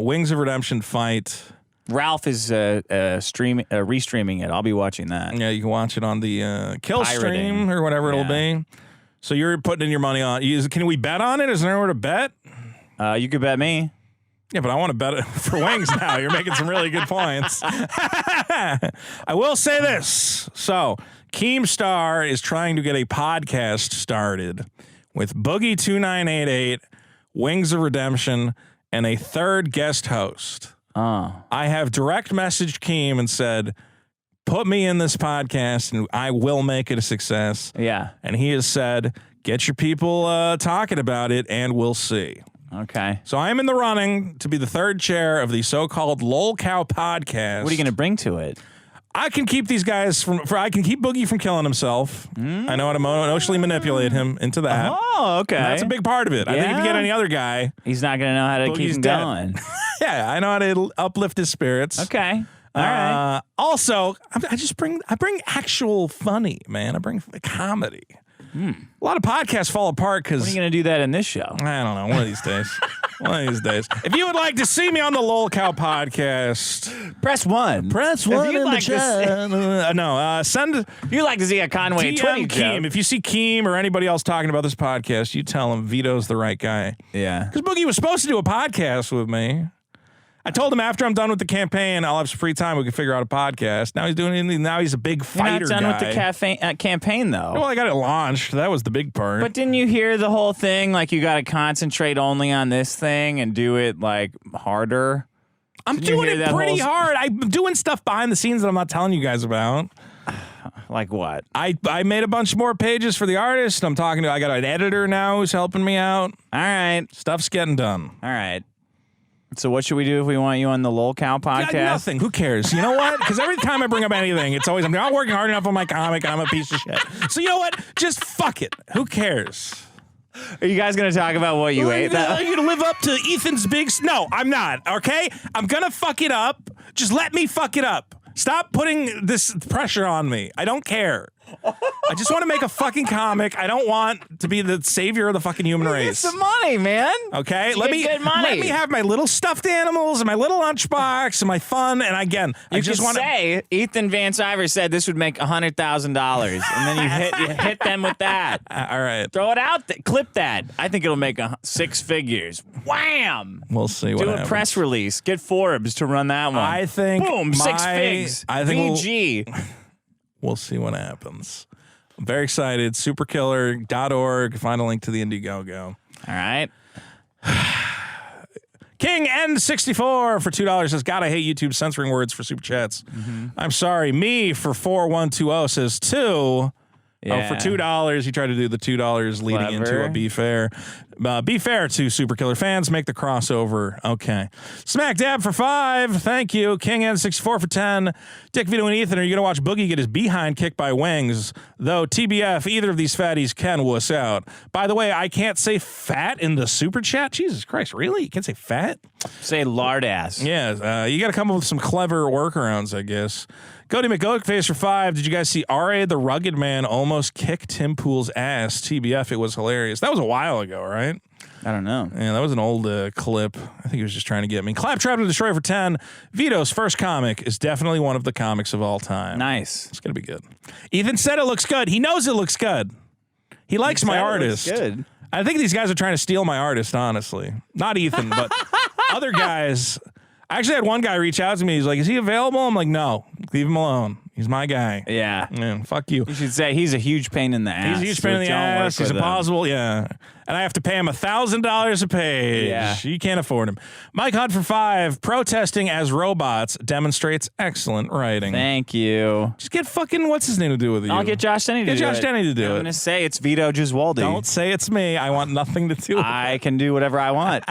Wings of Redemption fight. Ralph is restreaming it. I'll be watching that. Yeah, you can watch it on the Kill Pirating. Stream or whatever it'll be. So you're putting in your money on. Can we bet on it? Is there anywhere to bet? You could bet me. Yeah, but I want to bet it for Wings now. You're making some really good points. I will say this. So Keemstar is trying to get a podcast started with Boogie 2988, Wings of Redemption, and a third guest host. I have direct messaged Keem and said, put me in this podcast and I will make it a success. Yeah. And he has said, get your people talking about it and we'll see. Okay. So I am in the running to be the third chair of the so-called Lol Cow podcast. What are you going to bring to it? I can keep these guys I can keep Boogie from killing himself. I know how to emotionally manipulate him into that. Oh, okay. And that's a big part of it. I think if you get any other guy, he's not going to know how to keep him dead. going. Yeah, I know how to uplift his spirits. Okay. All right. Also, I bring actual funny, man. I bring comedy. A lot of podcasts fall apart because. When are you going to do that in this show? I don't know. One of these days. One of these days. If you would like to see me on the Lol Cow podcast, press 1. press 1 in the chat. Send. If you'd like to see a Conway DM Twitty Keem. joke. If you see Keem or anybody else talking about this podcast, you tell him Vito's the right guy. Yeah. Because Boogie was supposed to do a podcast with me. I told him after I'm done with the campaign, I'll have some free time. We can figure out a podcast. Now he's doing it. Now he's a big fighter guy. You're not done with the campaign, though. Well, I got it launched. That was the big part. But didn't you hear the whole thing? Like, you got to concentrate only on this thing and do it, like, harder? I'm doing it pretty hard. I'm doing stuff behind the scenes that I'm not telling you guys about. Like what? I made a bunch more pages for the artist. I got an editor now who's helping me out. All right. Stuff's getting done. All right. So what should we do if we want you on the Lol Cow podcast? Nothing. Who cares? You know what? Because every time I bring up anything, it's always, I'm not working hard enough on my comic. I'm a piece of shit. So you know what? Just fuck it. Who cares? Are you guys going to talk about what you ate? Are you going to live up to Ethan's big... No, I'm not. Okay? I'm going to fuck it up. Just let me fuck it up. Stop putting this pressure on me. I don't care. I just want to make a fucking comic. I don't want to be the savior of the fucking human race. Get some money, man. Okay, let me have my little stuffed animals and my little lunchbox and my fun. And again, I just want to say Ethan Van Sciver said this would make $100,000, and then you hit them with that. All right, throw it out. Clip that. I think it'll make 6 figures. Wham! We'll see what happens. Do a press release. Get Forbes to run that one. I think boom, 6 figs. I think VG. We'll see what happens. I'm very excited. Superkiller.org. Find a link to the Indiegogo. All right. King N64 for $2 says, God, I hate YouTube censoring words for super chats. I'm sorry. Me for 4120 says 2. Yeah. Oh, for $2, he tried to do the $2 leading into a Be Fair. Be fair to Superkiller fans. Make the crossover. Okay. Smack Dab for 5. Thank you. King N64 for 10. Dick, Vito, and Ethan, are you going to watch Boogie get his behind kicked by Wings? Though, TBF, either of these fatties can wuss out. By the way, I can't say fat in the super chat. Jesus Christ, really? You can't say fat? Say lard ass. Yeah, you got to come up with some clever workarounds, I guess. Cody McGoatface for 5. Did you guys see R.A. the Rugged Man almost kick Tim Pool's ass? TBF, it was hilarious. That was a while ago, right? I don't know. Yeah, that was an old clip. I think he was just trying to get me. Claptrap to Destroy for 10. Vito's first comic is definitely one of the comics of all time. Nice. It's going to be good. Ethan said it looks good. He knows it looks good. He likes my artist. Good. I think these guys are trying to steal my artist, honestly. Not Ethan, but other guys. I actually had one guy reach out to me. He's like, is he available? I'm like, no, leave him alone. He's my guy. Yeah. Man, fuck you. You should say he's a huge pain in the ass. He's a huge pain in the ass. He's impossible. Yeah. And I have to pay him $1,000 a page. Yeah. You can't afford him. Mike Hunt for 5. Protesting as robots demonstrates excellent writing. Thank you. Just get fucking, what's his name to do with you? I'll get Josh Denny to do it. Get Josh Denny to do it. I'm going to say it's Vito Giswaldi. Don't say it's me. I want nothing to do with it. I can do whatever I want.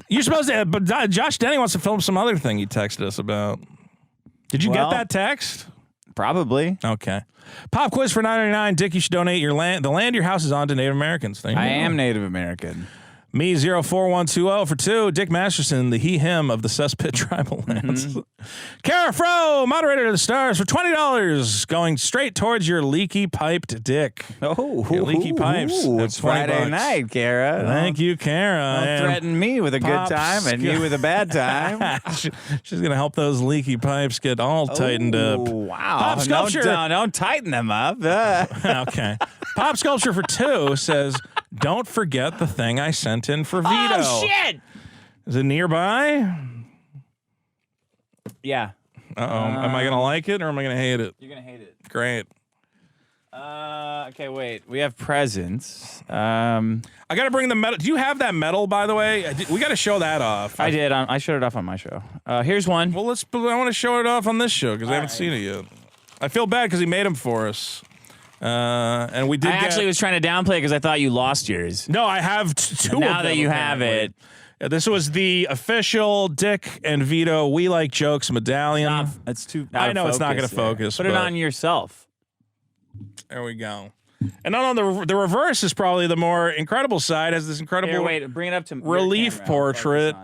You're supposed to, but Josh Denny wants to film some other thing he texted us about. Did you get that text? Probably. Okay. Pop quiz for $9.99. Dick, you should donate your land. The land your house is on to Native Americans. I am Native American. Me 04120 for 2. Dick Masterson, the he/him of the Cesspit tribal lands. Kara Fro, moderator to the stars for $20, going straight towards your leaky piped dick. Oh, your leaky pipes. It's Friday night, Kara. Thank you, Kara. Don't threaten me with a good time and you with a bad time. She's going to help those leaky pipes get all tightened up. Wow. Pop Sculpture. Don't tighten them up. Okay. Pop Sculpture for 2 says, don't forget the thing I sent in for Vito. Oh, shit. Is it nearby? Yeah. Uh-oh. Am I going to like it or am I going to hate it? You're going to hate it. Great. Okay, wait. We have presents. I got to bring the medal. Do you have that medal, by the way? We got to show that off. I did. I showed it off on my show. Here's one. Well, I want to show it off on this show because I haven't seen it yet. I feel bad because he made them for us. And we did. I actually was trying to downplay because I thought you lost yours. No, I have two. And now that you have it. Yeah, this was the official Dick and Vito We Like Jokes medallion. It's too. I know it's not going to focus. Put it on yourself. There we go. And on the reverse is probably the more incredible side. Has this incredible Here, wait, bring it up to relief your camera. portrait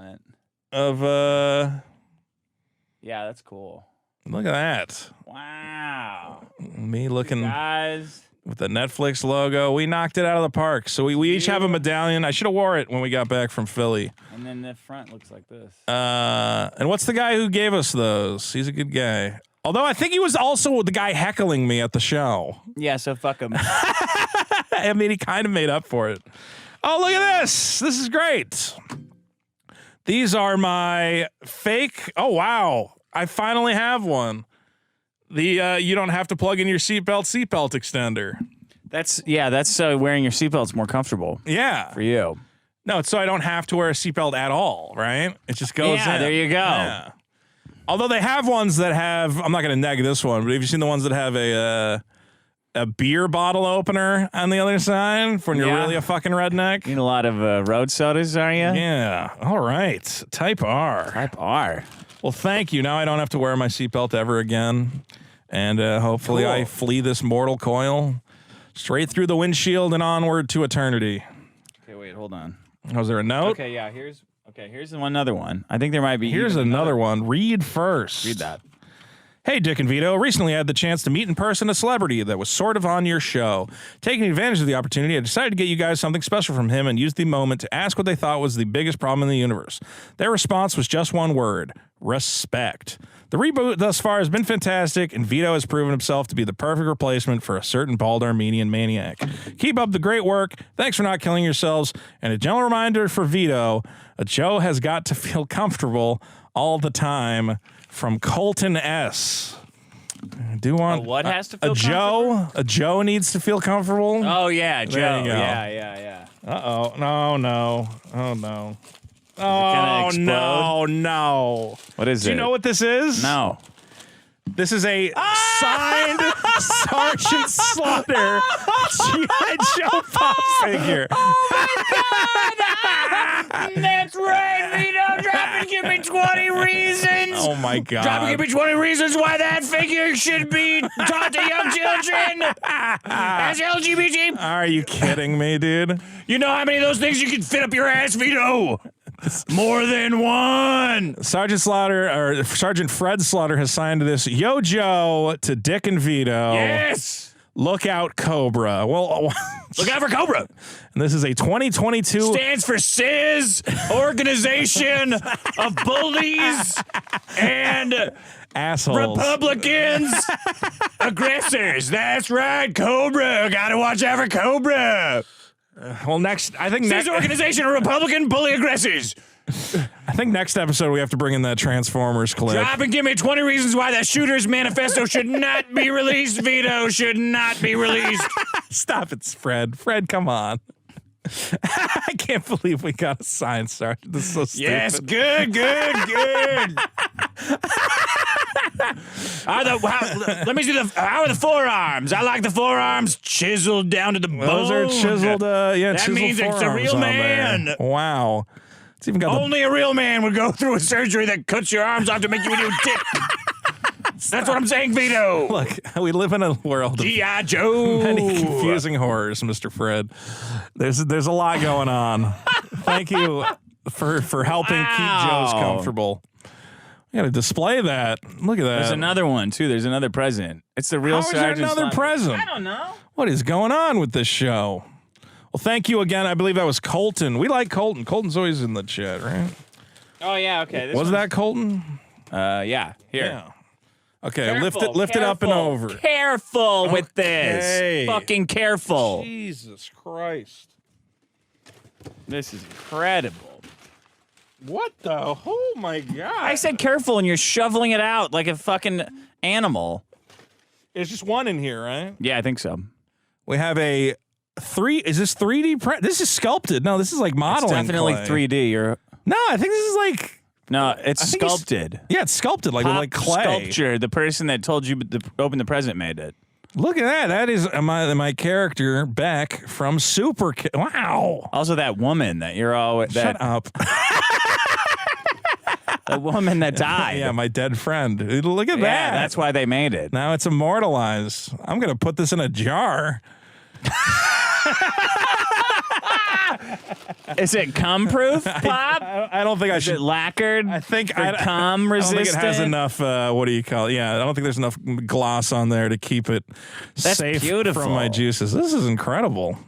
of Yeah, that's cool. Look at that. Wow. Me looking Guys. with the Netflix logo. We knocked it out of the park. So we each have a medallion. I should have wore it when we got back from Philly. And then the front looks like this. And what's the guy who gave us those? He's a good guy. Although I think he was also the guy heckling me at the show. Yeah, so fuck him. I mean, he kind of made up for it. Oh, look at this. This is great. These are my fake. Oh, wow. I finally have one. The you don't have to plug in your seatbelt extender. That's wearing your seatbelt's more comfortable. Yeah. For you. No, it's so I don't have to wear a seatbelt at all, right? It just goes in. There you go. Yeah. Although they have ones that have, I'm not going to neg this one, but have you seen the ones that have a beer bottle opener on the other side for when you're really a fucking redneck? Need a lot of road sodas, are you? Yeah. All right. Type R. Type R. Well, thank you. Now I don't have to wear my seatbelt ever again. And hopefully I flee this mortal coil straight through the windshield and onward to eternity. Okay, wait, hold on. Was there a note? Okay, yeah, here's another one. I think there might be. Here's another one. Read first. Read that. Hey, Dick and Vito. Recently I had the chance to meet in person a celebrity that was sort of on your show. Taking advantage of the opportunity, I decided to get you guys something special from him and used the moment to ask what they thought was the biggest problem in the universe. Their response was just one word: respect. The reboot thus far has been fantastic, and Vito has proven himself to be the perfect replacement for a certain bald Armenian maniac. Keep up the great work. Thanks for not killing yourselves. And a gentle reminder for Vito, Joe has got to feel comfortable all the time. From Colton S. I do want what has to feel comfortable? A Joe needs to feel comfortable. Oh yeah, Joe. There you go. Yeah. Uh-oh. No. Oh no. Oh no. What is it? Do you know what this is? No. This is a signed Sergeant Slaughter G.I. Joe pop figure. Oh my God! That's right, Vito. Drop and give me 20 reasons. Oh my God. Drop and give me 20 reasons why that figure should be taught to young children as LGBT. Are you kidding me, dude? You know how many of those things you can fit up your ass, Vito? More than one. Sergeant Fred Slaughter has signed this. Yo, Joe, to Dick and Vito. Yes. Look out, Cobra. Well, Look out for Cobra. And this is a 2022. Stands for SIZ, Organization of Bullies and Assholes. Republicans, aggressors. That's right, Cobra. Gotta watch out for Cobra. Well, I think SIZ, Organization of Republican Bully Aggressors. I think next episode we have to bring in that Transformers clip. Drop and give me 20 reasons why that shooter's manifesto should not be released. Vito should not be released. Stop it, Fred. Fred, come on. I can't believe we got a sign, Sergeant. This is so stupid. Yes, good. Let me see how are the forearms? I like the forearms chiseled down to the bone. Those are chiseled, That chiseled means it's a real forearms on man. there. Wow. It's even got Only a real man would go through a surgery that cuts your arms off to make you a new dick. That's what I'm saying, Vito. Look, we live in a world of G.I. Joe. many confusing horrors, Mr. Fred. There's a lot going on. Thank you for helping keep Joe's comfortable. We got to display that. Look at that. There's another one, too. There's another present. It's the real How is there Sergeant another Slaughter. present? I don't know. What is going on with this show? Well, thank you again. I believe that was Colton. We like Colton. Colton's always in the chat, right? Oh, yeah, okay. Was that Colton? Yeah. Here. Yeah. Okay, Careful, lift it up and careful, over. Careful with Okay. this. Fucking careful. Jesus Christ. This is incredible. What the? Oh my God. I said careful, and you're shoveling it out like a fucking animal. There's just one in here, right? Yeah, I think so. We have is this 3D print? This is sculpted. No, this is like modeling. It's definitely clay. 3D. No, I think this is like. No, it's I think it's- sculpted. Yeah, it's sculpted like with Pop like clay. Sculpture. The person that told you to open the present made it. Look at that. That is my character Beck from Wow. Also, that woman that you're always Shut up. the woman that died. Yeah, my dead friend. Look at Yeah, that. that's why they made it. Now it's immortalized. I'm gonna put this in a jar. Is it cum proof, Pop? I don't think I Is should. it lacquered? I think for cum I don't resistant. think it has enough. What do you call it? Yeah, I don't think there's enough gloss on there to keep it That's safe beautiful. from my juices. This is incredible.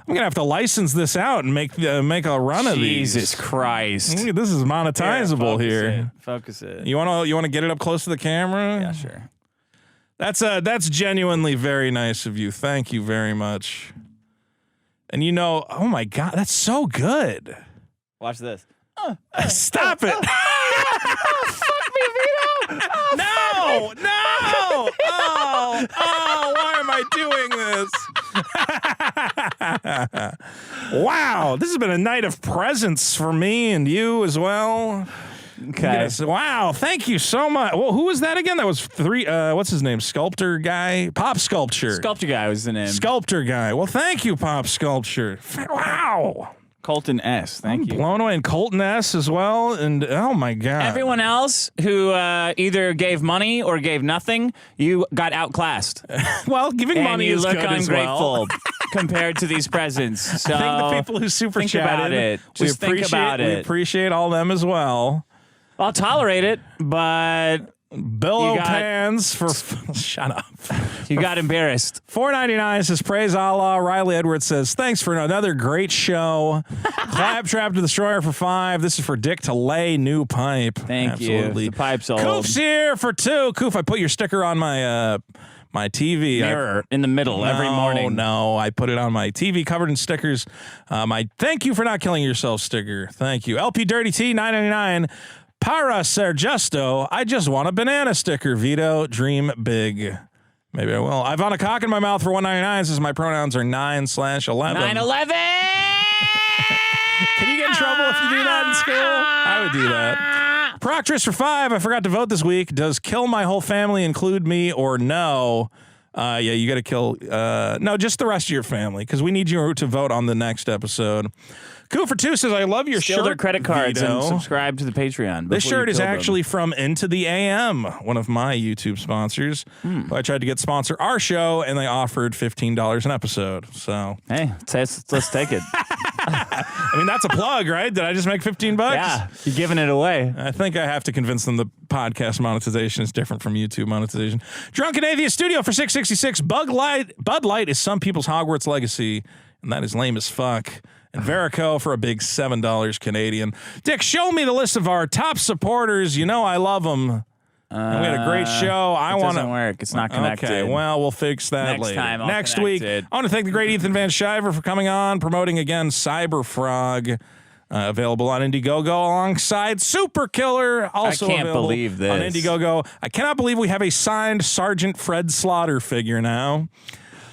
I'm gonna have to license this out and make a run of these. Jesus Christ! Look at this is monetizable here. Focus it. You wanna get it up close to the camera? Yeah, sure. That's genuinely very nice of you. Thank you very much. And oh my God, that's so good. Watch this. Stop it. Fuck me, Vito! No! Oh, why am I doing this? Wow, this has been a night of presents for me and you as well. Okay. Yes. Wow, thank you so much. Well, who was that again? That was what's his name? Sculptor guy? Pop Sculpture. Sculpture guy was the name. Sculptor guy. Well, thank you, Pop Sculpture. Wow. Colton S. Thank you. Blown away. And Colton S as well. And oh my God. Everyone else who either gave money or gave nothing, you got outclassed. Well, giving And money you is look good as well. ungrateful compared to these presents. So I think the people who super think chatted, about it. Just think about we it. appreciate all them as well. I'll tolerate it, but Billow You got- pans for shut up. you got embarrassed. $4.99 says praise Allah. Riley Edwards says thanks for another great show. Claptrap to Destroyer for $5. This is for Dick to lay new pipe. Thank Absolutely. you. The pipe's old. Koof's here for $2. Koof, I put your sticker on my my TV. Mirror in the middle every morning. No, I put it on my TV covered in stickers. My thank you for not killing yourself sticker. Thank you. LP Dirty T $9.99. Para Sergesto, I just want a banana sticker. Vito, dream big. Maybe I will. Ivana Cock in my mouth for $1.99 says my pronouns are 9/11. 9/11. Can you get in trouble if you do that in school? I would do that. Proctress for $5. I forgot to vote this week. Does kill my whole family include me or no? Yeah, you got to kill. No, just the rest of your family because we need you to vote on the next episode. Cool for $2 says I love your Steal shirt. their credit cards Vito. and subscribe to the Patreon. This before you shirt is kill them. actually from Into the AM, one of my YouTube sponsors. Who I tried to get sponsor our show, and they offered $15 an episode. So Hey, let's take it. I mean, that's a plug, right? Did I just make $15? Yeah, you're giving it away. I think I have to convince them the podcast monetization is different from YouTube monetization. Drunken Atheist Studio for $6.66. Bud Light is some people's Hogwarts legacy, and that is lame as fuck. And Verico for a big $7 Canadian. Dick, show me the list of our top supporters. You know I love them. We had a great show. It doesn't work. It's not connected. Okay, well, we'll fix that Next later. time I'll Next connect week, it. I want to thank the great Ethan Van Sciver for coming on, promoting again Cyber Frog, available on Indiegogo alongside Super Killer, also I can't available believe this. on Indiegogo. I cannot believe we have a signed Sergeant Fred Slaughter figure now.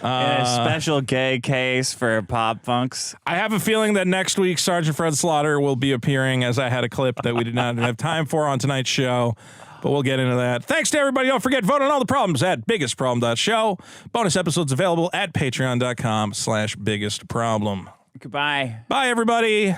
In a special gay case for pop punks. I have a feeling that next week Sergeant Fred Slaughter will be appearing, as I had a clip that we did not have time for on tonight's show. But we'll get into that. Thanks to everybody. Don't forget, vote on all the problems at biggestproblem.show. Bonus episodes available at patreon.com/biggestproblem. Goodbye. Bye, everybody.